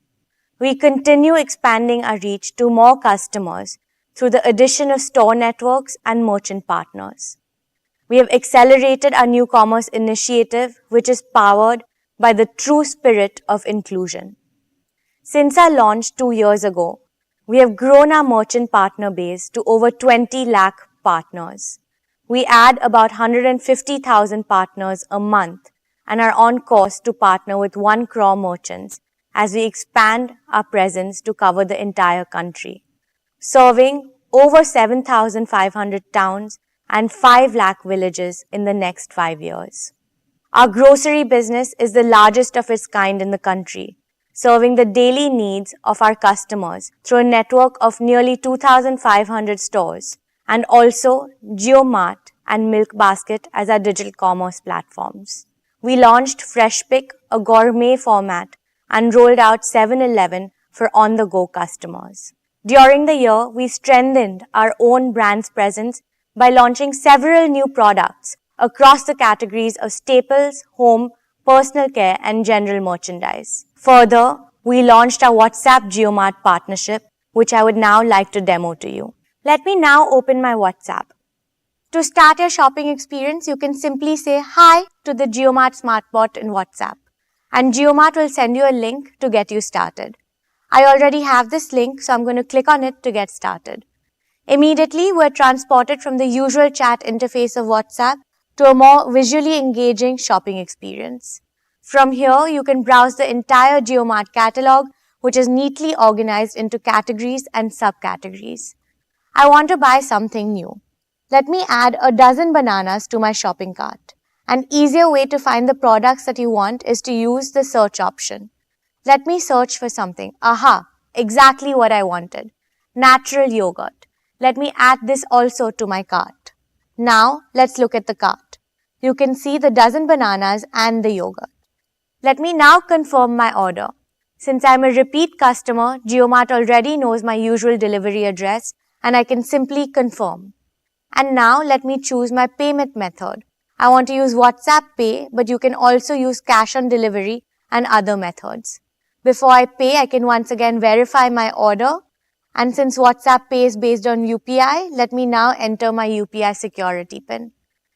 We continue expanding our reach to more customers through the addition of store networks and merchant partners. We have accelerated our new commerce initiative, which is powered by the true spirit of inclusion. Since our launch 2 years ago, we have grown our merchant partner base to over 20 lakh partners. We add about 150,000 partners a month and are on course to partner with 1 crore merchants as we expand our presence to cover the entire country, serving over 7,500 towns and 5 lakh villages in the next 5 years. Our grocery business is the largest of its kind in the country, serving the daily needs of our customers through a network of nearly 2,500 stores, and also JioMart and Milk Basket as our digital commerce platforms. We launched Fresh Pick, a gourmet format, and rolled out 7-Eleven for on-the-go customers. During the year, we strengthened our own brand's presence by launching several new products across the categories of staples, home, personal care, and general merchandise. Further, we launched our WhatsApp JioMart partnership, which I would now like to demo to you. Let me now open my WhatsApp. To start your shopping experience, you can simply say hi to the JioMart SmartBot in WhatsApp, and JioMart will send you a link to get you started. I already have this link, so I'm going to click on it to get started. Immediately, we're transported from the usual chat interface of WhatsApp to a more visually engaging shopping experience. From here, you can browse the entire JioMart catalog, which is neatly organized into categories and subcategories. I want to buy something new. Let me add a dozen bananas to my shopping cart. An easier way to find the products that you want is to use the search option. Let me search for something. Aha! Exactly what I wanted. Natural yogurt. Let me add this also to my cart. Now, let's look at the cart. You can see the dozen bananas and the yogurt. Let me now confirm my order. Since I'm a repeat customer, JioMart already knows my usual delivery address, and I can simply confirm. And now let me choose my payment method. I want to use WhatsApp Pay, but you can also use cash on delivery and other methods. Before I pay, I can once again verify my order. And since WhatsApp Pay is based on UPI, let me now enter my UPI security PIN.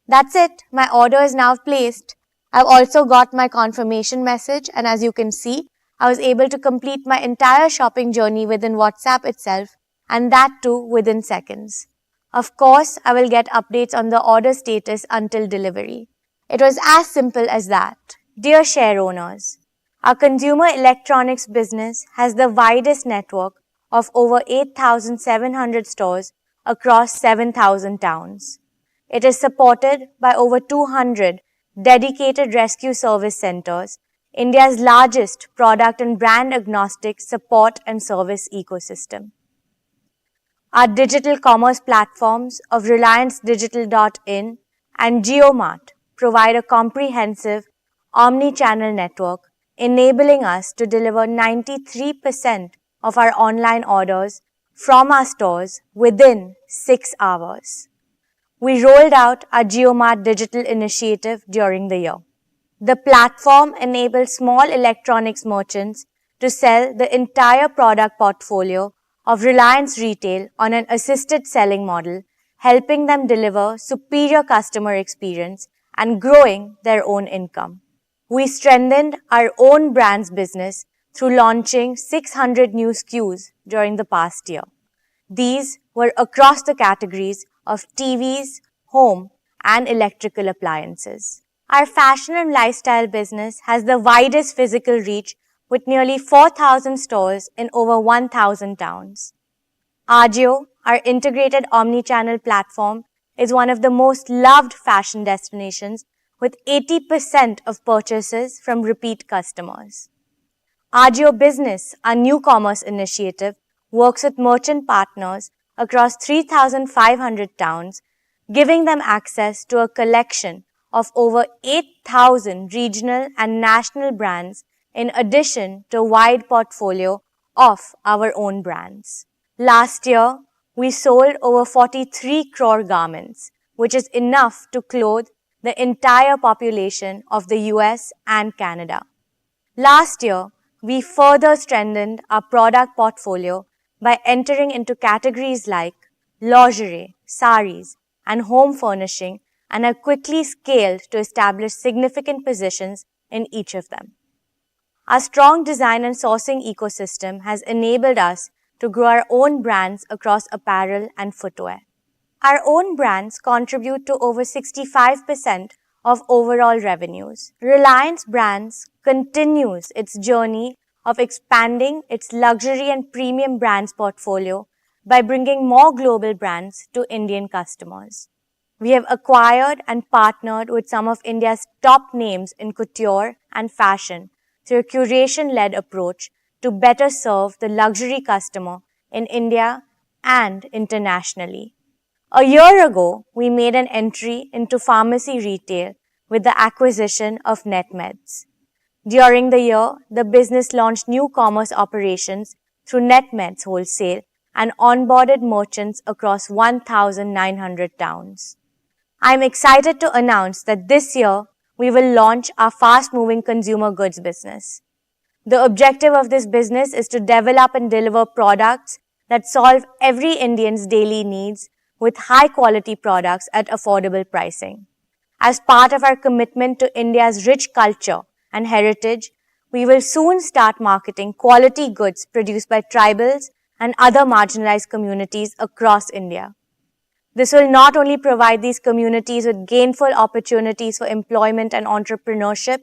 That's it. My order is now placed. I've also got my confirmation message, and as you can see, I was able to complete my entire shopping journey within WhatsApp itself, and that too within seconds. Of course, I will get updates on the order status until delivery. It was as simple as that. Dear share owners, our consumer electronics business has the widest network of over 8,700 stores across 7,000 towns. It is supported by over 200 dedicated rescue service centers, India's largest product and brand agnostic support and service ecosystem. Our digital commerce platforms of RelianceDigital.in and JioMart provide a comprehensive omni-channel network, enabling us to deliver 93% of our online orders from our stores within 6 hours. We rolled out our JioMart digital initiative during the year. The platform enables small electronics merchants to sell the entire product portfolio of Reliance Retail on an assisted selling model, helping them deliver superior customer experience and growing their own income. We strengthened our own brands business through launching 600 new SKUs during the past year. These were across the categories of TVs, home, and electrical appliances. Our fashion and lifestyle business has the widest physical reach with nearly 4,000 stores in over 1,000 towns. Ajio, our integrated omni-channel platform, is one of the most loved fashion destinations with 80% of purchases from repeat customers. Ajio Business, our new commerce initiative, works with merchant partners across 3,500 towns, giving them access to a collection of over 8,000 regional and national brands in addition to a wide portfolio of our own brands. Last year, we sold over 43 crore garments, which is enough to clothe the entire population of the US and Canada. Last year, we further strengthened our product portfolio by entering into categories like lingerie, saris, and home furnishing, and have quickly scaled to establish significant positions in each of them. Our strong design and sourcing ecosystem has enabled us to grow our own brands across apparel and footwear. Our own brands contribute to over 65% of overall revenues. Reliance Brands continues its journey of expanding its luxury and premium brands portfolio by bringing more global brands to Indian customers. We have acquired and partnered with some of India's top names in couture and fashion through a curation-led approach to better serve the luxury customer in India and internationally. A year ago, we made an entry into pharmacy retail with the acquisition of NetMeds. During the year, the business launched new commerce operations through NetMeds Wholesale and onboarded merchants across 1,900 towns. I am excited to announce that this year, we will launch our fast-moving consumer goods business. The objective of this business is to develop and deliver products that solve every Indian's daily needs with high-quality products at affordable pricing. As part of our commitment to India's rich culture and heritage, we will soon start marketing quality goods produced by tribals and other marginalized communities across India. This will not only provide these communities with gainful opportunities for employment and entrepreneurship,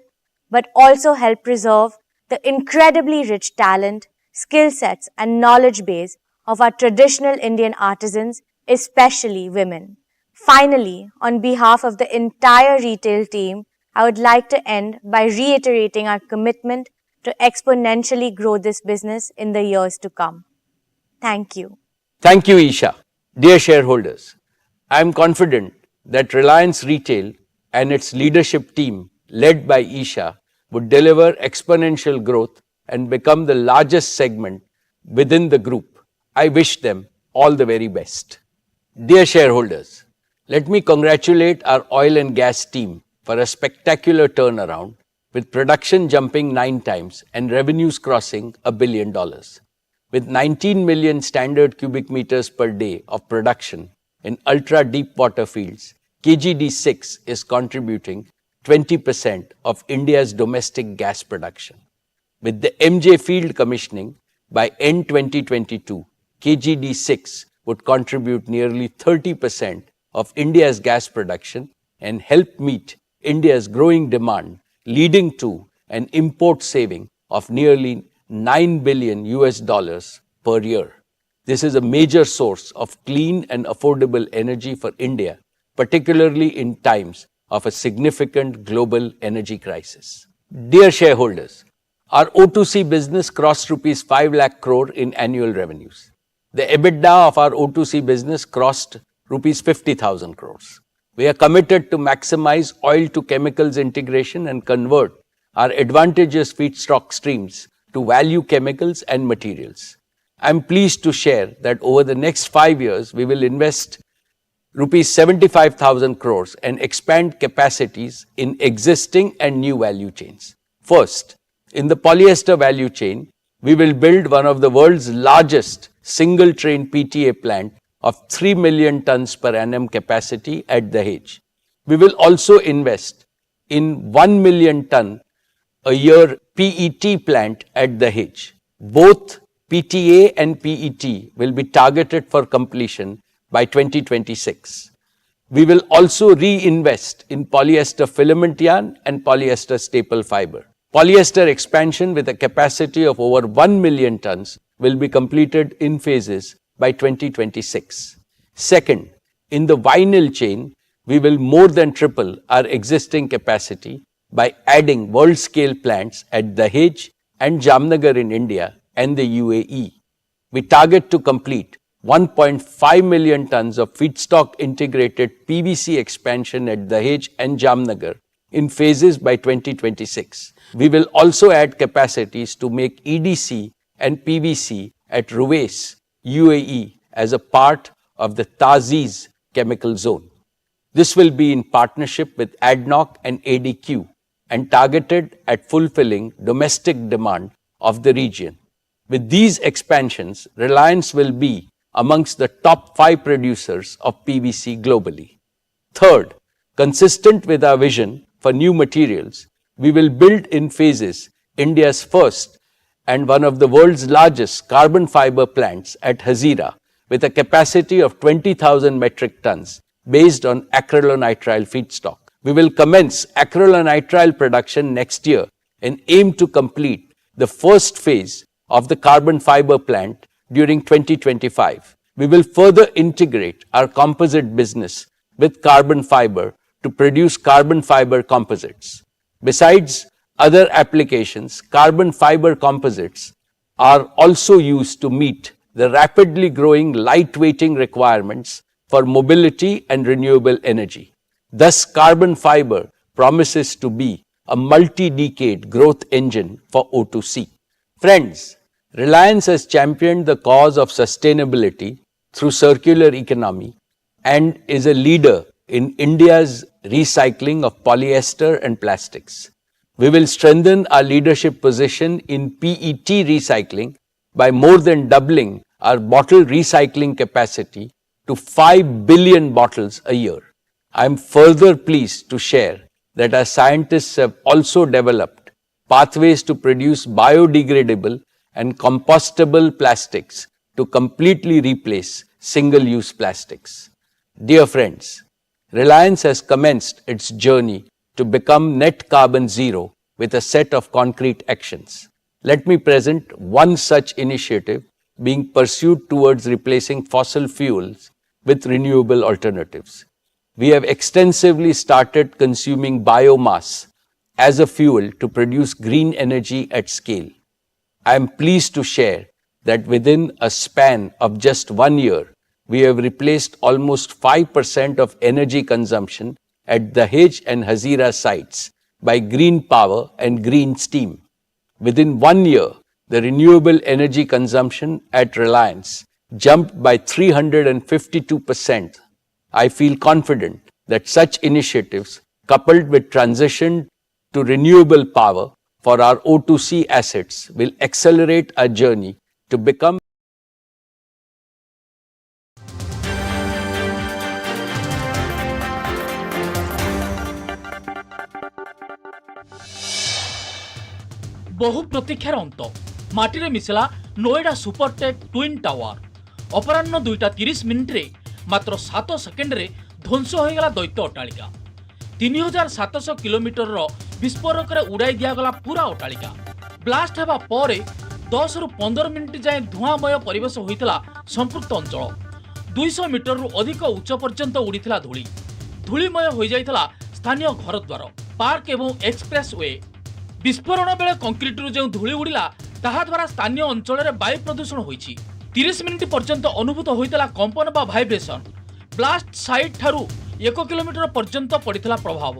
but also help preserve the incredibly rich talent, skill sets, and knowledge base of our traditional Indian artisans, especially women. Finally, on behalf of the entire retail team, I would like to end by reiterating our commitment to exponentially grow this business in the years to come. Thank you. Thank you, Isha. Dear shareholders, I am confident that Reliance Retail and its leadership team, led by Isha, would deliver exponential growth and become the largest segment within the group. I wish them all the very best. Dear shareholders, let me congratulate our oil and gas team for a spectacular turnaround, with production jumping 9 times and revenues crossing $1 billion. With 19 million standard cubic meters per day of production in ultra-deep water fields, KGD6 is contributing 20% of India's domestic gas production. With the MJ field commissioning, by end 2022, KGD6 would contribute nearly 30% of India's gas production and help meet India's growing demand, leading to an import saving of nearly $9 billion per year. This is a major source of clean and affordable energy for India, particularly in times of a significant global energy crisis. Dear shareholders, our O2C business crossed rupees 5 lakh crore in annual revenues. The EBITDA of our O2C business crossed rupees 50,000 crores. We are committed to maximize oil to chemicals integration and convert our advantageous feedstock streams to value chemicals and materials. I am pleased to share that over the next 5 years, we will invest rupees 75,000 crores and expand capacities in existing and new value chains. First, in the polyester value chain, we will build one of the world's largest single-train PTA plant of 3 million tons per annum capacity at Dahej. We will also invest in 1 million ton a year PET plant at Dahej. Both PTA and PET will be targeted for completion by 2026. We will also reinvest in polyester filament yarn and polyester staple fiber. Polyester expansion with a capacity of over 1 million tons will be completed in phases by 2026. Second, in the vinyl chain, we will more than triple our existing capacity by adding world-scale plants at Dahej and Jamnagar in India and the UAE. We target to complete 1.5 million tons of feedstock integrated PVC expansion at Dahej and Jamnagar in phases by 2026. We will also add capacities to make EDC and PVC at Ruwais, UAE as a part of the Taziz chemical zone. This will be in partnership with ADNOC and ADQ and targeted at fulfilling domestic demand of the region. With these expansions, Reliance will be amongst the top 5 producers of PVC globally. Third, consistent with our vision for new materials, we will build in phases India's first and one of the world's largest carbon fiber plants at Hazira with a capacity of 20,000 metric tons based on acrylonitrile feedstock. We will commence acrylonitrile production next year and aim to complete the first phase of the carbon fiber plant during 2025. We will further integrate our composite business with carbon fiber to produce carbon fiber composites. Besides other applications, carbon fiber composites are also used to meet the rapidly growing lightweighting requirements for mobility and renewable energy. Thus, carbon fiber promises to be a multi-decade growth engine for O2C. Friends, Reliance has championed the cause of sustainability through circular economy and is a leader in India's recycling of polyester and plastics. We will strengthen our leadership position in PET recycling by more than doubling our bottle recycling capacity to 5 billion bottles a year. I am further pleased to share that our scientists have also developed pathways to produce biodegradable and compostable plastics to completely replace single-use plastics. Dear friends, Reliance has commenced its journey to become net carbon zero with a set of concrete actions. Let me present one such initiative being pursued towards replacing fossil fuels with renewable alternatives. We have extensively started consuming biomass as a fuel to produce green energy at scale. I am pleased to share that within a span of just 1 year, we have replaced almost 5% of energy consumption at Dahej and Hazira sites by green power and green steam. Within 1 year, the renewable energy consumption at Reliance jumped by 352%. I feel confident that such initiatives, coupled with transition to renewable power for our O2C assets, will accelerate our journey to become बहु प्रतीक्षार अंत माटी मिशिला Noida Supertech twin tower अपराह्न 2:30 मिनिट्रे मात्र 7 सेकेंड्रे ध्वंस हो गला दैत्य अट्टालिका 3700 kilometre विस्फोरक उड़ाई दिगला पूरा अट्टालिका ब्लास्ट होगा पर 10 रु 15 मिनिट जाए धूआंमय परिवेश होता संपृक्त अंचल 200 मीटर रु अधिक उच्च पर्यंत उड़ीला धूली धूलीमय हो जाता स्थानीय घरद्वार पार्क एवं एक्सप्रेस वे विस्फोरण बेले कंक्रीट जो धूली उड़िला ताहा द्वारा स्थानीय अंचल में वायु प्रदूषण होईछि 30 मिनिट पर्यंत अनुभूत होता कंपन बा भाइब्रेशन ब्लास्ट साइट ठारू 1 किलोमीटर पर्यंत पड़ता प्रभाव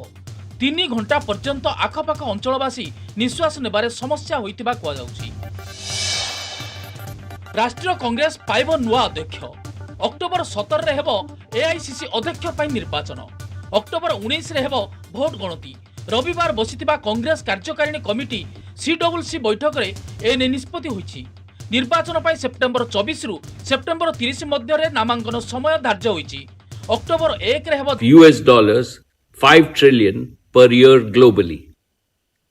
3 घंटा पर्यंत आखपाख अंचलवासी निश्वास नेबारे समस्या होइतिबा कहजाउछि। राष्ट्रीय कांग्रेस पाइब नुआ अध्यक्ष अक्टोबर 17 रे हेबो एआईसीसी अध्यक्ष पई निर्वाचन अक्टोबर 19 रे हेबो भोट गणति रविवार बसिथिबा कांग्रेस कार्यकारिणी कमिटी सीडब्ल्यूसी बैठक रे एने निष्पत्ति होईछि निर्वाचन पई सेप्टेम्बर 24 रु सेप्टेम्बर 30 मध्य रे नामांकन समय धार्य होईछि अक्टोबर 1 रे हेबो $5 trillion per year globally.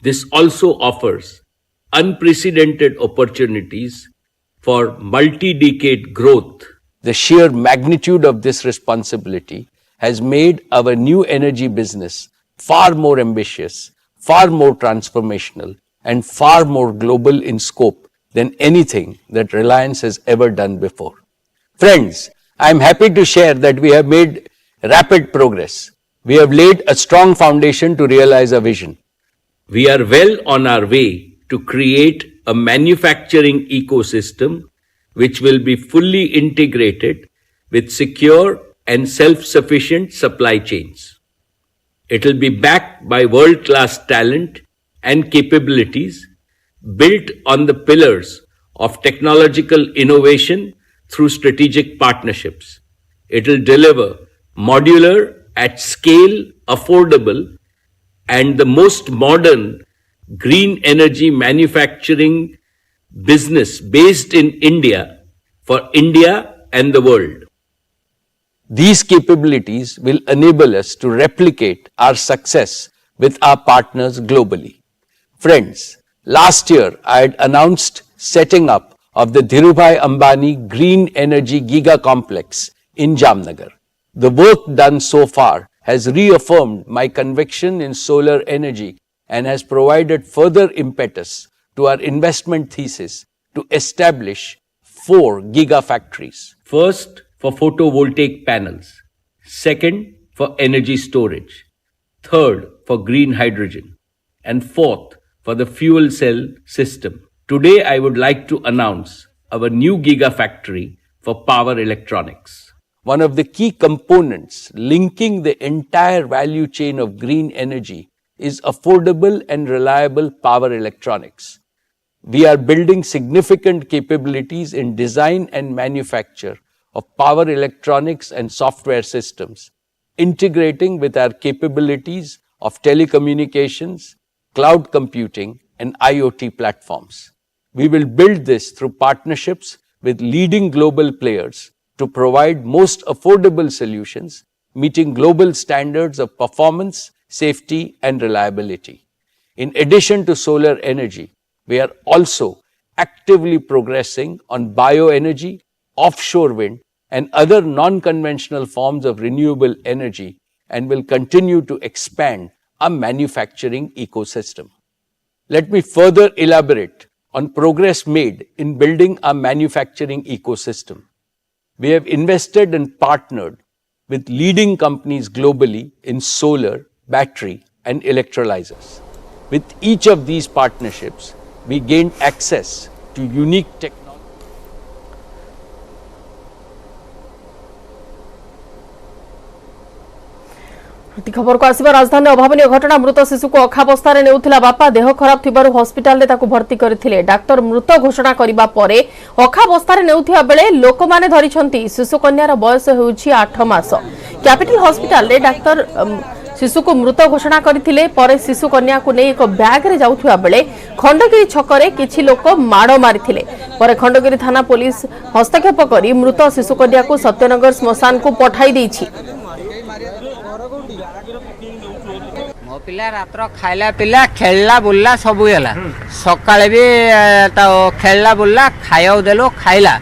This also offers unprecedented opportunities for multi-decade growth. The sheer magnitude of this responsibility has made our new energy business far more ambitious, far more transformational, and far more global in scope than anything that Reliance has ever done before. Friends, I am happy to share that we have made rapid progress. We have laid a strong foundation to realize our vision. We are well on our way to create a manufacturing ecosystem which will be fully integrated with secure and self-sufficient supply chains. It will be backed by world-class talent and capabilities built on the pillars of technological innovation through strategic partnerships. It will deliver modular, at scale, affordable, and the most modern green energy manufacturing business based in India for India and the world. These capabilities will enable us to replicate our success with our partners globally. Friends, last year I had announced setting up of the Dhirubhai Ambani Green Energy Giga Complex in Jamnagar. The work done so far has reaffirmed my conviction in solar energy and has provided further impetus to our investment thesis to establish 4 gigafactories. First, for photovoltaic panels. Second, for energy storage. Third, for green hydrogen. And fourth, for the fuel cell system. Today, I would like to announce our new gigafactory for power electronics. One of the key components linking the entire value chain of green energy is affordable and reliable power electronics. We are building significant capabilities in design and manufacture of power electronics and software systems, integrating with our capabilities of telecommunications, cloud computing, and IoT platforms. We will build this through partnerships with leading global players to provide most affordable solutions, meeting global standards of performance, safety, and reliability. In addition to solar energy, we are also actively progressing on bioenergy, offshore wind, and other non-conventional forms of renewable energy, and will continue to expand our manufacturing ecosystem. Let me further elaborate on progress made in building our manufacturing ecosystem. We have invested and partnered with leading companies globally in solar, battery, and electrolyzers. With each of these partnerships, we gained access to unique technology. खबर को आसवा राजधानी अभावन घटना मृत शिशु को अखावस्था नेउथिला बापा देह खराब थिबारु हॉस्पिटल ताकू भर्ती करथिले डाक्टर मृत घोषणा करिबा परे अखावस्था नेउथिया बेले लोक माने धरिछंती शिशु कन्यार बयस हेउछि 8 मास कैपिटल हॉस्पिटल रे डाक्टर शिशु को मृत घोषणा करथिले परे शिशु कन्या को नै एक बैग रे जाउथिया बेले खंडगिरी छकरे किछि लोक माड़ मारिथिले परे खंडगिरी थाना पुलिस हस्तक्षेप करी मृत शिशु कन्या को सत्यनगर श्मशान को पठाई दैछि मो पिला रात्र खाइला पिला खेलला बुलला सब हैला सकाळे भी खेलला बुलला खाइयो देलो खाइला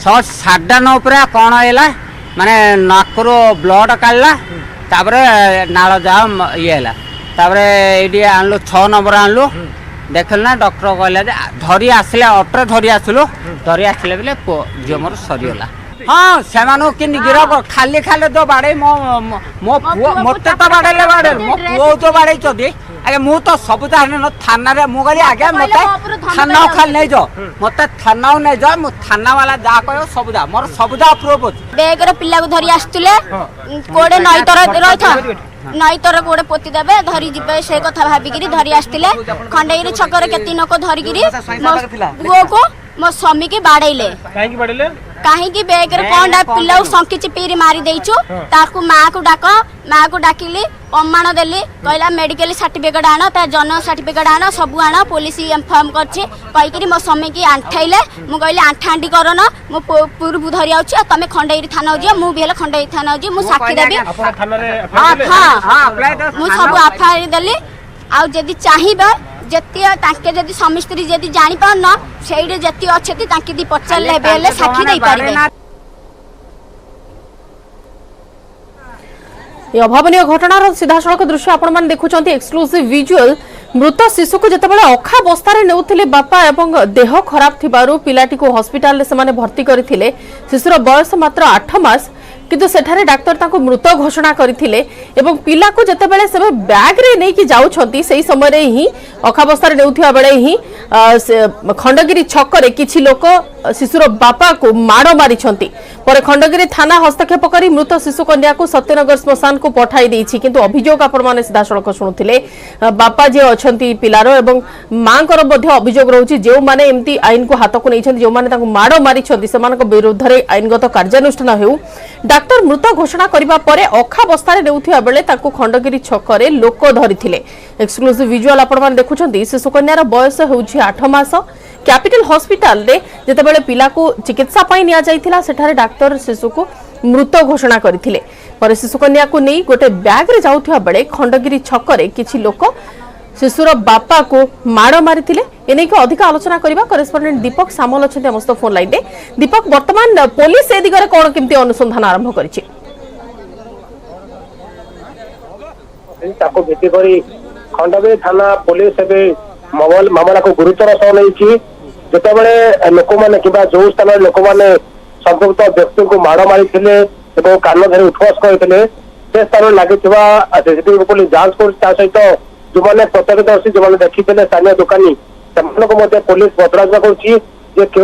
9:30 पूरा कोन हैला माने नाकरो ब्लड काढला तापरे नाळ जा ये हैला तापरे एडी आनलो 6 नंबर आनलो देखलना डॉक्टर कहले धरी आसले ऑटो धरी आसलो धरी आसले बेले जो मोर सरियला हाँ से गिरफ खाली खाली तो बाड़े मो मत तो बाड़े बाड़े मो पुओ तो बाड़े आगे मु तो सब थाना रे मु गली आगे मत थाना खाली नहीं जाओ मत थाना नहीं जाओ मु थाना वाला जा कहो सब जा मोर सब जा अप्रूव होची बेग रे पिल्ला को धरी आस्तुले कोडे नई तर रहथा नई तर कोडे पोती देबे धरी जिबे से कथा भाबी गिरी धरी आस्तिले खंडेई छकर केती नको धरी गिरी पुओ को मो स्वामी के बाड़ेले काहे की बाड़ेले कहीं बेग रे कोंडा पिल्ला संकी चिपीरी मारी देइछु ताकू मां को डाकिली प्रमाण देली कहला मेडिकल सर्टिफिकेट आनो ता जन्म सर्टिफिकेट आनो सब आनो पुलिस इन्फॉर्म करछि कहि कि मो समय की आंठाइले मु कहले आंठांडी करन मु पूर्व धरि आउछि तमे खंडेई थाना जे मु भी हेले खंडेई थाना जे मु साक्षी देबी अपन थाना रे हां मु सब एफआईआर देली आ जदी चाहिबा जति ताके जदी स्वामी स्त्री जदी जानि पान सेइडे जति अछति ताके दी पचार लेबे साक्षी दे पारिबे ये अभावनीय घटनार सीधासख दृश्य आपण मैंने देखुं एक्सक्लूसिव विजुअल मृत शिशु को जितेबाला अखा बस्तार नेउथिले बापा एवं देह खराब थिबारु पिलाटी को हॉस्पिटल से भर्ती करथिले। शिशुर बयस मात्र 8 मास किंतु सेठारे डाक्टर ताको मृत घोषणा करथिले एवं पिला को जतेबेले से बैग रे नै कि जाउछंती सेही समय रे ही अखाबस्तार नेउथिया बेले ही खंडगिरी छक रे किछि लोक शिशुर बापा को माड़ मारिछंती। पर खंडगिरी थाना हस्तक्षेप करी मृत शिशु कन्या को सत्यनगर श्मशान को पठाई देछि किंतु अभियोग आपण माने सीधा सड़क शुणुथिले बापा जे अछंती पिलार एवं मांकर मध्य अभियोग रहउछि जे माने एम्ति आईन को हाथ को नैछंती जे माने ताको माड़ मारिछंती सेमानक विरुद्ध रे आईनगत कार्यानुष्ठान हेउ। डाक्टर मृत घोषणा करबा परे अखा बस्तारे नेउथिया बेले ताको खंडगिरी छक रे लोक धरिथिले। एक्सक्लूसिव विजुअल आपण माने देखुछंती शिशु कन्यार बयस हेउछि 8 मास। कैपिटल हॉस्पिटल रे जेतेबेले पिला को चिकित्सा पई निया जाइथिला सेठारे डाक्टर शिशु को मृत घोषणा करथिले। पर शिशु कन्या को नहीं गोटे बैग रे जाउथिया बेले खंडगिरी छक रे किछि लोक शिशुर बापा को माड़ मारिथिले। एने को अधिक आलोचना करबा करेस्पोंडेंट दीपक सामल अछते हमस्त फोन लाइन रे। दीपक वर्तमान पुलिस ए दिगरे कोन केमती अनुसंधान आरंभ करिछि? ताको भेटी करी खंडगिरी थाना पुलिस एबे मामला को गुरुतर सह नहीं जितेबाला लोक मैंने कि जो स्थान लोक मैंने संपुक्त व्यक्ति को माड़ मारी कान धरी उठवास करते से स्थान लगी सीसीटीवी पुलिस जांच कर सहित जो मैंने प्रत्यक्षदर्शी जो देखी स्थानीय दुकानी से पुलिस पचराउचरा करो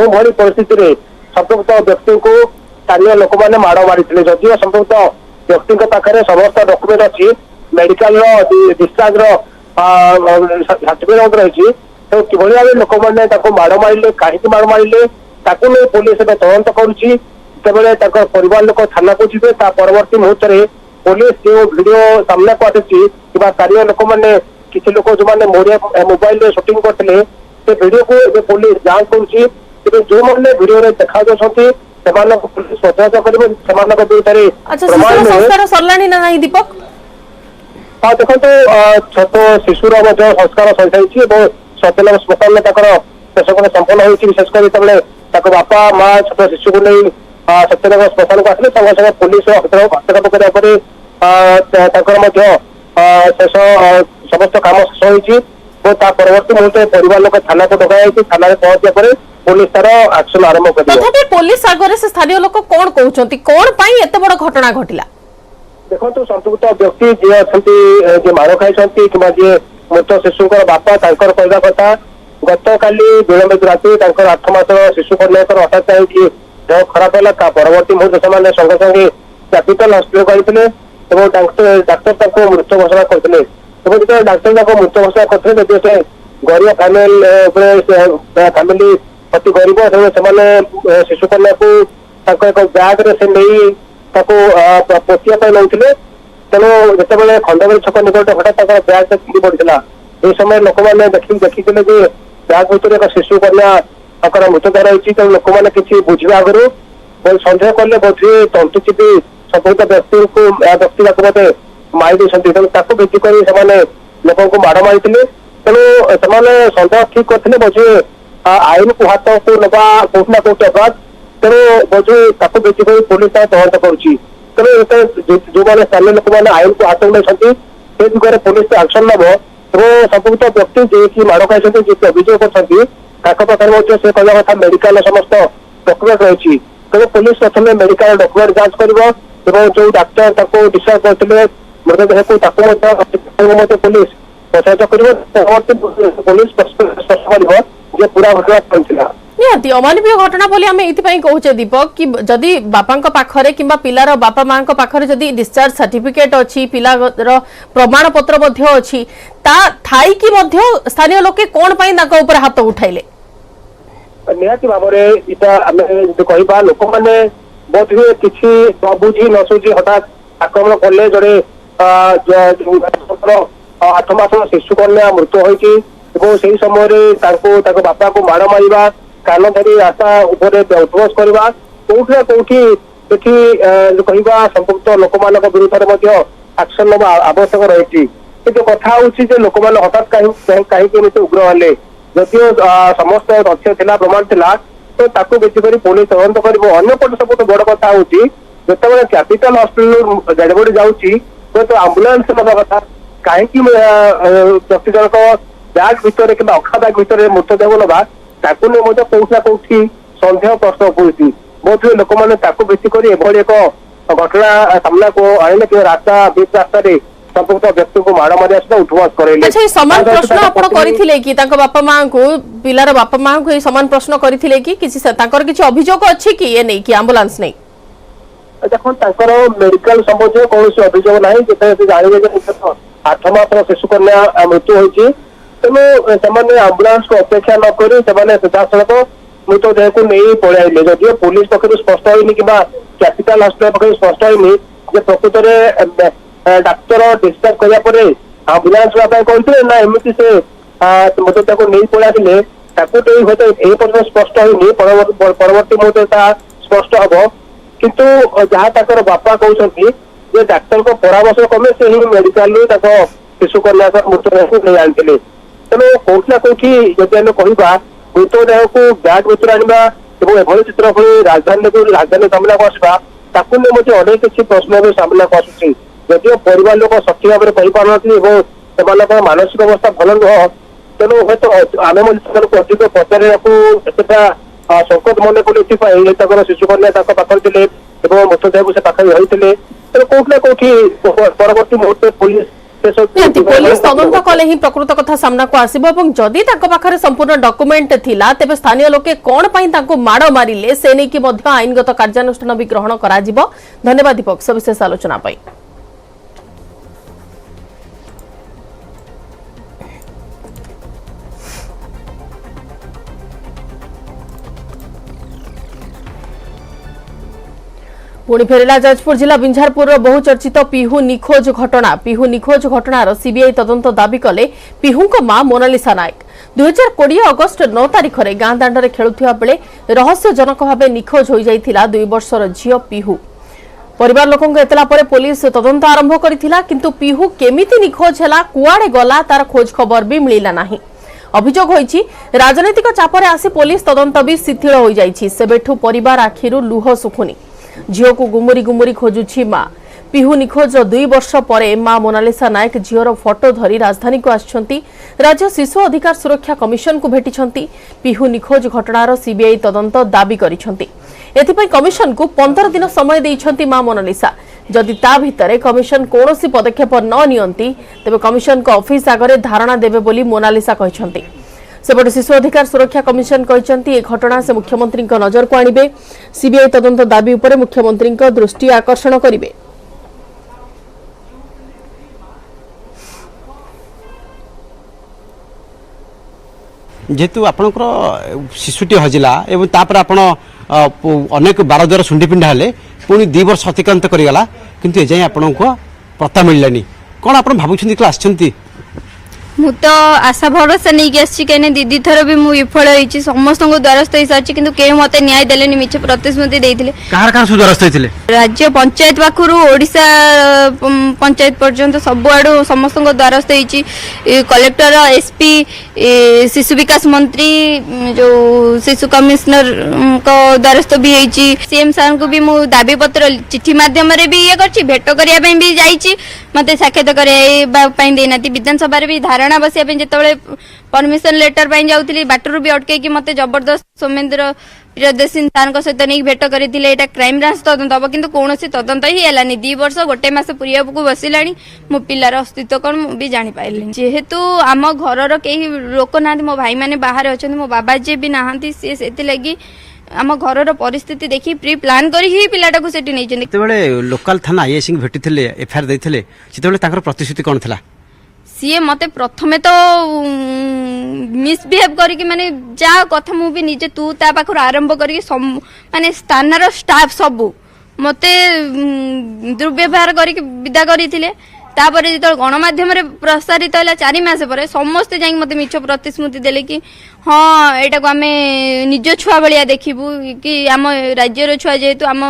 भली परिस्थिति में संपुक्त व्यक्ति को स्थानीय लोक मैंने माड़ मारी जदिव संपुक्त व्यक्ति पाखे समस्त डॉक्यूमेंट अच्छी मेडिकल डिस्चार्ज सर्टिफिकेट रही तो किभली भाव लोक मैंने माड़ मारे कहीं माड़ मारे पुलिस तदंत करुले परिवार लोक थाना को जी परवर्ती मुहूर्त में पुलिस जो वीडियो सामना को आसी स्थानीय लोक मैंने किसी लोक जो मैंने मोबाइल शूटिंग करते वीडियो को पुलिस जांच कर जो मैंने वीडियो देखा पुलिस पचराउचरा कर दीपक हाँ देखो छोट शिशुर संस्कार सही सत्यनगर श्मशान में शेषकरण संपन्न होती विशेषकर बापा माँ छोट शिशु को नहीं सत्यनगर श्मशान को आसले संगे संगे पुलिस हस्तक्षेप करने शेष समस्त कम शेष होता परवर्ती मुहूर्त परिवार लोक थाना को डकाई थाना पहुंचा पर पुलिस तार एक्शन आरंभ कर पुलिस आगे से स्थानीय लोक कौन कहते कौन एत बड़ घटना घटला? देखो संपुक्त व्यक्ति जी अच्छा माड़ खाई कि मृत शिशु बापा कहवा कथा गत काली विलंबित राति 8 मास शिशु कन्या हठात देह खराब है परवर्ती मुहूर्त से संगे संगे कैपिटल हॉस्पिटल गए डाक्तर मृत घोषणा करते जो डाक्तर मृत घोषणा करते से गरीब फैमिली अति गरीब से शिशु कन्या को एक बैग से नहीं पोषिया नौले तेणु जिते खंडगिरी छक निकट हठात बैग से छिड़ी पड़ा यह समय लोक मैंने देखी बैग भितर एक शिशु कन्या मृतदेह रही तेणु लोक मैंने किसी बुझा आगु सन्देह कले बोधे तंतुचिपी संपुक्त व्यक्ति को व्यक्ति मारी देते तेणु भित्ति कर लोक को माड़ मारी तेणु से सन्देह ठीक करते बोधे आईन को हाथ को ना कौटना कौट अपराध तेणु बोधे भित्ति कर पुलिस तदंत करुच्ची तेणु जो मैंने स्थानीय लोक मैंने आईन को हाथ नहीं से दिगरे पुलिस एक्शन नब और संपुक्त व्यक्ति जी माड़ खाई जी अभियोग कर से कहवा कथा मेडिकल समस्त डॉक्यूमेंट रही तेणु पुलिस प्रथम मेडिकल डॉक्यूमेंट जांच कर जो डाक्तर डिस्चार्ज करते मृतदेह को पुलिस पचराउचरा कर पुलिस स्पष्ट कर पूरा घटना पहुंचला निहाती अमानवीय घटना बोली आम ये कहूचे दीपक कि जदि बापा पाखरे कि पिलार बापा माँ पाखरे जदि डिस्चार्ज सर्टिफिकेट अच्छी पिलार प्रमाण पत्र अच्छी थाई कि स्थानीय लोके कौन ऊपर हाथ उठाइले निहाती भाव में कहवा लोक मैंने बोध हुए किसी बुझी न सुझी हठात आक्रमण कले जड़े 8 मास शिशु कन्या मृत्यु होती समय बापा को माड़ मार कान धरी रास्ता उपर उठवास करवा कौटी ना कौटी कहवा संपुक्त लोक मान विरुद्ध एक्शन ना आवश्यक रही कथा हूँ लोक मैंने हठात कहीं उग्र हेले जदिव समस्त तथ्य प्रमाण था तो भित्तिक पुलिस तदंत कर सबुठ बड़ कथा हूँ जिते कैपिटल हॉस्पिटल डेड बॉडी जाऊँगी ହୁଏତ ଆମ୍ବୁଲାନ୍ସ ନେବା କଥା, କାହିଁକି ବ୍ୟକ୍ତି ଜଣକ ବ୍ୟାଗ୍ ଭିତରେ କିମ୍ବା ଅଖା ବ୍ୟାଗ୍ ଭିତରେ ମୃତଦେହ ନେବା, ତାକୁ ନେଇ ମଧ୍ୟ କୋଉଠି ନା କୋଉଠି ସନ୍ଦେହ ପ୍ରଶ୍ନ ଉପୁଛି। ବୋଧହୁଏ ଲୋକମାନେ ତାକୁ ଭିତ୍ତି କରି ଏଭଳି ଏକ ଘଟଣା ସାମ୍ନାକୁ ଆଣିଲେ କି ରାସ୍ତାରେ ସମ୍ପୃକ୍ତ ବ୍ୟକ୍ତିଙ୍କୁ ମାଡ଼ ମାରି ଆସିଲା ଉଠୁବାସ କରାଇଲେ। ସମାନ ପ୍ରଶ୍ନ ଆପଣ କରିଥିଲେ କି ତାଙ୍କ ବାପା ମାଙ୍କୁ, ପିଲାର ବାପା ମାଙ୍କୁ ଏଇ ସମାନ ପ୍ରଶ୍ନ କରିଥିଲେ କି କିଛି ତାଙ୍କର କିଛି ଅଭିଯୋଗ ଅଛି କି ଏ ନେଇ କି ଆମ୍ବୁଲାନ୍ସ ନେଇ? ଦେଖନ୍ତୁ ତାଙ୍କର ମେଡିକାଲ ସମ୍ବନ୍ଧୀୟ କୌଣସି ଅଭିଯୋଗ ନାହିଁ। ଯେତେବେଳେ ସେ ଜାଣିବେ ଯେ 8 ମାସର ଶିଶୁ କନ୍ୟା ମୃତ୍ୟୁ ହୋଇଛି, ତେଣୁ ସେମାନେ ଆମ୍ବୁଲାନ୍ସକୁ ଅପେକ୍ଷା ନ କରି ସେମାନେ ସିଧାସଳଖ ମୃତଦେହକୁ ନେଇ ପଳାଇଲେ। ଯଦିଓ ପୁଲିସ ପକ୍ଷରୁ ସ୍ପଷ୍ଟ ହେଇନି କିମ୍ବା କ୍ୟାପିଟାଲ ହସ୍ପିଟାଲ ପକ୍ଷରୁ ସ୍ପଷ୍ଟ ହେଇନି ଯେ ପ୍ରକୃତରେ ଡାକ୍ତର ଡିସଚାର୍ଜ କରିବା ପରେ ଆମ୍ବୁଲାନ୍ସ ନେବା ପାଇଁ କହିଥିଲେ ନା ଏମିତି ସେ ମୃତଦେହକୁ ନେଇ ପଳାଇଥିଲେ, ତାକୁ ନେଇ ହୁଏତ ଏ ପର୍ଯ୍ୟନ୍ତ ସ୍ପଷ୍ଟ ହେଇନି। ପରବର୍ତ୍ତୀ ମୁହୂର୍ତ୍ତରେ ତାହା ସ୍ପଷ୍ଟ ହବ। କିନ୍ତୁ ଯାହା ତାଙ୍କର ବାପା କହୁଛନ୍ତି ଯେ ଡାକ୍ତରଙ୍କ ପରାମର୍ଶ କ୍ରମେ ସେ ହିଁ ମେଡିକାଲରୁ ତାଙ୍କ ଶିଶୁ କନ୍ୟାଙ୍କ ମୃତଦେହକୁ ନେଇ ଆଣିଥିଲେ। ତେଣୁ କୋଉଠି ନା କୋଉଠି ଯଦି ଆମେ କହିବା ମୃତଦେହକୁ ବ୍ୟାଗ୍ ଭିତରେ ଆଣିବା ଏବଂ ଏଭଳି ଚିତ୍ର ଭଳି ରାଜଧାନୀ ସାମ୍ନାକୁ ଆସିବା, ତାକୁ ନେଇ ମଧ୍ୟ ଅନେକ କିଛି ପ୍ରଶ୍ନ ବି ସାମ୍ନାକୁ ଆସୁଛି। ଯଦିଓ ପରିବାର ଲୋକ ସଠିକ ଭାବରେ କହିପାରୁନାହାନ୍ତି ଏବଂ ସେମାନଙ୍କର ମାନସିକ ଅବସ୍ଥା ଭଲ ନୁହଁ, ତେଣୁ ହୁଏତ ଆମେ ମଧ୍ୟ ସେମାନଙ୍କୁ ଅଧିକ ପଚାରିବାକୁ ଏତେଟା ସଂକଟ ମନେ କଲେ ଏଥିପାଇଁ ତାଙ୍କର ଶିଶୁ କନ୍ୟା ତାଙ୍କ ପାଖରେ ଥିଲେ ଏବଂ ମୃତଦେହକୁ ସେ ପାଖରେ ରହିଥିଲେ। ତେଣୁ କୋଉଠି ନା କୋଉଠି ପରବର୍ତ୍ତୀ ମୁହୂର୍ତ୍ତରେ ପୁଲିସ ତଦନ୍ତ କଲେ ହିଁ ପ୍ରକୃତ କଥା ସାମ୍ନାକୁ ଆସିବ ଏବଂ ଯଦି ତାଙ୍କ ପାଖରେ ସମ୍ପୂର୍ଣ୍ଣ ଡକ୍ୟୁମେଣ୍ଟ ଥିଲା ତେବେ ସ୍ଥାନୀୟ ଲୋକେ କଣ ପାଇଁ ତାଙ୍କୁ ମାଡ଼ ମାରିଲେ ସେ ନେଇକି ମଧ୍ୟ ଆଇନଗତ କାର୍ଯ୍ୟାନୁଷ୍ଠାନ ବି ଗ୍ରହଣ କରାଯିବ। ଧନ୍ୟବାଦ ଦୀପକ ସବିଶେଷ ଆଲୋଚନା ପାଇଁ। पुणी फेरला जाजपुर जिला बिंझारपुर बहुचर्चित पिहू निखोज घटनार सीबीआई तदंत दाबी कले पिहूंक मां मोनालिसा नायक। 2020 अगस्ट 9 तारिख में गां दांडे खेलुथिबा बेले रहस्यजनक भाव निखोज हो जाइथिला 2 वर्षर झियो पिहू। परिवार लोकंक एतला परे पुलिस तदंत आरंभ करिथिला, किंतु पिहू केमिति निखोज हैला कुआडे गला तार खोज खबर भी मिलिला नाही। अभियोग होईछि राजनीतिक चापरे आसी पुलिस तदंत भी शिथिल हो जाइछि। सेबेठु परिवार आखिरु लुह सुखुनी। झील को गुमुरी गुमुरी खोजुछि मां। पिहू निखोज 2 वर्ष परे मां मोनालिसा नायक झीर फोटो धरी राजधानी को आछंती। राज्य शिशु अधिकार सुरक्षा कमिशन को भेटिछंती। पिहू निखोज घटनार सीबीआई तदंत दाबी करिछंती। एथिपई कमिशन को 15 दिन समय देइछंती मां मोनालिसा। जदि ता भितरे कमिशन कोनोसी पदक्षेप न नियंती तेबे कमिशन को ऑफिस आगरे धारणा देबे बोली मोनालिसा कहिछंती। सेपटे शिशु अधिकार सुरक्षा कमिशन कहते ए घटना से मुख्यमंत्री नजर को आणबे। सीबीआई तदंत दाबी उपरे मुख्यमंत्री दृष्टि आकर्षण करेंगे। जेहेतु आपणकर शिशुटी हजिला एवं तापर आपण अनेक बार द्वार शुंडी पिंडा हेले पुणी 2 वर्ष अतिक्रांत करिगला, किंतु एजाई आपणको पता मिललानी। कोन आपण भाबुछंती क्लास छंती? मु तो आशा भरोसा नहीं कि आसी कहीं दीदी थर भी मुझे विफल होती समस्त द्वारस्थ हो सारी कि कहीं मत न्याय देले मिछ प्रतिश्रुति देते। द्वारस्थ होते राज्य पंचायत पाखर ओडिशा पंचायत पर्यंत सबुआड़ समस्त द्वारस्थ होती। कलेक्टर एसपी शिशु विकास मंत्री जो शिशु कमिश्नर द्वारस्थ भी होती। सीएम सार को भी मु दाबी पत्र चिठी मध्यम भी ये कर भेट करने भी जाइए मत साक्षात करना विधानसभा भी धारणा बसिया जिते परमिशन लेटर जाऊली बाटर भी अटकई मत जबरदस्त सोमेन्द्र प्रियदर्शी सार सहित नहीं भेट करते। क्राइम ब्रांच तदंत हम कि कौन तदंत ही है 2 वर्ष 1 मास पूरा को बसला मो पिलार अस्तित्व कौन मुझे जापारे। जेहेतु आम घर कई लोक ना मो भाई मैंने बाहर अच्छा मो बाबा जी भी नहांती सी से लगी आम घर परिस्थिति देखी प्री प्लान करी पिलाटा को सेठी नहीं जेतेबेले लोकल थाना आईएससी भेटिथिले एफआईआर दैथिले सेतेबेले ताकर प्रतिश्रुति कोन थिला? सीए मते प्रथमे तो मिसबिहेव करके माने जा कथा मु भी निजे तू ता पाखर आरंभ करके माने स्थानर स्टाफ सबू मते दुर्व्यवहार करके विदा करिथिले। तापर जो गणमाध्यम प्रसारित है 4 मास पर समस्ते जाइए मत मिछ प्रतिश्रुति देले कि हाँ यहाँ को आम निज छुआ भाया देखबू कि आम राज्यर छुआ जेहेतु आम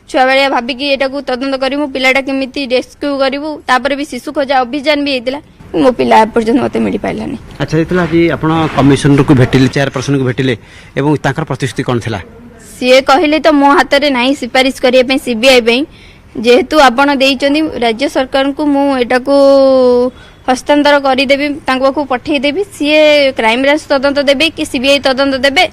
छुआ भाया भाविकी यहाँ को तदंत करूँ पिलाटा केमी रेस्क्यू करूँ। तापर भी शिशु खोजा अभियान भी होता मो पिला पर्यटन मत मिल पारानी। अच्छा ये आप कमिशनर को भेटिले चेयरपर्सन को भेटिले प्रतिश्रुति कौन था? सी कहले तो मो हाथ में ना सुपारिश करने सीबीआई जेहेतु आपण देइचंदी राज्य सरकार को मु एटा को हस्तांतर करदेवी पाखु पठेदेवी सी क्राइम ब्रांच तदंत देबे कि सीबीआई तदंत देबे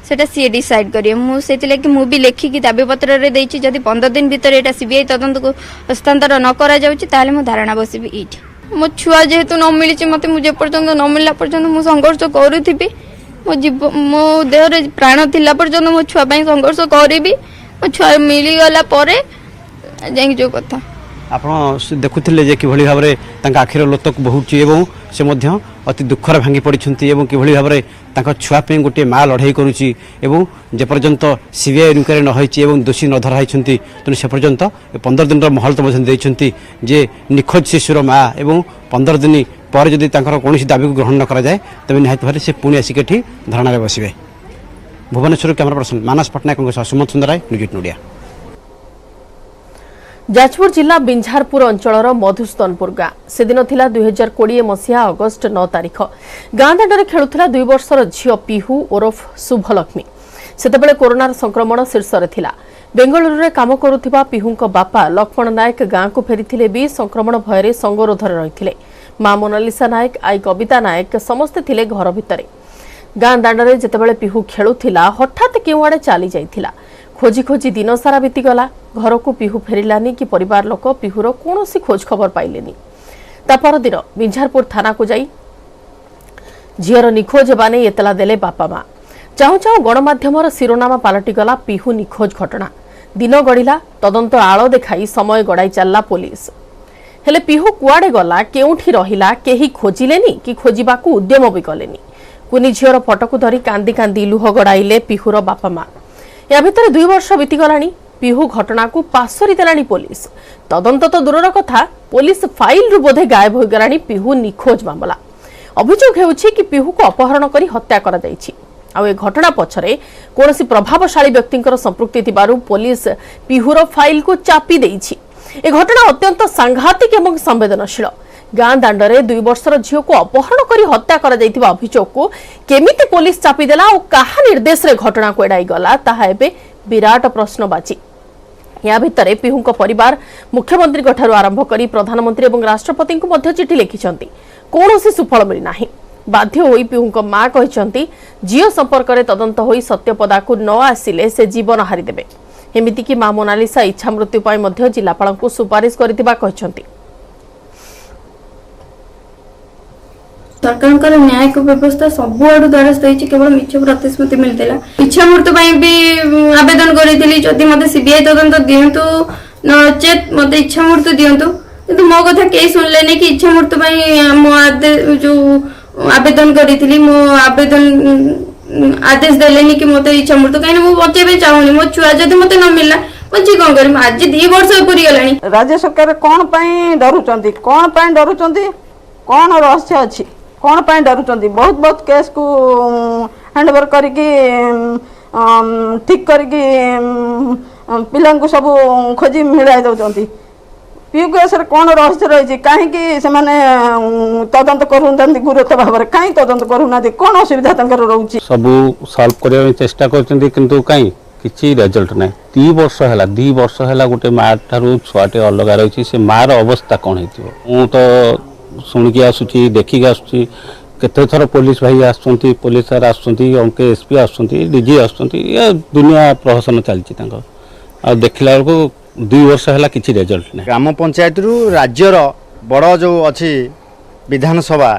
सेटा सी डिसाइड करिए मुझे मु भी लेखिकी दाबी पत्र रे देइछि जदि 15 दिन भीतर एटा सीबीआई तदंत को हस्तांतर न करा जाउछि ताले मु धारणा बसिबी इठ मो छुआ जेहेतु न मिली मते मुझे पर्यंत न मिलला पर्यंत मु संघर्ष करूथिबी मो देहरे प्राण थिला पर्यंत मो छुआ पई संघर्ष करिबी मो छुआ मिली गला परे जाई जो कथा आपण देखुथिले जे किभଳି भाबरे तांका आखिर लोतक बहुची एवं से मध्य अति दुखर भांगी पड़िछंती एवं किभଳି भाबरे तांका छुआ पे गोटे माँ लड़ाई करुची एवं जे पर्यंत सीबीआई इनक्वारी न होईची एवं दोषी न धरा होईछंती तनु से पर्यंत 15 दिन रो महल तमसन देइछंती जे निखोज शिशुर माँ एवं 15 दिन पर जदि तांकर कोनोसी दाबी को ग्रहण न करा जाए तबे निहायत भारे से पुणी आसिक एठी धारणा रे बसिबे। भुवनेश्वर कैमरा पर्सन मानस पटनायक सुमंत सुंदराय न्यूज 18 ओडिया। जाजपुर जिला बिंझारपुर अंचल मधुस्तनपुर गाँ से दिन थिला 2020 मसीहा अगस्ट 9 तारिख गाँ दांडे खेलुला 2 वर्षर झील पिहू ओरफ शुभलक्ष्मी सेतेबेले कोरोना संक्रमण शीर्ष थिला। बेंगलुरु रे काम करुथिबा पिहूंक बापा लक्ष्मण नायक गाँ को फेरीथिले भी संक्रमण भୟରେ संगरोधर रहिथिले। मां मोनालिसा नायक आई कविता नायक समस्ते थिले घर भितरे। गाँ दांडे जेतेबेले पिहू खेलुथिला हठात केउ आडे चली जाइथिला। खोजी खोजी दिन सारा बीतीगला घर को पिहू फेरिलानी कि परिवार लोक पिहूर कौन खोज खबर पाइलेनी। ता परदिन बिंझारपुर थाना को जाई झीर निखोज हेबा नै एतला देले बापा माँ। चाहू चाहू गणमाध्यमर शिरोनामा पालटिगला पिहू निखोज घटना। दिन गढ़िला तदंत आड़ देखाई समय गड़ाई चलला पुलिस। हेले पिहू कुआडे गला केउठी रहिला केही खोजिलेनी कि खोजिबाकू उद्यम भी कलेनी। कुनी झीर फटकू धरी कांदी कांदी लुह गड़ाइले पिहूर बापा माँ। या भितर 2 वर्ष बीतीगलानी पिहू घटना को पासरी देलानी पुलिस। तदंत तो दूरर कथा पुलिस फाइल रु बोधे गायब हो गलानी पिहू निखोज मामला। अभियोग हेउछि कि पिहू को अपहरण करी हत्या करा जाइछि। आ ए घटना पछरे कोनोसी प्रभावशाली व्यक्तिंकर संपृक्ति थिबारु पुलिस पिहूर फाइल को चापी देइछि। ए घटना अत्यंत सांघातिक एवं संवेदनशील। गाँ दांडरे 2 वर्षर झील को अपहरण करी हत्या करा जाइथिबा अभियोग को केमिति पुलिस चापी देला और कहा निर्देश रे घटना को एडाई गला ताहा एबे विराट प्रश्नबाची। या भितरे पिहूंक परिवार मुख्यमंत्री ठारू आरंभ करी प्रधानमंत्री एवं राष्ट्रपति को मध्य चिठी लिखिछंती कोनोसी सुफल मिली नाही। बाध्य होई पिहूंक मां कहिछंती झील संपर्क रे तदंत होई सत्यपदा को न आसिले से जीवन हारि देबे। एमिति कि मां मोनालिसा इच्छा मृत्यु पाई मध्य जिलापाल को सुपारिश करितिबा कहिछंती। सरकार न्याय व्यवस्था सब आड़ द्वारस्थ होती केवल मिछ प्रतिश्रुति मिलता। इच्छा मृत्यु भी आवेदन करी जदि मत सीबीआई तदंत दिंतु नचेत मत इच्छा मृत्यु दिंतु कि मो कथा कई शुणिले कि इच्छा मृत्यु जो आवेदन करी मो आवेदन आदेश देलेनी कि मत इच्छा मृत्यु कहीं मुझे बचे चाहूनी मो छुआ जब मत न मिलला बची कौन कर आज 2 वर्ष पूरी गला। राज्य सरकार कौन डरुंच कौन डरुंच कौन रहस्य अच्छी कौन पाई डरुंच बहुत बहुत केस को हैंडओवर करके ठीक करके पिला सब खोजी मिलाई दौरान पीयू केस कौन रहस्य रही कहीं तदंत करूँ गुरुत्व भाव में कहीं तदंत करूना कौन असुविधा रोचे सब सल्व करने चेष्टा कहीं किसी रिजल्ट ना 2 वर्ष है 2 वर्ष है गोटे माँ ठारू छुआटे अलग रही से मार अवस्था कौन हो तो शुणिकी आसूची देखिक आसूची केते थर पुलिस भाई आसुंती पुलिस सर आसुंती अंके एसपी आसुंती डीजी आसुंती ये दुनिया प्रहसन चलती आ देखला को 2 वर्ष है किसी रिजल्ट ना। ग्राम पंचायत रु राज्यर बड़ जो अच्छी विधानसभा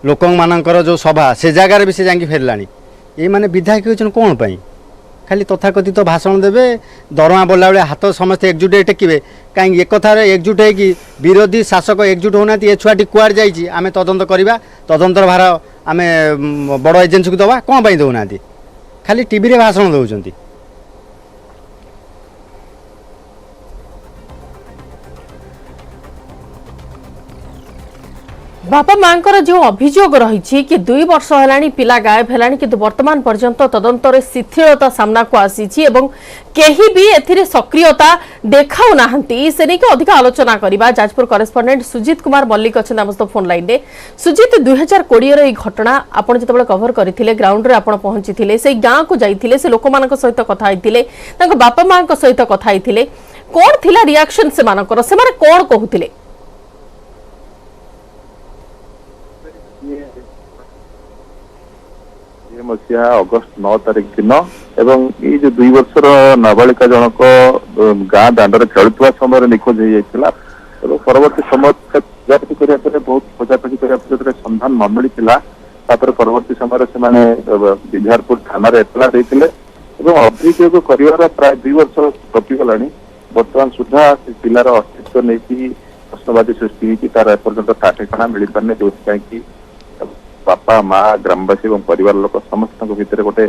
लोक मानकर जो सभा से जगार भी से जाकि फेरलानी ये माने विधायक होचन कौन पाई खाली तथाकथित तो भाषण देवे दरमा बोला बेले हाथ समस्त एकजुट टेकिए कहीं एक कथार एकजुट हो विरोधी शासक एकजुट होना ये छुआटी कुआड़ जाइए आम तदंत करवा तदंतर भार आम बड़ एजेन्सी को दवा कौन पाई दौना खाली टीवी भाषण दौरान। बापा मांकर जो अभियोग रही कि 2 वर्ष है पिला गायब है कि वर्तमान पर्यंत तदंत शिथिलता सामना को आसी केही भी एथिरे सक्रियता देखाऊ नाहंती से नहीं अधिक आलोचना करबा जाजपुर करेस्पोंडेंट सुजीत कुमार मल्लिक अच्छा आम फोन लाइन रे। सुजीत 2020 रो घटना आपण जतबे कवर करथिले ग्राउंड रे आपण पहुंची से गाँ को जाइथिले से लोक मानक सहित कथा आइथिले तांको बापा मां सहित कथा आइथिले कौन थिला रिएक्शन से मानकर से माने कौन कहूतिले मसीहा अगस्त 9 तारिख दिन एवं ये जो 2 वर्षर नाबालिका जनक गाँ दांडर खेलुवा समय निखोज हो जाता परवर्ती समय खोजाखोजी करने बहुत खोजाखोजी करने संधान न मिलता परवर्ती समय से बिहारपुर थाना एतला देते अभियोग कर प्राय 2 वर्ष टपिगला बर्तमान सुधा से पिलार अस्तित्व नहीं प्रश्नवादी सृष्टि होती तार एपर्यंत ठाठिकाणा मिल पारे जो बापा माँ ग्रामवासी और परिवार लोक समस्त भितर गोटे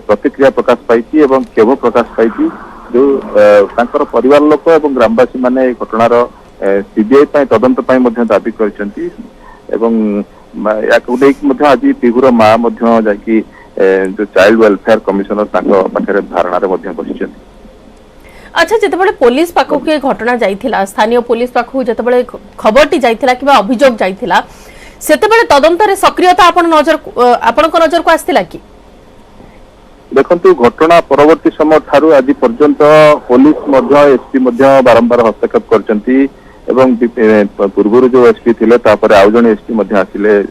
प्रतिक्रिया प्रकाश पाई क्षोभ प्रकाश पाई जो तांकर परिवार लोक और ग्रामवासी माने घटनार सीबीआई तदंत दाबी कर आज पिहुर माँ जो चाइल्ड वेलफेयर कमिशनर पाखे धारणा बसी। अच्छा जितेबाला पुलिस पाखक ये घटना जाइथिला स्थानीय पुलिस पाखक जितेबाला खबरटी जाइथिला किबा अभियोग जाइथिला सेतेबाला तदंत रे सक्रियता आपन नजर को आस्थिला कि देखंतु घटना परवर्ती समय थारु आज पर्यंत पुलिस एसपी बारंबार हस्तक्षेप करचंती एवं पूर्व जो एसपी थिले तापर आउ जण एसपी आसिले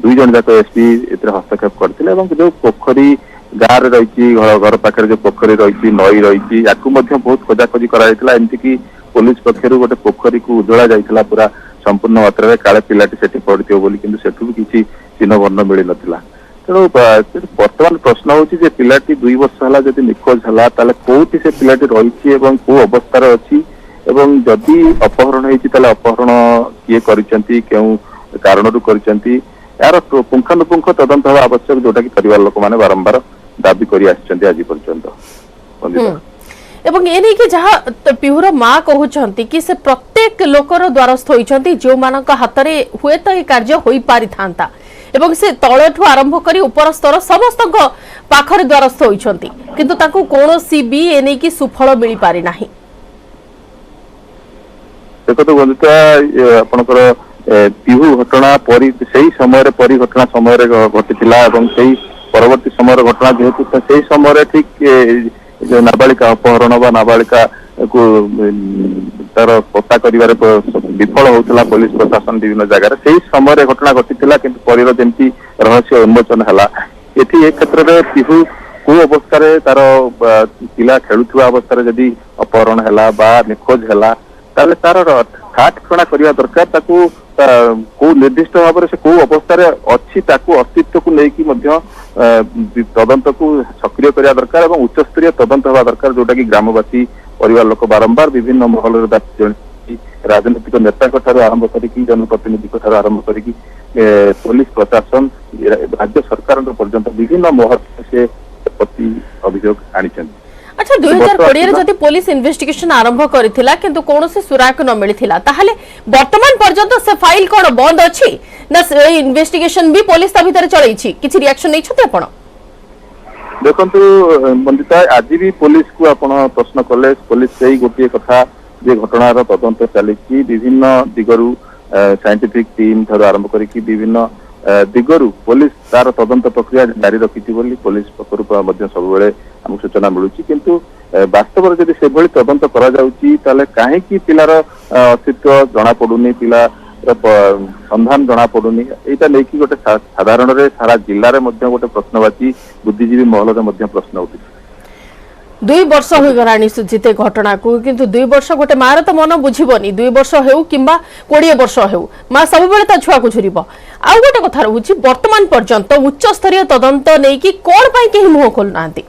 2 जण जाक एसपी एतरे हस्तक्षेप करथिले एवं जो पोखरी गाँव में रही घर पाखे जो पोखरी रही नई रही या बहुत खोजाखोजी कराइला एमती कि पुलिस पक्षर गोटे पोखरी को उजला जाइला पूरा संपूर्ण मात्रा काले पिलाटी सेठी पड़ो बोली किंतु सेठू भी किसी चिन्ह वर्ण मिल नाला तेणु बर्तमान प्रश्न हूँ पिलाटी 2 वर्ष है जब निखोज है कौटी से पिलाटी रही कौ अवस्था अच्छी जदि अपहरण होती अपहरण किए क्यों कारण यार पुंखानुपुंख तदंत हवा आवश्यक जोटा कि परिवार लोक मैंने बारंबार दाबी करी आछंती आज पर्यंत एवं ए नहीं कि जहाँ पिहुर माँ कहते कि से प्रत्येक लोकर द्वारस्थ होती जो मान हाथ में हुए तो ये कार्य हो पारि था एवं से तलठू आरंभ कर उपर स्तर समस्त पाखरे द्वारस्थ होती किंतु ताकू कौनसी भी ए नहीं कि सुफल मिल पारि नाही। देखो बंधुता आपनकर पिहु घटना से समय घटना समय घटी परवर्ती समय घटना जेहेतु से समय ठीक जो नाबालिका अपहरण व नाबालिका को तार पता कर विफल होता पुलिस प्रशासन विभिन्न जगह से समय घटना घटी किंतु पर जमी रहस्य उन्मोचन है ये क्षेत्र में पिहु को अवस्था तार पिला खेलुवा अवस्था जदि अपहरण है निखोज है तार ठाठिकाणा करने दरकार को निर्दिष्ट भाव से कौ अवस्था अच्छी अस्तित्व को लेकिन तदंत को सक्रिय करने दरकार और उच्च स्तरीय तदंत हवा दरकार जोटा कि ग्रामवासी परिवार लोक बारंबार विभिन्न महल राजनीतिक नेता आरंभ करी जनप्रतिनिधि आरंभ करी पुलिस प्रशासन राज्य सरकार पर्यंत विभिन्न महल से प्रति अभियोग आनी। अच्छा 2020 जदि पुलिस इन्वेस्टिगेशन आरंभ करथिला किंतु कोनोसी सुराक न मिलिथिला ताहाले वर्तमान पर्यंत से फाइल कोन बंद अछि ना इन्वेस्टिगेशन भी पुलिस ता भीतर चलै छी किछि रिएक्शन नै छथि आपण देखंतु बंदिता आज भी पुलिस को आपण प्रश्न कले पुलिस सेही गोटे कथा जे घटनार तदंत चली विभिन्न दिगरु साइंटिफिक टीम थार आरंभ करी विभिन्न दिगरु पुलिस तार तदंत प्रक्रिया जारी रखी पुलिस पक्षर सब आमको सूचना मिलूँ किंतु वास्तव जब से तदंत कहीं पिलार अस्तित्व जना पड़ूनी पिला संधान जना पड़ूनी यहाँ नहीं कि गोटे साधारण सारा जिले में गोटे प्रश्नवाची बुद्धिजीवी महल में प्रश्न उठी 2 वर्ष हो गलानी सुजिते घटना को किंतु 2 वर्ष गोटे मार तो मन बुझीबनी 2 वर्ष हेउ किंबा 20 वर्ष हेउ मां सब बेले ता छुआ को झुरिबो आ गोटे कथा रहउची वर्तमान पर्यंत उच्च स्तरीय तदंत नै कि कोन पई केही मुह खोल नांती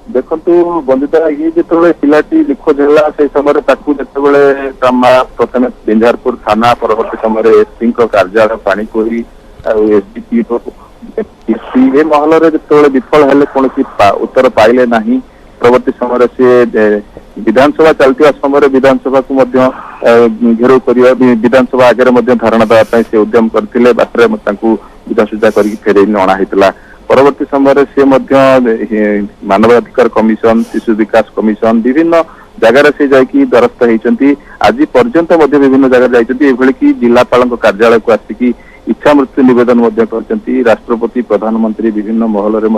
देखंतु बंदिता ये जेतबेले पिलाटी निखोज होला से समय ताकू जेतबेले प्रथमे बिंझारपुर थाना परवर्ती समय एसपी कार्यालय पानी कोरी एसडीपी ए महल जो विफल है कौन उत्तर पाइले ना परवर्ती समय से विधानसभा चलता समय विधानसभा को घेराव कर विधानसभा आगे धारणा देवाई से उद्यम करते बाटर बुझासुझा कर फेर अणाई परवर्ती समय से मानवाधिकार कमिशन शिशु विकास कमिशन विभिन्न जगार से जाकि द्वारस्थ होती आज पर्यंत विभिन्न जगह जाती कि जिलापाल कार्यालय को आसिकी इच्छा मृत्यु निवेदन मध्य करछंती राष्ट्रपति प्रधानमंत्री विभिन्न महल रे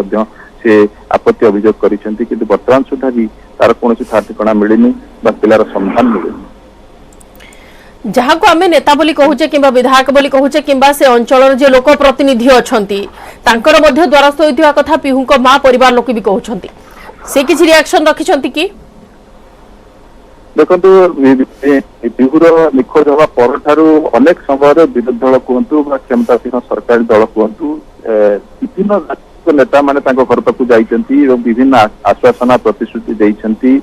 से आपत्ति अभियोग करिसेंती किंतु वर्तमान सुधा भी तार कोनोसी ठाठिकणा मिलिनी बा पिलार संधान मिलिनी जहाँ को आमे नेता बोली कहूचे किंबा विधायक बोली कहूचे किंबा से अंचल जे लोक प्रतिनिधि अछंती तांकर मध्य द्वारस्थ होइथिया कथा पिहुक मां परिवार लोक भी कहउछंती से किछि रिएक्शन रखिछंती कि देखो पिहुर निखोज हवा पर ठारू अनेक समय विरोधी दल कहतु क्षमतासीन सरकारी दल कहतु विभिन्न नेता माने घर पाक जाइछंती विभिन्न आश्वासना प्रतिश्रुति देइछंती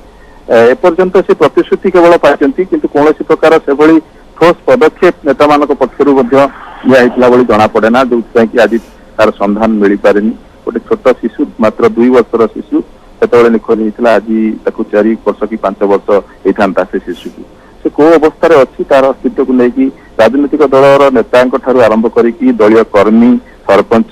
एपर्यंत से प्रतिश्रुति केवल पाइछंती किंतु कौनसी प्रकार से भली ठोस पदक्षेप नेता मानक पक्षरु मध्ये लिया हितला भली जणा पड़े ना जो कि आज तार संधान मिल पारेनी गोटे छोट शिशु मात्र 2 वर्षर शिशु सेतबेले निखोज होइतला आज ताकू 4 वर्ष कि 5 वर्ष होइथांता से शिशु की से को अवस्था रे अछि तार अस्तित्व को लेकी राजनीतिक दलर नेतांक ठारू आरंभ करिकी दलीय कर्मी सरपंच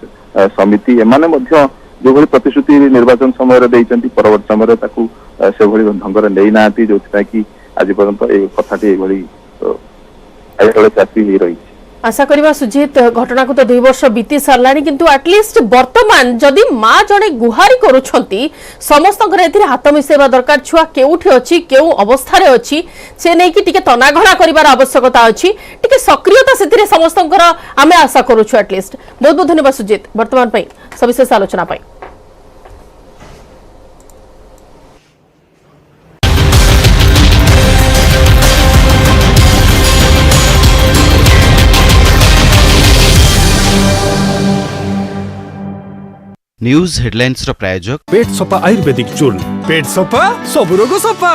समिति एमाने मध्य जो भली प्रतिश्रुति निर्वाचन समय देइचंती परवर्ती समय ताकू से भली ढंगर नै नांती जो कि आज पर्यंत ए कथाटी ए भली आइतले चासी ही रही आशा करिबा सुजित घटना को तो 2 वर्ष बीती सारलानी किंतु एटलिस्ट वर्तमान जदि मां जणे गुहारी करूछंती समस्त घर एथिरे हाथ मिसेबा दरकार छुआ केउठी अछि केउ अवस्था रे अछि से नै कि टिके तनाघना करिवार आवश्यकता अछि टिके सक्रियता सेथिरे समस्त घर आमे आशा करूछु एटलिस्ट बहुत बहुत धन्यवाद सुजित वर्तमान पई सविशेष आलोचना पई न्यूज हेडलाइंस रो प्रायोजक पेट सफा आयुर्वेदिक चूर्ण पेट सफा सब रोग सफा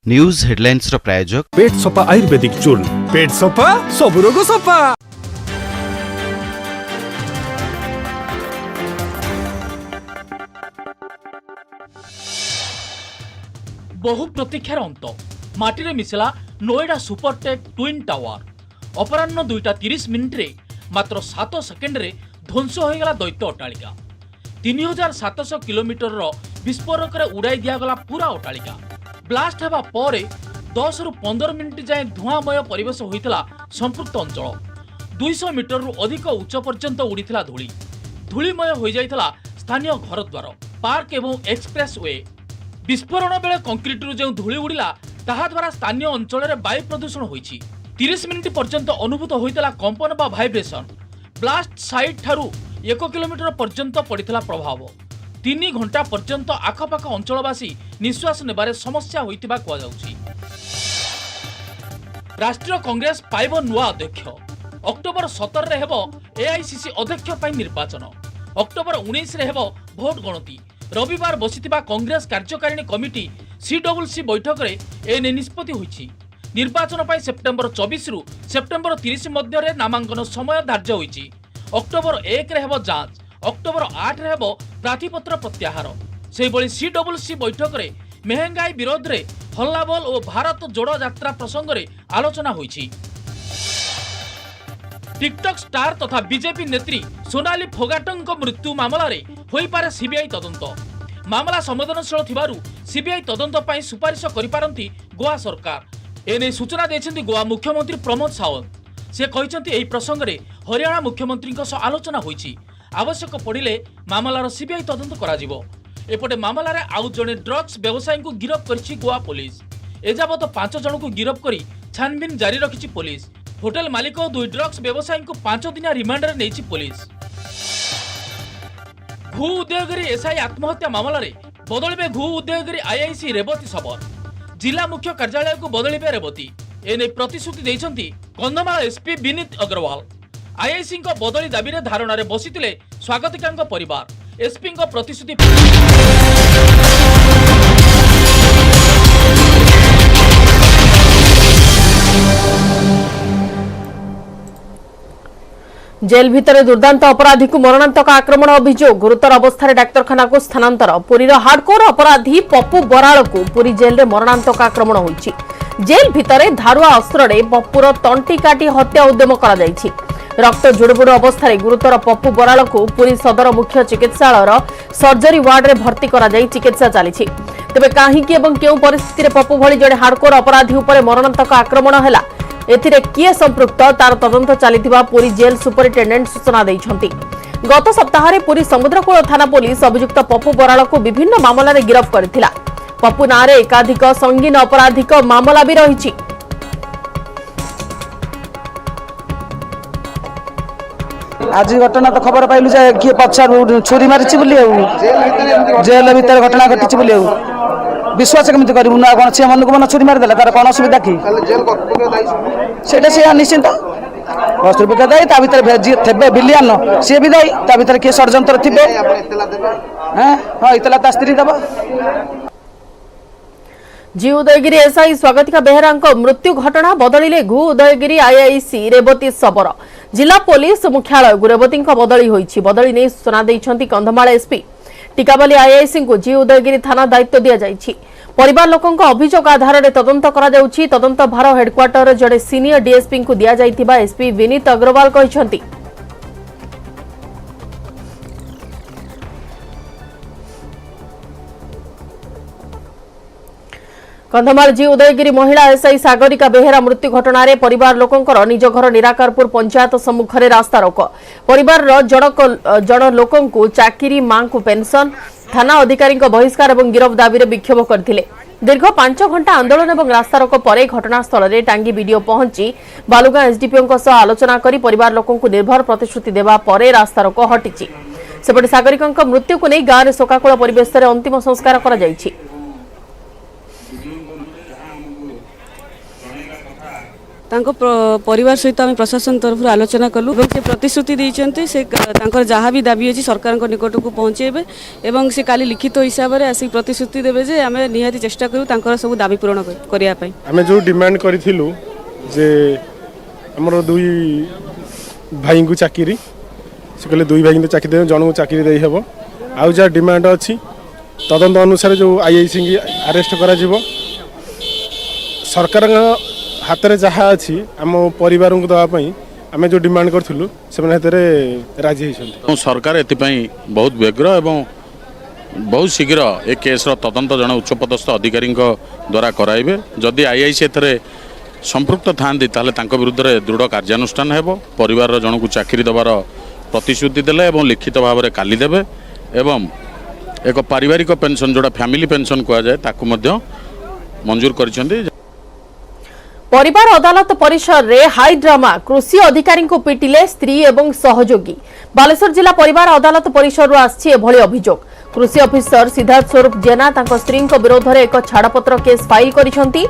न्यूज हेडलाइंस रो प्रायोजक पेट सफा आयुर्वेदिक चूर्ण पेट सफा सब रोग सफा बहु प्रतीक्षार अंत माटी मिसला नोएडा सुपरटेक ट्विन टावर अपराह्न 2:30 मिनिट्रे मात्र 7 सेकेंड रे ध्वंस हो गला दैत्य अट्टालिका 3700 किलोमीटर विस्फोरक उड़ाई दिगला पूरा अट्टालिका ब्लास्ट हेबा परे 10 रु 15 मिनिट जाए धुआंमय परिवेश होइतला संपृक्त अंचल 200 मीटर रु अधिक उच्च पर्यंत उड़ीथिला धूली धूलीमय हो जाइतला स्थानीय घरद्वार पार्क एवं एक्सप्रेस वे विस्फोरण बेले कंक्रीट रु जो धूली उड़िला ताहा द्वारा स्थानीय अंचल में वायु प्रदूषण होइछि 30 मिनिट पर्यंत अनुभूत होइतला कंपन बा भाइब्रेशन ब्लास्ट साइट ठारू 1 किलोमीटर पर्यंत पड़ितला प्रभाव 3 घंटा पर्यंत आखपाख अंचलवासी निश्वास नेबारे समस्या होइतिबा कुआ जाउछि राष्ट्रीय कांग्रेस पाइब नुआ अध्यक्ष अक्टोबर 17 रे हेबो एआईसीसी अध्यक्ष पई निर्वाचन अक्टोबर 19 रे हेबो भोट गणति रविवार बसितिबा कांग्रेस कार्यकारिणी कमिटी सीडब्ल्यूसी बैठक रे एने निष्पत्ति होइछि निर्वाचन पई सेप्टेम्बर 24 रु सेप्टेम्बर 30 मध्य रे नामांकन समय धार्य होइछि अक्टोबर 1 रे हेबो जांच अक्टोबर 8 रे हेबो प्रार्थीपत्र प्रत्याहार से भली सीडब्ल्यूसी बैठक रे महंगाई विरोध रे हल्लाबोल और भारत जोड़ो यात्रा प्रसंग रे आलोचना होइछि टिकटॉक स्टार तथा बीजेपी नेत्री सोनाली फोगाटंक मृत्यु मामला रे होई पारे सीबीआई तदंत मामला संवेदनशील थिबारु सीबीआई तदंत पई सुपारिश करि पारंती गोवा सरकार एने सूचना देछन्ती गोवा मुख्यमंत्री प्रमोद सावंत से कहिसन्ती एही प्रसंग रे हरियाणा मुख्यमंत्री आलोचना होइछि आवश्यक पड़िले मामलार सीबीआई तदंत कराजिबो एपटे मामलार आउ जणे ड्रग्स व्यवसायी को गिरफ करिछि गोवा पुलिस एजाबत 5 जन को गिरफ करी छानबीन जारी रखिछि पुलिस होटेल मालिक और 2 ड्रग्स व्यवसायी को 5 दिनिया रिमांड रे नेछि पुलिस घू उदयगिरी एसआई आत्महत्या मामला रे बदलिबे घू उदयगिरी आईआईसी रेवती सबर जिला मुख्य कार्यालय को बदलिबे रेवती एने प्रतिश्रुति दैछन्ती कंधमाल एसपी विनीत अग्रवाल आईआईसी को बदली दाबी रे धारणा रे बसितिले स्वागतिकांक परिवार एसपी को प्रतिश्रुति जेल भितर दुर्दांत अपराधी को मरणांतक आक्रमण अभियोग गुरुतर अवस्था डाक्तरखाना को स्थानांतर पुरीर हार्डकोर अपराधी पप्पू बराल को पुरी जेल में मरणांतक आक्रमण होईछि। जेल भितर धारुआ अस्त्र पप्पूर तंटी काटी हत्या उद्यम करा जायछि। रक्त जुड़बुड़ अवस्था गुरुतर पप्पू बराल को पुरी सदर मुख्य चिकित्सालय सर्जरी वार्ड में भर्ती करा जाई चिकित्सा चली। तेबे काहींकि एवं केउ परिस्थिति पप्पू भली जड़े हार्डकोर अपराधी उपर मरणांतक आक्रमण हैला एथिरे किए संपृक्त तार तदंत चलिथिबा पुरी जेल सुपरिटेंडेंट सूचना दैछंती। गत सप्ताह पुरी समुद्रकूल थाना पुलिस अभियुक्त पप्पू बराल को विभिन्न मामला रे गिरफ्त करथिला। पप्पू नारे एकाधिक संगीन आपराधिक मामला भी रहिछि। आज घटना तो खबर पाइलु जे किए पछार छुरी मारिछि बोली जेल भीतर घटना घटिछि बोली विश्वास केमिति करिबु ना कोन से मन को मन छुरी मारि देला तार कोन असुविधा की सेटा से निश्चिंत वस्तुविका दायी ता भीतर भेजी थेबे बिलियन से भी दायी ता भीतर के षडयंत्र थिबे हां इतला ता स्त्री दबा। जी उदयगिरी एसआई स्वागतिका बेहरा मृत्यु घटना बदलिले घु उदयगिरी आईआईसी रेवती शबर जिला पुलिस मुख्यालय रेवती बदली होईछि। बदली नहीं सूचना दैछंती कंधमाल एसपी टिकाबाली आईआईसी को जी उदयगिरी थाना दायित्व दिया जायछि। परिवार लोकों अभियोग आधार में तदंत करा जाउछि। तदंत भार हेडक्वार्टर जड़े सीनियर डीएसपी को दिया जायतिबा एसपी विनीत अग्रवाल कहिसंती। कंधमाल जी उदयगिरी महिला एसआई सागरिका बेहेरा मृत्यु घटना रे परिवार लोकंकर निज घर निराकारपुर पंचायत सम्मुख में रास्ता रोक। परिवार जन लोकं को चाकरी मां को पेंशन थाना अधिकारी बहिष्कार और गिरफ दाबी विक्षोभ करथिले। दीर्घ 5 घंटा आंदोलन और रास्ता रोक पर घटनास्थल में टांगी वीडियो पहुंची बालुगां एसडीपीओ सह आलोचना कर परिवार लोकं को निर्भर प्रतिश्रुति देवा पर रास्ता रोक हटिछि। सेपटे सागरिका मृत्यु को नहीं गांव में शोकाकुल परिवेश में अंतिम संस्कार करा जायछि। परिवार सहित आम प्रशासन तरफ आलोचना कलु से प्रतिश्रुति देते से जहाँ भी दाबी अच्छी सरकार निकट को पहुँचेबे एवं से काली लिखित हिसाब से आसिक प्रतिश्रुति देवे जे आम निहाती चेष्टा करूँ सब दाबी पूरण करने आम जो डिमांड करूँ जे आमर दुई भाई को चाकरी से कहले दुई भाई चाकरी दे जन को चाकरी दे हेब आउ जहाँ डिमांड अच्छी तदंत अनुसार जो आईआईसी अरेस्ट करा सरकार हाथ में जहाँ अच्छी आम परिवार को दवाई आम जो डिमांड करूँ से राजी होती। सरकार एपाई बहुत व्यग्र एवं बहुत शीघ्र ए केस्र तदंत जन उच्चपदस्थ अधिकारी द्वारा कराइबे। जदि आईआईसी एथरे संपृक्त थांती ताले विरुद्ध में दृढ़ कार्यानुष्ठान हेबो। परिवार जन को चाकरी देवार प्रतिश्रुति देले एवं लिखित भाव में काली देबे एवं एक पारिवारिक पेंशन जोड़ा फैमिली पेंशन कहा जाए ताकू मध्य मंजूर करिसेंती। परिवार अदालत परिसर रे हाई ड्रामा कृषि अधिकारी को पिटिले स्त्री एवं सहयोगी। बालेश्वर जिला परिवार अदालत परिसर आछि एभली अभियोग। कृषि ऑफिसर सिद्धार्थ स्वरूप जेना तांको स्त्री विरोध में एक छाड़पत्र केस फाइल करिसंती।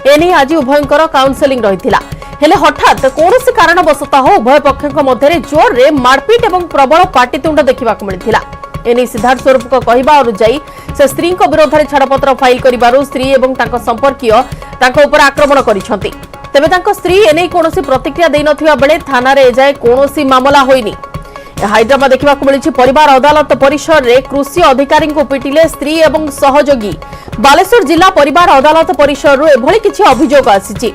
एने आज उभयंकर काउंसेलिंग रहिथिला हेले हठात कोनोसी कारणवशतः उभय पक्षक मध्य जोर रे मारपीट एवं प्रबल पाटितुंड देखा मिलथिला। एने सिद्धार्थ स्वरूप को कहवा अनुसार से स्त्री विरोध में छाड़पत्र फाइल करिबारु स्त्री एवं तांको संपर्कीय तांको ऊपर आक्रमण करिसंती। तेबे तांको स्त्री एने कोनोसी प्रतिक्रिया देई नथिबा बेले थाना रे एजाय कोनोसी मामला होइनी। हाइड्रामा देखा मिली परिवार अदालत परिसर रे कृषि अधिकारी को पिटिले स्त्री एवं सहयोगी। बालेश्वर जिला परिवार अदालत परिसर एभली किछि अभियोग आसीछि।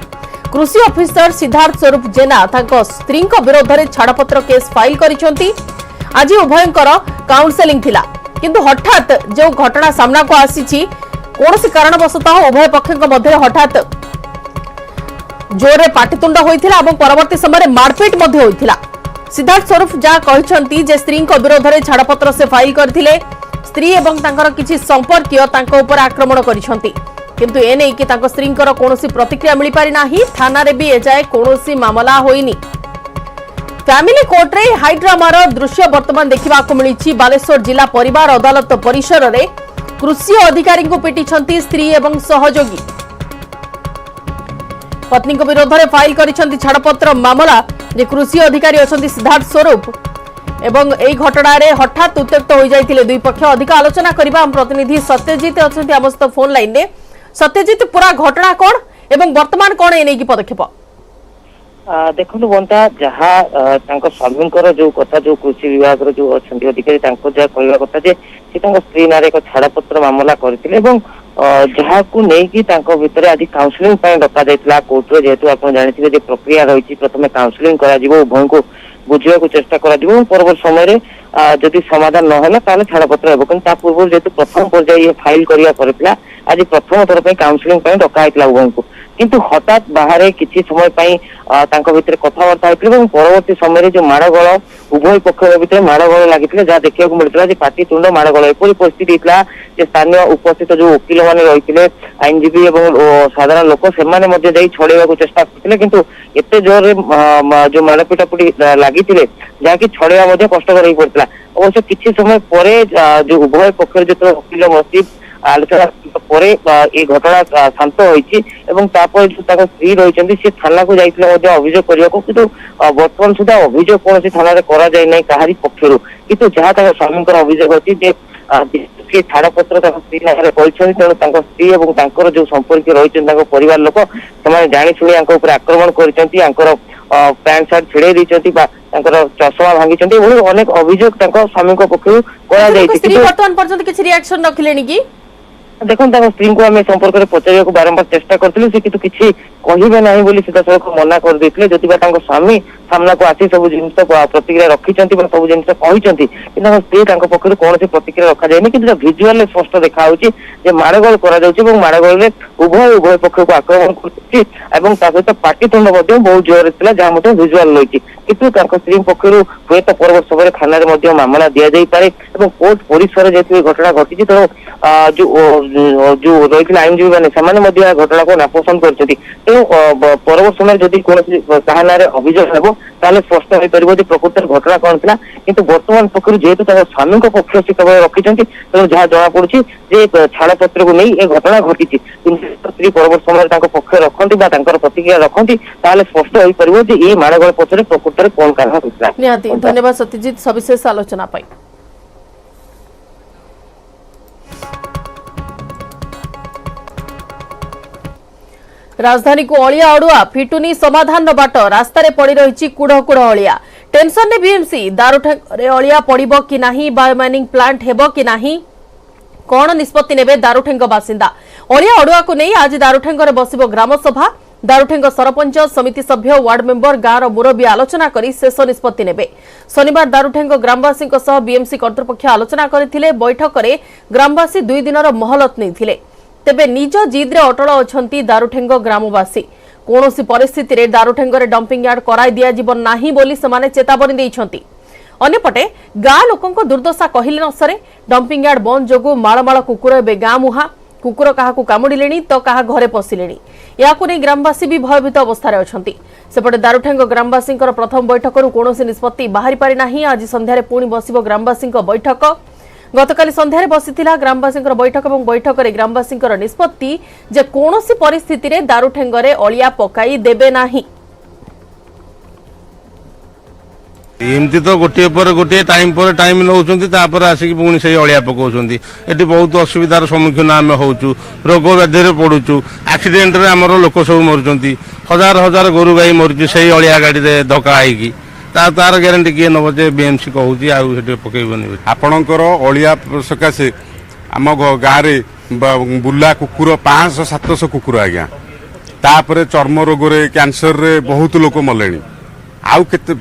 कृषि ऑफिसर सिद्धार्थ स्वरूप जेना तांको स्त्री विरोध में छाड़पत्र केस फाइल करिसंती। आज उभयंकर काउंसेलिंग थिला किंतु हठात जो घटना सामना को आसीछि कोनोसी कारणवशतः उभय पक्षक मध्य हठात जोरे पाटितुंड होइथिला एवं परवर्ती समय मारपीट मध्य होइथिला। सिद्धार्थ स्वरूप जा कहिसंती जे स्त्री विरोध में छाड़पत्र से फाइल करथिले स्त्री एवं तांकर किछि संपर्कीय तांको ऊपर आक्रमण करिसंती किंतु एने कि तांको स्त्रींकर कोनोसी प्रतिक्रिया मिली पारि नाही। थाना रे भी एजाय कोनोसी मामला होइनी। फैमिली कोर्ट रे हाइड्रामार दृश्य वर्तमान देखा मिली। बालेश्वर जिला परिवार अदालत परिसर रे कृषि अधिकारी को पिटिछंती स्त्री एवं सहयोगी। पत्नी को विरोध में फाइल करिछंती छाड़पत्र मामला जे कृषि अधिकारी अछंती सिद्धार्थ स्वरूप एवं एई घटना रे हठात उत्त्यक्त हो जाइतिले दुई पक्ष। अधिक आलोचना करिबा हम प्रतिनिधि सत्यजित अछंती आम सहित फोन लाइन रे। सत्यजित पूरा घटना कोन एवं वर्तमान कोन एने की पदक्षेप? देखो बनता जहाँ स्वामी जो कथा जो कृषि विभाग जो अच्छा अधिकारी जहाँ कहवा कथा स्त्री ना एक छाड़पत्र मामला करते जहाँ को लेकिन भितर आज काउंसलिंग डक जाता कोर्ट जेहेतु आप जानते प्रक्रिया रही प्रथम काउंसलिंग उभय को बुझा चेष्टा परवर्त समय जदि समाधान न है छाड़पत्र हो पूर्व जेहेतु प्रथम पर्याय फाइल करने आज प्रथम थर पर काउंसलिंग डका उभय को किंतु हठात बाहर किसी समय भितर कथबार्ता होते परवर्ती समय जो माड़गोल उभय पक्ष भितर माड़गोल लगी जहाँ देखा मिलता पाटी तुंड माड़गोल एपरी परिस्थिति होता स्थानीय उपस्थित जो वकिल मैंने रही आईनजीवी और साधारण लोक से छड़ेवा चेष्टा करते किंतु एत जोर जो माड़पिटापिटी लगी जहाँकि छड़ेवा कष्टकर हो पड़ता अवश्य किसी समय पर जो उभय पक्ष जो वकिल बसी आलोचना पर ये घटना शांत होती जो स्त्री रही सी थाना को जाते अभियोग करने को किंतु बर्तमान सुधा अभियोग कौन थाना कहारी पक्षर किंतु जहाँ स्वामी अभियोग अच्छी छाड़पत्र स्त्री तेणु स्त्री और जो संपर्क रही परिवार लोक से जाशुणी आक्रमण कर पैंट सार्ट छिड़े चषमा भांगी अनेक अभियोग स्वामी पक्ष देखो स्त्री को आम संपर्क में पचार बारंबार चेष्टा करूँ से किसी कहे ना बोली सीधा सड़क मना कर देते जदि स्वामी सामना को आसी सब जिन प्रतिक्रिया रखी सब जिन कहते स्त्री पक्ष कौन प्रतिक्रिया रखा जाए कि भिजुआल स्पष्ट देखा माड़गोल माड़गोल उभय पक्ष को आक्रमण कर सहित पाटितुंड बहुत जोर जहाँ भिजुआल रही किंतु स्त्री पक्ष हे तो परवर्त समय थाना मामला दि जापे कोर्ट परिसर जेहतु घटना घटी तेणु जो रही आईनजीवी मैंने घटना को नापसंद कर परवर्त समय जदि कौन ना अभियोग हो स्पष्ट हो पार प्रकृत घटना कौन था किंतु वर्तमान पक्ष जेहेतु स्वामी पक्ष से केवल रखी तेणु जहाँ जना पड़ी छाड़पत्र को नहीं घटना घटी स्त्री परवर्त समय पक्ष रखती प्रतिक्रिया रखती स्पष्ट हो पार ये माड़गोल पचर प्रकृत में कौन कारण होता है। धन्यवाद सत्यजित सविशेष आलोचना। राजधानी को अलिया अड़ुआ फिटुनी समाधान बाट रास्तार पड़ी रही कूड़ कूड़ अलिया टेंशन ने बीएमसी दारुठेंगे अलिया पड़ब कि नहीं बायोमाइनिंग प्लांट हेब कि नहीं कौन निष्पत्ति नेबे दारुठेंग बासिंदा अलिया अड़ुआ को नहीं आज दारुठेंगे बसिब ग्राम सभा दारुठेंग सरपंच समिति सभ्य वार्ड मेंबर गाँव मुरब्बी आलोचना करी शेष निष्पत्ति नेबे शनिवार दारुठेंग ग्रामवासी बीएमसी कर्तृपक्ष आलोचना करथिले बैठक में ग्रामवासी 2 दिनर महलत नहीं तेबे निज जिद्रे अटल अछंती दारुठेंग ग्रामवासी कौन परिस्थिति रे दारुठेंगे डंपिंग यार्ड कराई दिया जीवन नाही बोली सेमाने चेतावनी देइछंती। अन्यपटे गाँ लोकंको दुर्दशा कहिले न सरे डंपिंग यार्ड बंद जोगु माळमाळ कुकुर एबे गाँ मुहा कुकुर काहाकू कामुडिलेनी तो काहा घरे पशिलेनी याकू नै ग्रामवासी भी भयभीत अवस्था अछंती। सेपटे दारुठेंग ग्रामवासी प्रथम बैठक कौन निष्पत्ति बाहरी पारि नाही आज संध्यारे पुणी बसिब ग्रामवासी बैठक गतकाली संध्यारे बसिथिला ग्रामवासी बैठक और बैठक में ग्रामवासी निष्पत्ति जे कौनसी परिस्थिति रे दारुठेंगरे अलिया पकाई देबे नाही। एमती तो गोटे पर गोटे टाइम नौकर आसिक पुणी से अलिया पकाउं ये बहुत असुविधार सम्मुखीन आम होचु रोग व्याधि पड़ुचु एक्सीडेंट रे आमर लोक सब मरुंच हजार हजार गोरु गाई मरुचु से अलिया गाड़ी धक्का होगी तार ग्यारंटी किए नब जे बीएमसी कहूँ पकईबनी आपणकर अलिया सकाशे आम गाँव में बुला कुकुर 500-700 कुकुर आज्ञा तापर चर्म रोग कैंसर रे बहुत लोक मले आउ केते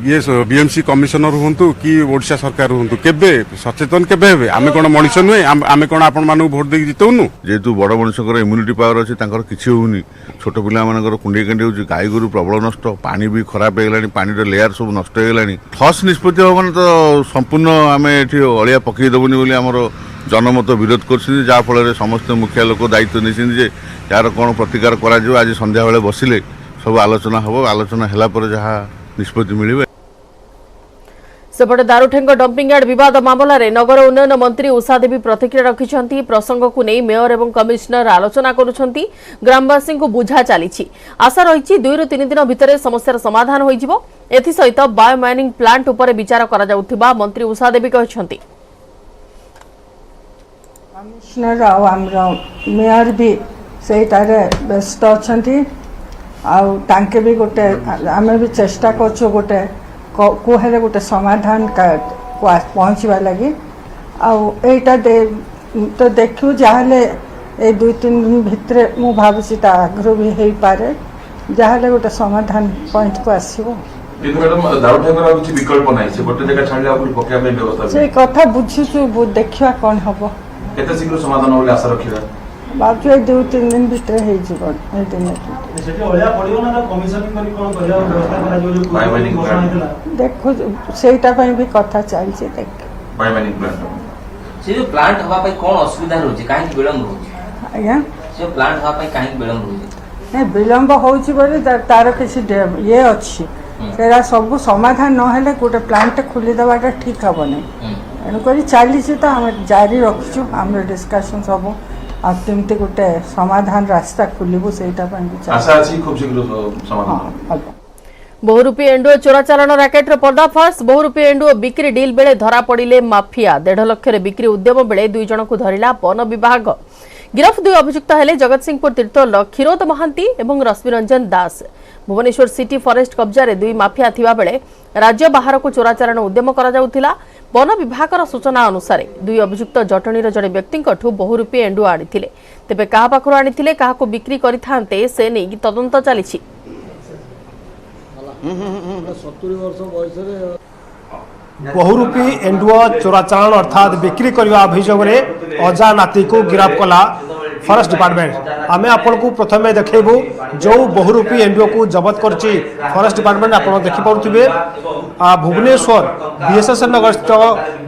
ये बीएमसी कमिशनर हूँ कि ओडिशा सरकार हूँ केबे सचेतन केबे हेबे आमे कोन मनुष्य नुहे आमे कोन आपण मानू वोट देकी जितौनु जेतु बड़ मनुष्यकर इम्यूनिटी पावर अच्छी किसी होनी छोट पिला मानकर कुंडे कांडी हो गाई गोरु प्रबल नष्ट पानी भी खराब हो पानी लेयर सब नष्ट हो ठस निष्पत्ति हम तो संपूर्ण आम ये अलिया पकईदेबुनि बोली आमर जनमत विरोध कर जहाँ फल समस्त मुखिया लोक दायित्व नहीं यार कौन प्रतिकार कर आज संध्या बेले बसिले सब आलोचना हम आलोचना है जहाँ निष्पत्ति मिले। सेपटे दारुठेंग डंपिंग यार्ड विवाद मामला रे नगर उन्नयन मंत्री उषा देवी प्रतिक्रिया रखिछंती प्रसंग को नहीं मेयर एवं कमिश्नर आलोचना करुछंती ग्रामवासी को बुझा चली आशा रही 2 ରୁ 3 दिन भितर समस्यार समाधान होई जिवो एथि सहित बायोमाइनिंग प्लांट उपरे विचार करा जाउथिबा मंत्री उषा देवी कहछंती। कमिश्नर और मेयर भी से व्यस्त अच्छा आउ तांके भी गोटे आम भी चेष्टा करछु गोटे कोहेले गोटे समाधान पहुँचवा लगी आईटा तो देखू जहाँले ए 2-3 दिन भितर मु भावुची आग्रह भी हो पारे जहाँले गोटे समाधान पॉइंट को आसो से कथा बुझुचु देखा कौन हम बाबू 2-3 दिन भितर देखो सेटा भी कथा चलती देख जो प्लांट हवा पे कौन असुविधा रोचे काहे विलंब रोचे आज्ञा जो प्लांट हवा पे काहे विलंब रोचे नहीं विलंब होची बोले तार किसी ये अच्छी सेरा सब समाधान न हेले गोटे प्लांट खोली देवाटा ठीक हम नहीं एणुक चली तो आम जारी रखीचु आम डिस्कसन सब आमती गोटे समाधान रास्ता खोलू से बहुरूपी एंडुओ चोराचालाण रैकेटर पर्दाफाश बहुरूपी एंडुओ बिक्री डील बेले धरा पड़े माफिया 1.5 लाख बिक्री उद्यम बेले 2 जन को धरिला वन विभाग गिरफ 2 अभियुक्त हेले जगतसिंहपुर तीर्थल क्षीरोद महांती और रश्मिरंजन दास भुवनेश्वर सिटी फॉरेस्ट कब्जा 2 माफिया थिबा बेले राज्य बाहर को चोराचालाण उद्यम करा जाउथिला वन विभाग सूचना अनुसार 2 अभियुक्त जटणीर जड़े व्यक्ति बहुरूपी एंडुओ आनिथिले तेबे काहा पाखरु आनिथिले काहाको बिक्री करिथान्ते से नै तदंत चलिछि बहुरूपी एंडुओ चोराचालाण अर्थात बिक्री करने अभियोग में अजा नाती को गिरफ्त कला फॉरेस्ट डिपार्टमेंट आम आपको प्रथम देखु जो बहुरूपी एंडुओ को जबत कर फॉरेस्ट डिपार्टमेंट आप देखिपे भुवनेश्वर बीएसएस नगर स्थित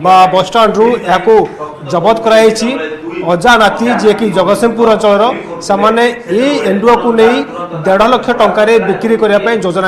बस स्टाण्ड रु जबत कराई अजा नाती जे कि जगतसिंहपुर अंचल से एंडुओ को नहीं 1.5 लाख टंका बिक्री करने योजना